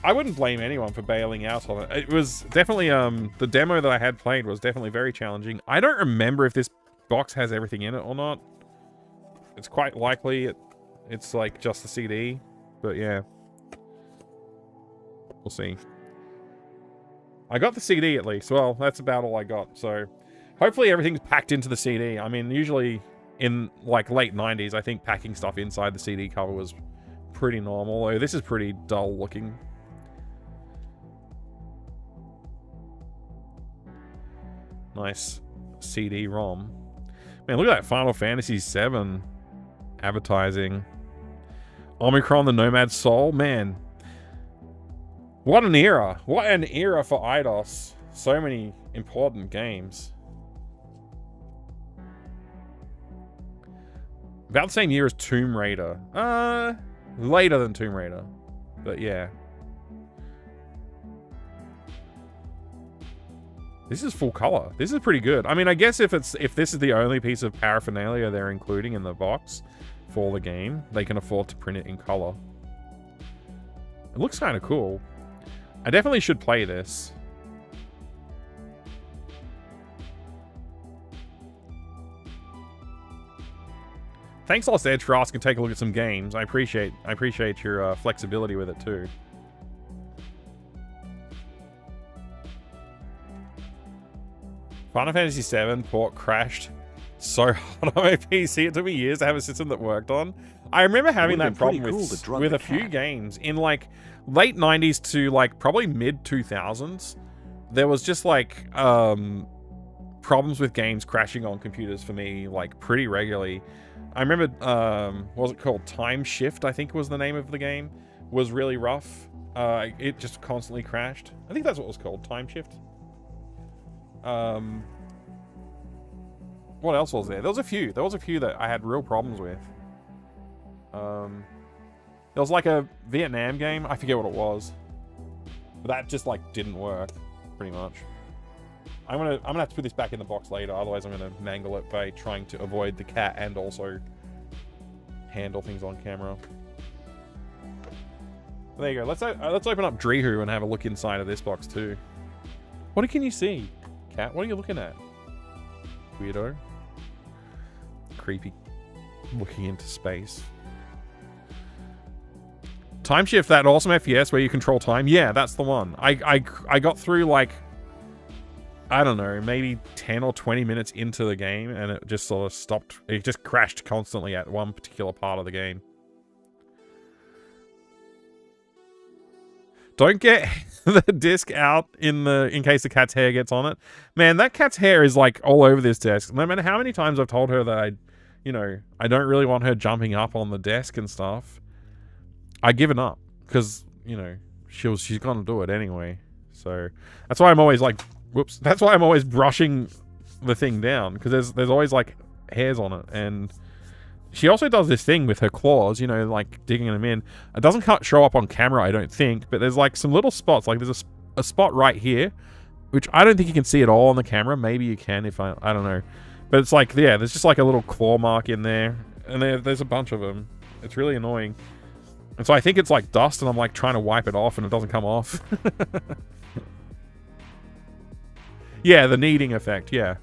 I wouldn't blame anyone for bailing out on it. It was definitely, the demo that I had played was definitely very challenging. I don't remember if this box has everything in it or not. It's quite likely it's like just the CD, but yeah. We'll see. I got the CD at least. Well, that's about all I got, so... Hopefully everything's packed into the CD. I mean, usually in like late 90s, I think packing stuff inside the CD cover was pretty normal. Although this is pretty dull looking. Nice CD-ROM. Man, look at that Final Fantasy VII advertising. Omicron, the Nomad Soul. Man. What an era. What an era for Eidos. So many important games. About the same year as Tomb Raider. Later than Tomb Raider. But yeah. This is full color. This is pretty good. I mean, I guess if this is the only piece of paraphernalia they're including in the box for the game, they can afford to print it in color. It looks kind of cool. I definitely should play this. Thanks, Lost Edge, for asking to take a look at some games. I appreciate your flexibility with it too. Final Fantasy VII port crashed so hard on my PC. It took me years to have a system that worked on. I remember having that problem with a few games in like late 90s to like probably mid 2000s. There was just like problems with games crashing on computers for me like pretty regularly. I remember what was it called? Time Shift, I think was the name of the game. Was really rough. It just constantly crashed. I think that's what it was called, Time Shift. What else was there? There was a few that I had real problems with. There was like a Vietnam game. I forget what it was. But that just like didn't work, pretty much. I'm gonna have to put this back in the box later. Otherwise, I'm gonna mangle it by trying to avoid the cat and also handle things on camera. There you go. Let's open up Drehu and have a look inside of this box too. What can you see, cat? What are you looking at? Weirdo. Creepy. Looking into space. Time Shift, that awesome FPS where you control time. Yeah, that's the one. I got through like, I don't know, maybe 10 or 20 minutes into the game and it just sort of stopped. It just crashed constantly at one particular part of the game. Don't get the disc out in case the cat's hair gets on it. Man, that cat's hair is like all over this desk. No matter how many times I've told her that I don't really want her jumping up on the desk and stuff. I've given up because, she's gonna do it anyway. So that's why I'm always like, whoops. That's why I'm always brushing the thing down because there's always like hairs on it. And she also does this thing with her claws, like digging them in. It doesn't show up on camera, I don't think, but there's like some little spots. Like there's a spot right here, which I don't think you can see at all on the camera. Maybe you can if I don't know. But it's like, yeah, there's just like a little claw mark in there. And there's a bunch of them. It's really annoying. And so I think it's like dust and I'm like trying to wipe it off and it doesn't come off. Yeah, the kneading effect, yeah.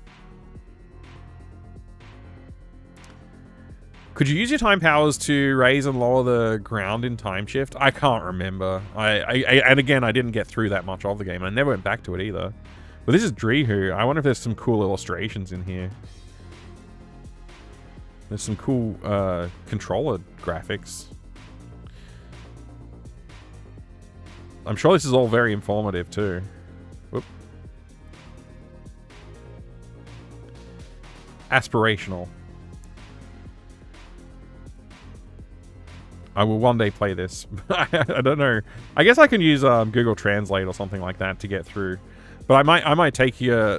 Could you use your time powers to raise and lower the ground in Time Shift? I can't remember. And again, I didn't get through that much of the game. I never went back to it either. But this is Drehu. I wonder if there's some cool illustrations in here. There's some cool controller graphics. I'm sure this is all very informative too. Whoop. Aspirational. I will one day play this. I don't know. I guess I can use Google Translate or something like that to get through. But I might take B&U's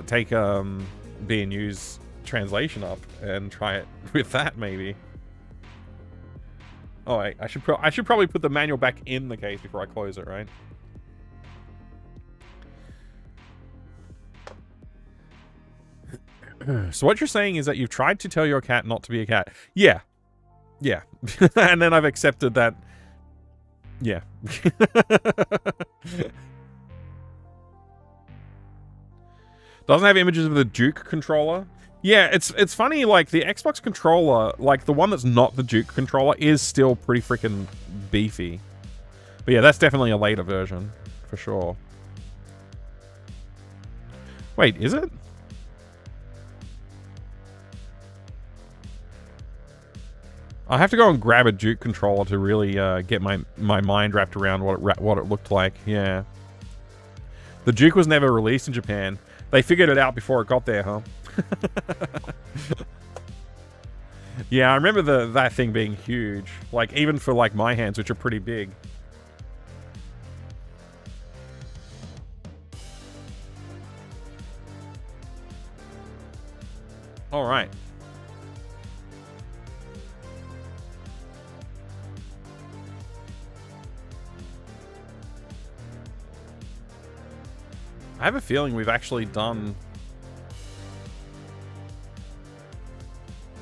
translation up and try it with that maybe. Oh, wait, I should probably put the manual back in the case before I close it, right? So what you're saying is that you've tried to tell your cat not to be a cat. Yeah. Yeah. And then I've accepted that. Yeah. Doesn't have images of the Duke controller. Yeah, it's funny, like the Xbox controller, like the one that's not the Duke controller is still pretty freaking beefy. But yeah, that's definitely a later version, for sure. Wait, is it? I have to go and grab a Duke controller to really get my mind wrapped around what it looked like. Yeah. The Duke was never released in Japan. They figured it out before it got there, huh? Yeah, I remember that thing being huge. Like, even for, like, my hands, which are pretty big. Alright. I have a feeling we've actually done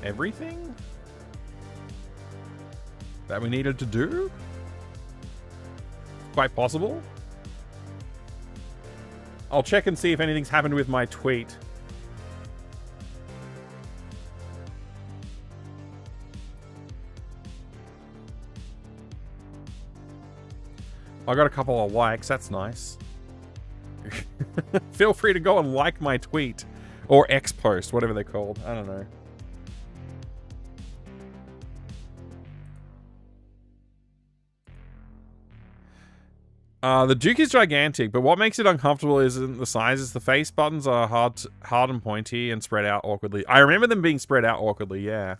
everything that we needed to do? Quite possible. I'll check and see if anything's happened with my tweet. I got a couple of likes, that's nice. Feel free to go and like my tweet. Or X post, whatever they're called. I don't know. The Duke is gigantic, but what makes it uncomfortable isn't the size, it's the face buttons are hard and pointy and spread out awkwardly. I remember them being spread out awkwardly, yeah.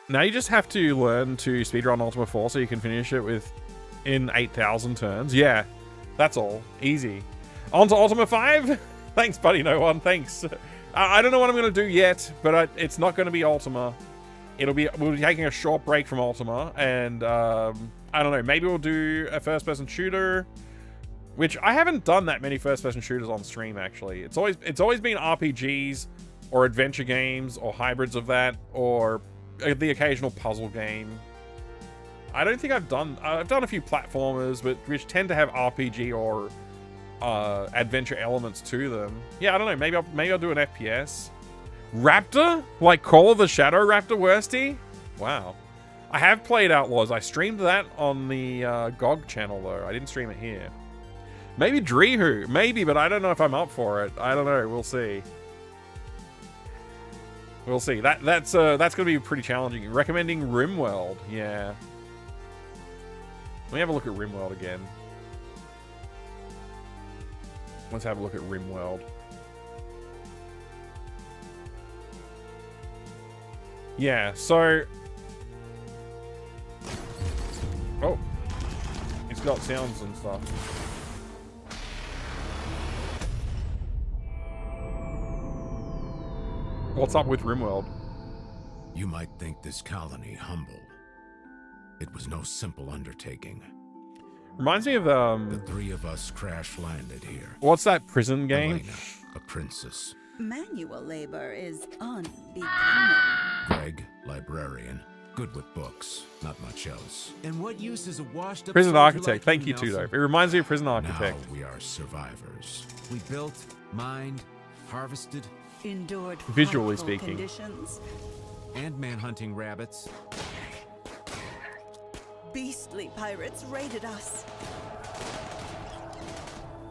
Now you just have to learn to speedrun Ultima IV so you can finish it in 8,000 turns. Yeah, that's all. Easy. On to Ultima V? Thanks, buddy, no one. Thanks. I don't know what I'm going to do yet, but it's not going to be Ultima. We'll be taking a short break from Ultima, and I don't know, maybe we'll do a first-person shooter, which I haven't done that many first-person shooters on stream, actually. It's always been RPGs, or adventure games, or hybrids of that, or the occasional puzzle game. I don't think I've done a few platformers, but which tend to have RPG or adventure elements to them. Yeah, I don't know. Maybe I'll do an FPS. Raptor? Like Call of the Shadow Raptor Worsty? Wow. I have played Outlaws. I streamed that on the GOG channel though. I didn't stream it here. Maybe Drehu. Maybe, but I don't know if I'm up for it. I don't know. We'll see. We'll see. That's gonna be pretty challenging. Recommending RimWorld. Yeah. Let me have a look at RimWorld again. Let's have a look at RimWorld. Yeah, so... Oh. It's got sounds and stuff. What's up with RimWorld? You might think this colony humble. It was no simple undertaking. Reminds me of the three of us crash landed here. What's that prison game? Elena, a princess. Manual labor is unbecoming. Greg, librarian, good with books, not much else. And what use is a washed up Prison Architect. Thank you, Tudo. It reminds me of Prison Architect. Now we are survivors. We built, mined, harvested, endured visually frightful speaking conditions. And manhunting rabbits. Beastly pirates raided us.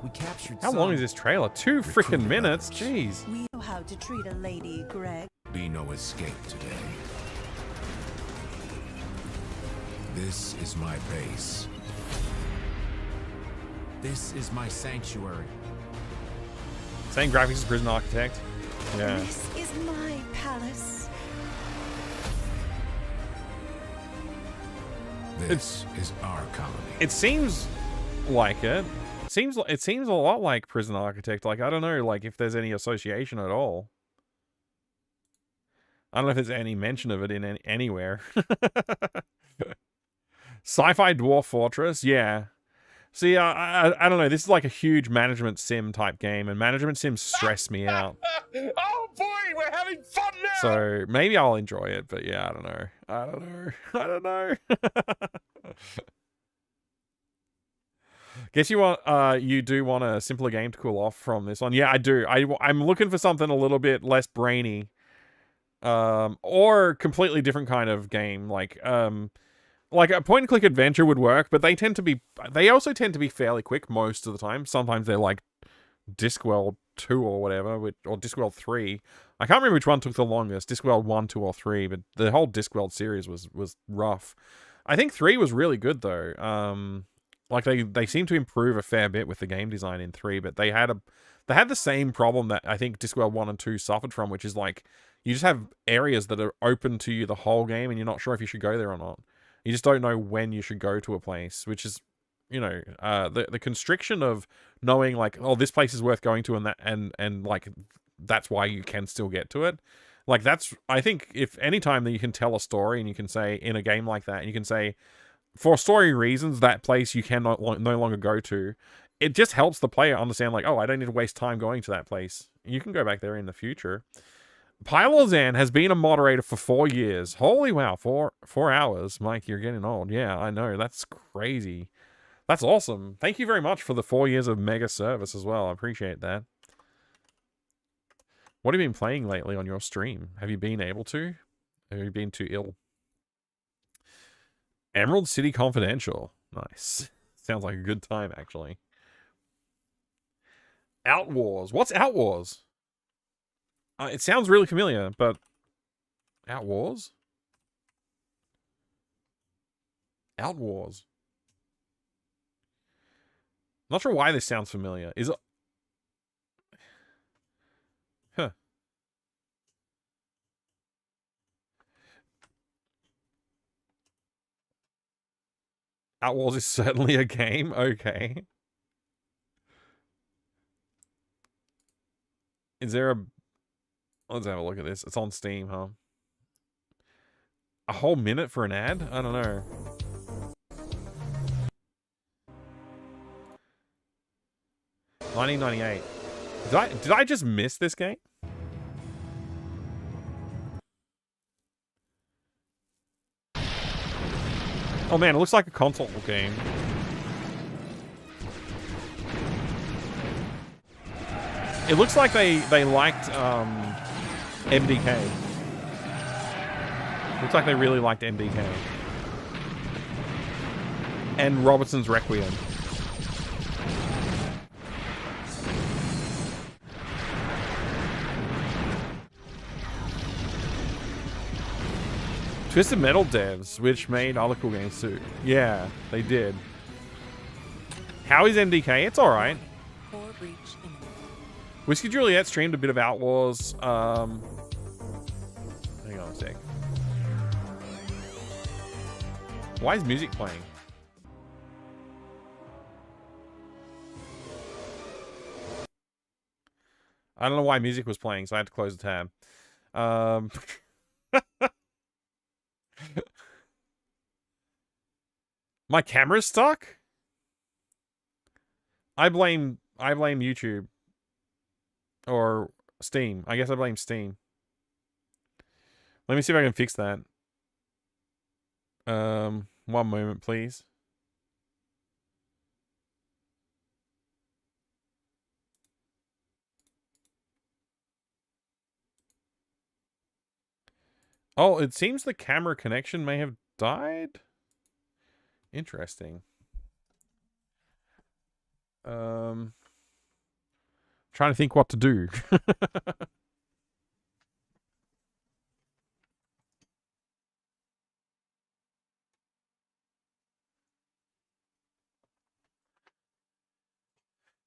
We captured How long is this trailer? 2 freaking minutes? Jeez. We know how to treat a lady, Greg. Be no escape today. This is my base. This is my sanctuary. Same graphics as Prison Architect. Yeah. This is my palace. This is our colony. It seems like it. It seems a lot like Prison Architect. Like, I don't know, like, if there's any association at all. I don't know if there's any mention of it in anywhere. Sci-fi Dwarf Fortress? Yeah. See, I don't know. This is like a huge management sim type game, and management sims stress me out. Oh boy, we're having fun now! So, maybe I'll enjoy it, but yeah, I don't know. I don't know. Guess you do want a simpler game to cool off from this one. Yeah, I do. I'm looking for something a little bit less brainy. Or completely different kind of game. Like a point-and-click adventure would work, but they also tend to be fairly quick most of the time. Sometimes they're like Discworld 2 or whatever, or Discworld 3. I can't remember which one took the longest, Discworld 1, 2, or 3, but the whole Discworld series was rough. I think 3 was really good, though. Like, they seem to improve a fair bit with the game design in 3, but they had the same problem that I think Discworld 1 and 2 suffered from, which is, like, you just have areas that are open to you the whole game, and you're not sure if you should go there or not. You just don't know when you should go to a place, which is, you know, the constriction of knowing, like, oh, this place is worth going to, and like, that's why you can still get to it. Like, that's, I think, if any time that you can tell a story and you can say, in a game like that, and you can say, for story reasons, that place you cannot no longer go to, it just helps the player understand, like, oh, I don't need to waste time going to that place. You can go back there in the future. Pylozan has been a moderator for 4 years. Holy wow, 4 hours. Mike, you're getting old. Yeah, I know. That's crazy. That's awesome. Thank you very much for the 4 years of mega service as well. I appreciate that. What have you been playing lately on your stream? Have you been able to? Have you been too ill? Emerald City Confidential. Nice. Sounds like a good time, actually. Outwars. What's Outwars? It sounds really familiar, but... Outwars? Outwars. Not sure why this sounds familiar. Is it... Huh. Outwars is certainly a game? Okay. Is there a... Let's have a look at this. It's on Steam, huh? A whole minute for an ad? I don't know. $19.98. Did I just miss this game? Oh man, it looks like a console game. It looks like they liked MDK. Looks like they really liked MDK. And Robertson's Requiem. Twisted Metal devs, which made other cool games too. Yeah, they did. How is MDK? It's alright. Whiskey Juliet streamed a bit of Outlaws. Hang on a sec. Why is music playing? I don't know why music was playing, so I had to close the tab. My camera's stuck? I blame YouTube. Or Steam. I guess I blame Steam. Let me see if I can fix that. One moment, please. Oh, it seems the camera connection may have died? Interesting. Trying to think what to do.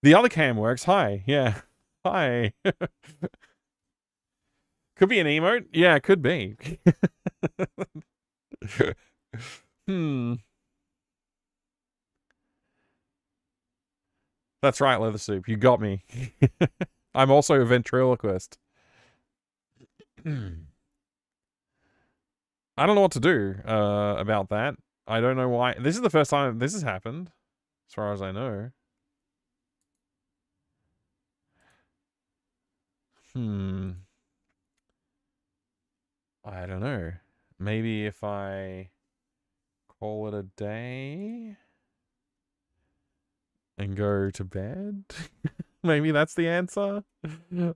The other cam works. Hi. Yeah. Hi. Could be an emote. Yeah, it could be. That's right, Leather Soup. You got me. I'm also a ventriloquist. I don't know what to do about that. I don't know why. This is the first time this has happened, as far as I know. I don't know. Maybe if I call it a day and go to bed? Maybe that's the answer?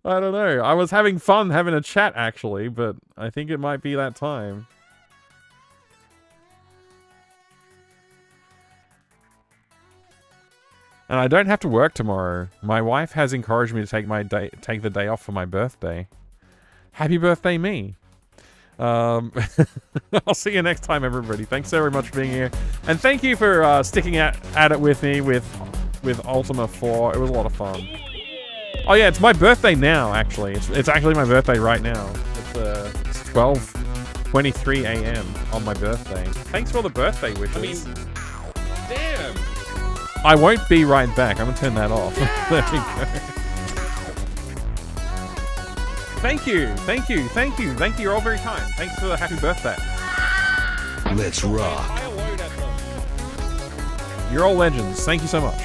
I don't know. I was having fun having a chat, actually, but I think it might be that time. And I don't have to work tomorrow. My wife has encouraged me to take the day off for my birthday. Happy birthday, me. I'll see you next time, everybody. Thanks so very much for being here. And thank you for sticking at it with me with Ultima 4. It was a lot of fun. Oh yeah, it's my birthday now, actually. It's actually my birthday right now. It's 12:23 a.m. on my birthday. Thanks for all the birthday wishes. I mean, damn. I won't be right back. I'm gonna turn that off. There we go. Thank you. You're all very kind. Thanks for the happy birthday. Let's rock. You're all legends. Thank you so much.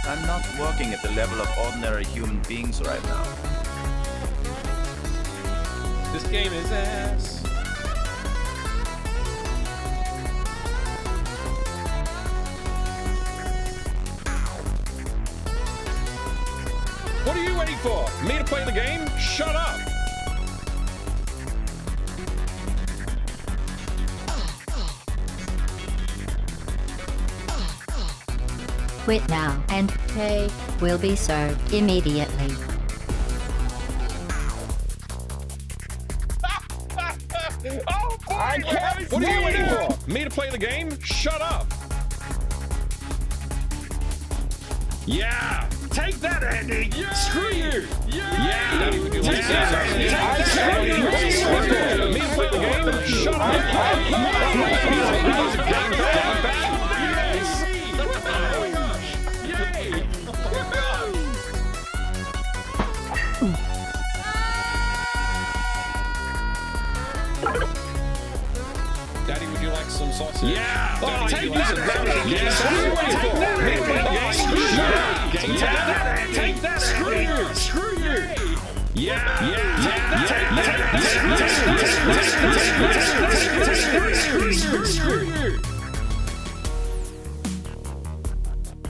I'm not working at the level of ordinary human beings right now. This game is ass. What are you waiting for? Me to play the game? Shut up! Quit now, and pay will be served immediately. Oh boy! What are you waiting for? Me to play the game? Shut up! Yeah! Take that, Andy! Yeah. Screw you! Yeah! Take that! Me to play the game? Shut up! Daddy, would you like some sausage? Yeah! Oh, take that! Yeah!